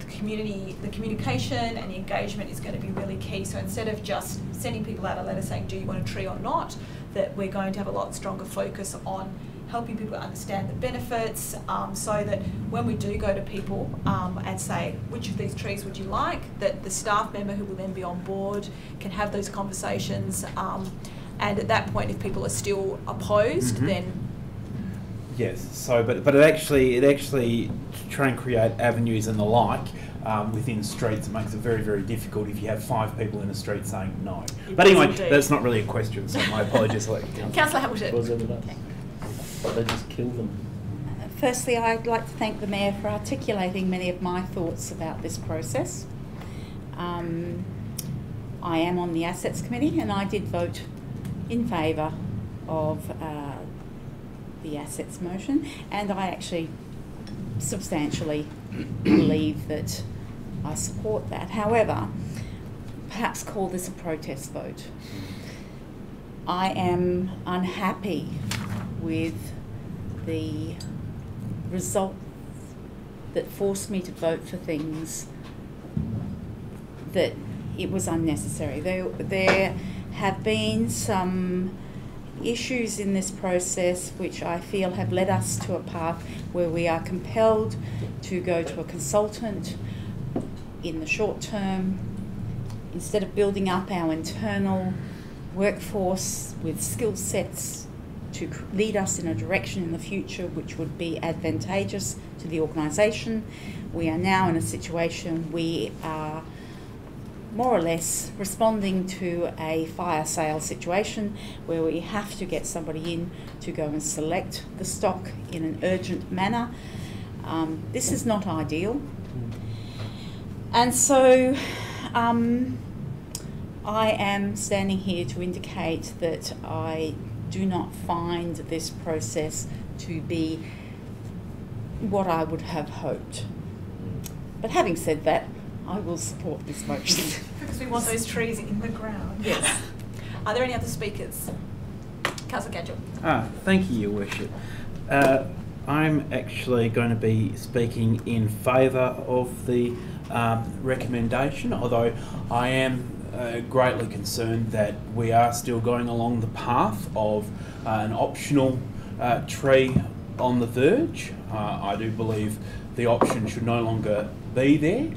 communication and the engagement is going to be really key. So instead of just sending people out a letter saying, do you want a tree or not, that we're going to have a lot stronger focus on helping people understand the benefits, so that when we do go to people and say, which of these trees would you like, that the staff member who will then be on board can have those conversations, and at that point, if people are still opposed, then... Yes, so, but it actually to try and create avenues and the like within streets, it makes it very, very difficult if you have 5 people in a street saying no. But anyway, that's not really a question, so my apologies. Councillor Hamilton. Okay. They just kill them. Firstly, I'd like to thank the Mayor for articulating many of my thoughts about this process. I am on the Assets Committee, and I did vote in favour of the Assets motion, and I actually substantially believe that I support that. However, perhaps call this a protest vote. I am unhappy with the result that forced me to vote for things that it was unnecessary. There have been some issues in this process which I feel have led us to a path where we are compelled to go to a consultant in the short term instead of building up our internal workforce with skill sets to lead us in a direction in the future which would be advantageous to the organisation. We are now in a situation we are more or less responding to a fire sale situation where we have to get somebody in to go and select the stock in an urgent manner. This is not ideal. And so I am standing here to indicate that I do not find this process to be what I would have hoped. But having said that, I will support this motion. Because we want those trees in the ground. Yes. Are there any other speakers? Councillor Ganchel. Thank you, Your Worship. I'm actually going to be speaking in favour of the recommendation, although I am greatly concerned that we are still going along the path of an optional tree on the verge. I do believe the option should no longer be there,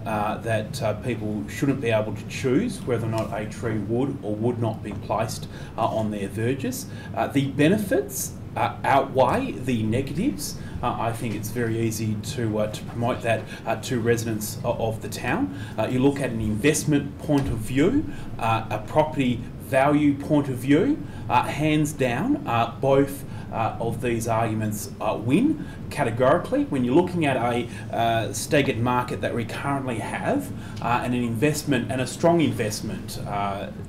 that people shouldn't be able to choose whether or not a tree would or would not be placed on their verges. The benefits outweigh the negatives. I think it's very easy to promote that to residents of the town. You look at an investment point of view, a property value point of view, hands down, both of these arguments win categorically. When you're looking at a staggered market that we currently have, and an investment and a strong investment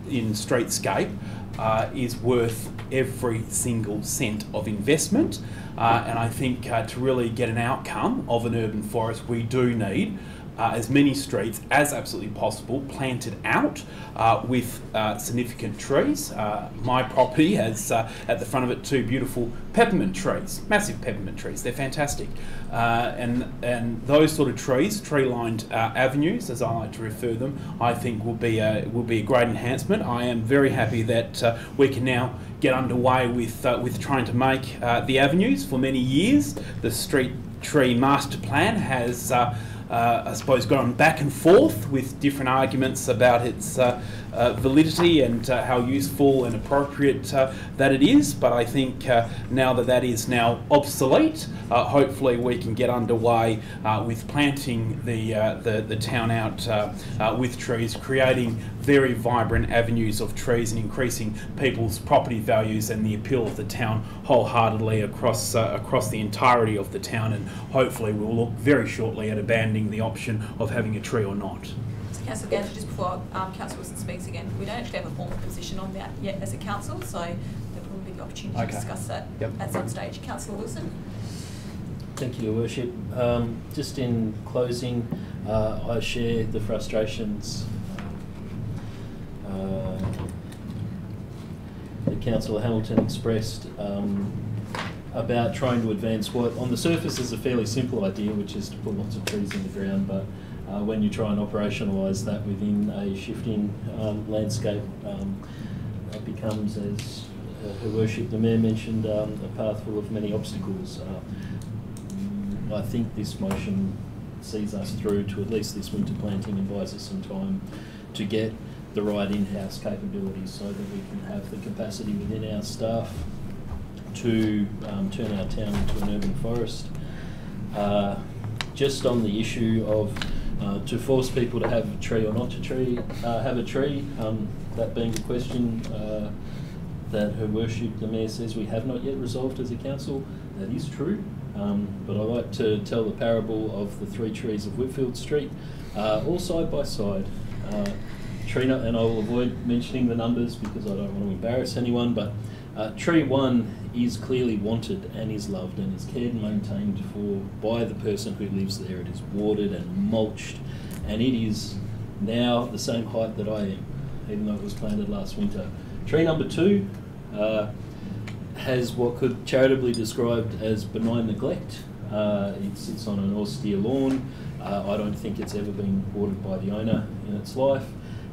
in streetscape is worth every single cent of investment. And I think to really get an outcome of an urban forest, we do need as many streets as absolutely possible planted out with significant trees. My property has at the front of it 2 beautiful peppermint trees, massive peppermint trees. They're fantastic, and those sort of trees, tree-lined avenues, as I like to refer them, I think will be a great enhancement. I am very happy that we can now get underway with trying to make the avenues. For many years, the street tree master plan has, I suppose, gone back and forth with different arguments about its validity and how useful and appropriate that it is. But I think now that is now obsolete, hopefully we can get underway with planting the town out with trees, creating very vibrant avenues of trees and increasing people's property values and the appeal of the town wholeheartedly across the entirety of the town. And hopefully we'll look very shortly at abandoning the option of having a tree or not. So Councillor Gantry, just before Councillor Wilson speaks again, we don't actually have a formal position on that yet as a council, so there'll probably be the opportunity to discuss that at some stage. Councillor Wilson. Thank you, Your Worship. Just in closing, I share the frustrations that Councillor Hamilton expressed about trying to advance what on the surface is a fairly simple idea, which is to put lots of trees in the ground, but when you try and operationalise that within a shifting landscape, it becomes, as Her Worship the Mayor mentioned, a path full of many obstacles. I think this motion sees us through to at least this winter planting and buys us some time to get the right in-house capabilities so that we can have the capacity within our staff to turn our town into an urban forest. Just on the issue of to force people to have a tree or not to have a tree, that being the question that Her Worship the Mayor says we have not yet resolved as a council, that is true. But I like to tell the parable of the 3 trees of Whitfield Street, all side by side. And I will avoid mentioning the numbers because I don't want to embarrass anyone, but tree 1 is clearly wanted and is loved and is cared and maintained by the person who lives there. It is watered and mulched, and it is now the same height that I am, even though it was planted last winter. Tree number 2 has what could charitably described as benign neglect. It sits on an austere lawn. I don't think it's ever been watered by the owner in its life,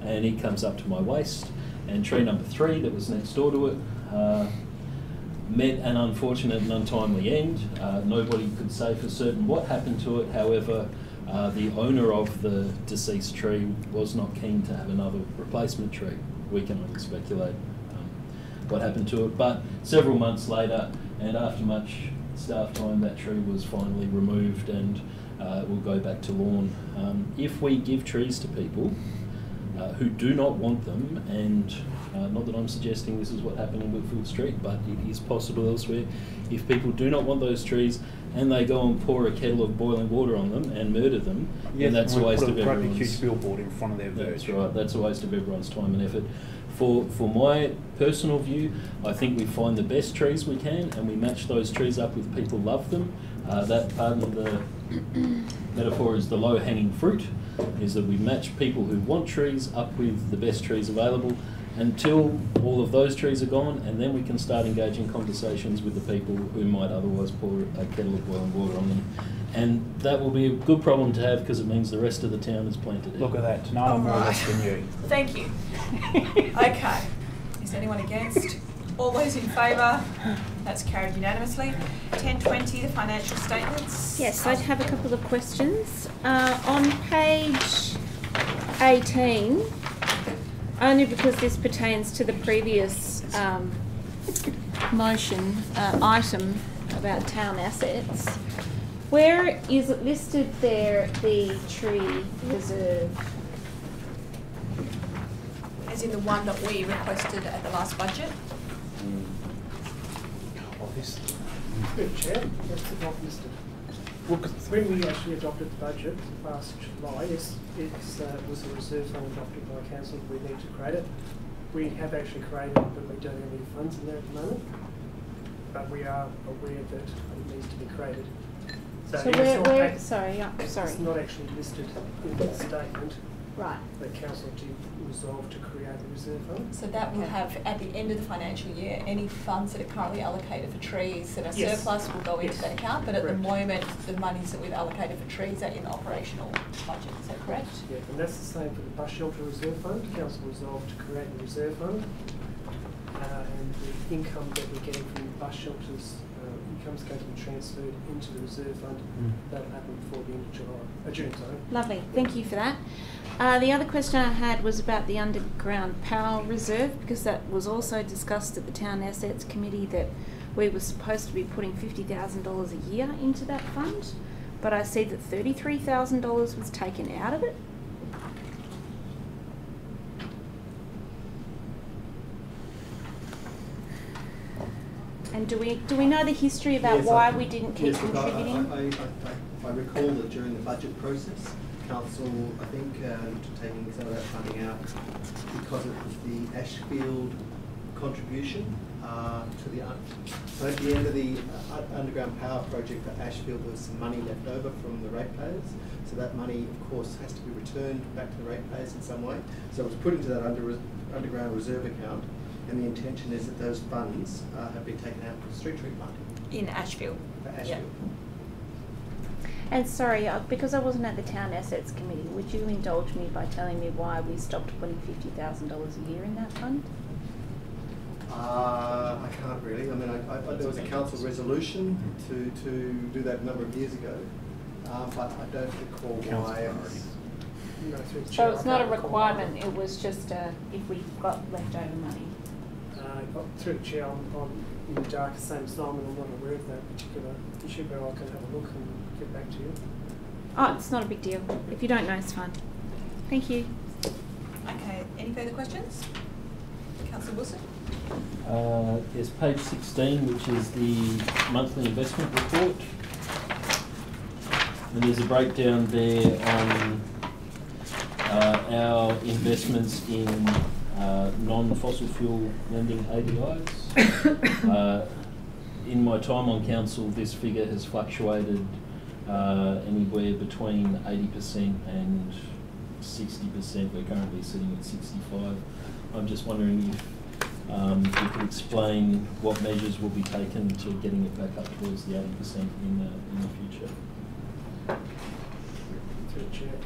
and it comes up to my waist. And tree number 3 that was next door to it met an unfortunate and untimely end. Nobody could say for certain what happened to it. However, the owner of the deceased tree was not keen to have another replacement tree. We can only speculate what happened to it, but several months later and after much staff time, that tree was finally removed and will go back to lawn. If we give trees to people who do not want them, and not that I'm suggesting this is what happened in Whitfield Street, but it is possible elsewhere, if people do not want those trees and they go and pour a kettle of boiling water on them and murder them, then that's a waste of everyone's... huge billboard in front of their verge. That's right, that's a waste of everyone's time and effort. For my personal view, I think we find the best trees we can and we match those trees up with people love them. That, pardon the metaphor, is the low-hanging fruit, is that we match people who want trees up with the best trees available until all of those trees are gone, and then we can start engaging conversations with the people who might otherwise pour a kettle of boiling water on them. And that will be a good problem to have because it means the rest of the town is planted. Look at that, tonight I'm more or less than you. Thank you. Okay. Is anyone against? All those in favour? That's carried unanimously. 1020, the financial statements. Yes, I have a couple of questions. On page 18, only because this pertains to the previous motion item about town assets, where is it listed there, the tree reserve? As in the one that we requested at the last budget? Good Chair, yes, it's not listed. When we actually adopted the budget last July, it was a reserve fund adopted by Council. We need to create it. We have actually created it, but we don't have any funds in there at the moment. But we are aware that it needs to be created. So where sorry. It's not actually listed in the statement. Right. The Council did resolve to create a reserve fund. So that will have, at the end of the financial year, any funds that are currently allocated for trees that are surplus will go into that account, but at the moment, the monies that we've allocated for trees are in the operational budget, is that correct? Yeah, and that's the same for the bus shelter reserve fund. Council resolved to create a reserve fund, and the income that we're getting from the bus shelters becomes going to be transferred into the reserve fund. That'll happen before the end of June. Sorry. Lovely, thank you for that. The other question I had was about the underground power reserve, because that was also discussed at the Town Assets Committee, that we were supposed to be putting $50,000 a year into that fund, but I see that $33,000 was taken out of it. And do we know the history about why we didn't keep contributing? I recall that during the budget process, Council, I think, looked at taking some of that funding out because it was the Ashfield contribution to the. So at the end of the underground power project for Ashfield, there was some money left over from the ratepayers. So that money, of course, has to be returned back to the ratepayers in some way. So it was put into that underground reserve account. And the intention is that those funds have been taken out for the street tree planting. In Ashfield. For Ashfield. Yep. And sorry, because I wasn't at the Town Assets Committee, would you indulge me by telling me why we stopped putting $50,000 a year in that fund? I can't really. I mean, there was a council resolution to do that a number of years ago, but I don't recall why it was. So it's not a requirement, it was just if we got leftover money. Through the chair, I'm in the dark, same Simon, I'm not aware of that particular issue, but I can have a look and get back to you. Oh, it's not a big deal. If you don't know, it's fine. Thank you. Okay, any further questions? Councillor Wilson? Yes, page 16, which is the monthly investment report. And there's a breakdown there on our investments in non-fossil fuel lending ADIs. In my time on council, this figure has fluctuated anywhere between 80% and 60%. We're currently sitting at 65%. I'm just wondering if you could explain what measures will be taken to getting it back up towards the 80% in the future. Through the chair.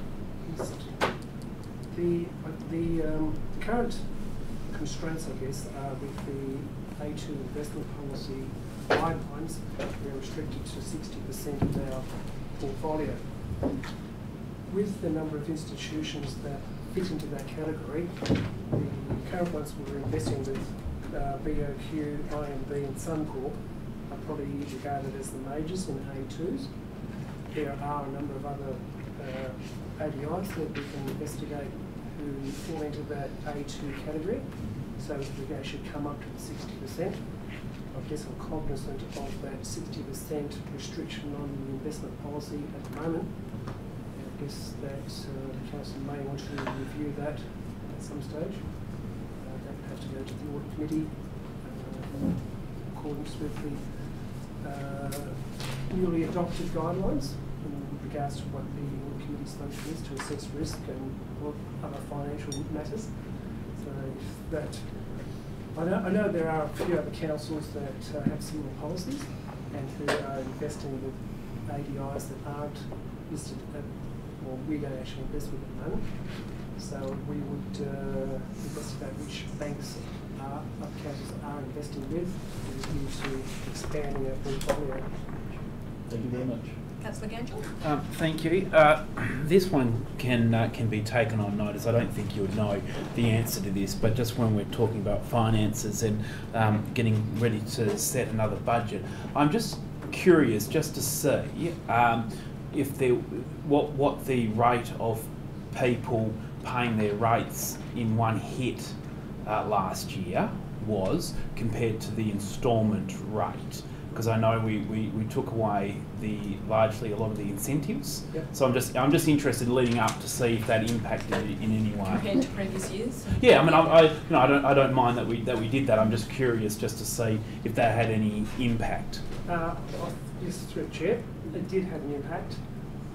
The current constraints, I guess, with the A2 investment policy guidelines, we are restricted to 60% of our portfolio. With the number of institutions that fit into that category, the current ones we're investing with, BOQ, IMB and Suncorp, are probably regarded as the majors in A2s. There are a number of other ADIs that we can investigate who fall into that A2 category, so we should come up to the 60%. I guess I'm cognizant of that 60% restriction on the investment policy at the moment. I guess that the council may want to review that at some stage. That would have to go to the audit committee in accordance with the newly adopted guidelines in regards to what the audit committee's function is to assess risk and what other financial matters. So if that, I know there are a few other councils that have similar policies and who are investing with ADIs that aren't listed at, well, we don't actually invest with at the moment. So we would investigate which banks are other councils are investing with with a view to expanding our portfolio. Thank you very much. Councillor Gangel? Thank you. This one can be taken on notice. I don't think you would know the answer to this, but just when we're talking about finances and getting ready to set another budget, I'm just curious just to see if there what the rate of people paying their rates in one hit last year was compared to the instalment rate. Because I know we took away largely a lot of the incentives. Yep. So I'm just interested leading up to see if that impacted it in any way. Compared to previous years? Yeah, I mean I don't mind that we did that. I'm just curious just to see if that had any impact. Yes, through the chair, it did have an impact.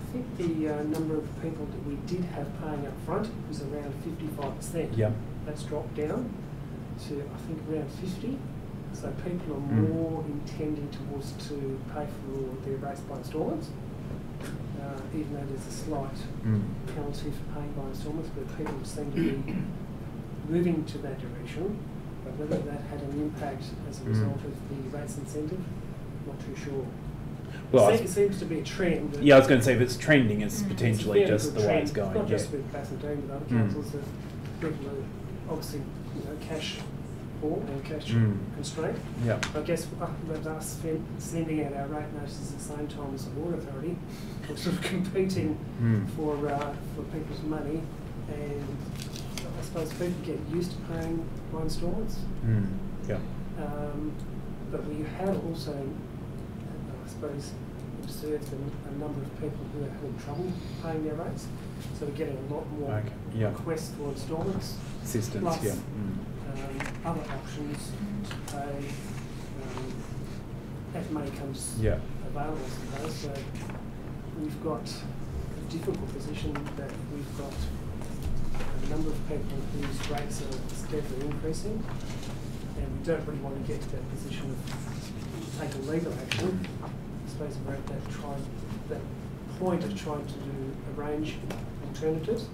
I think the number of people that we did have paying up front was around 55%. Yep. That's dropped down to I think around 50%. So people are more intending towards to pay for their rates by instalments, even though there's a slight penalty for paying by instalments, but people seem to be moving to that direction. But whether that had an impact as a result of the rates incentive not too sure. Well, it seems to be a trend. Yeah, I was going to say if it's trending, it's potentially it's a just the way it's going. Not Yeah. just with Bassendean, but other councils that people are obviously, cash poor and cash constrained. Yeah. I guess with us sending out our rate notices at the same time as the Water Authority, we're sort of competing for people's money, and I suppose people get used to paying by instalments. Yeah. But we have also, I suppose, observed a number of people who are having trouble paying their rates. So we're getting a lot more requests for instalments. Assistance, plus, other options to pay as money comes available, I suppose. So we've got a difficult position that we've got a number of people whose rates are steadily increasing, and we don't really want to get to that position of taking legal action. I suppose we're at that point of trying to arrange alternatives,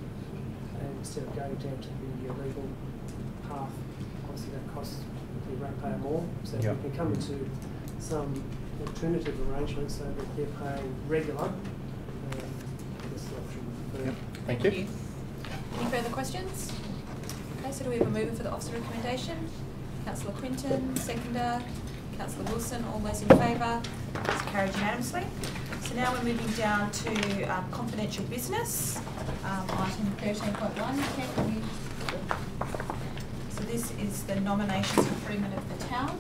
and instead of going down to the legal path, obviously that costs the ratepayer more. So we can come into some alternative arrangements so that they're paying regular. This is the option. Thank you. Any further questions? Okay, so do we have a mover for the officer recommendation? Councillor Quinton, seconder. Councillor Wilson, all those in favour? It's carried unanimously. So now we're moving down to confidential business, item 13.1. So this is the nominations for freeman of the town.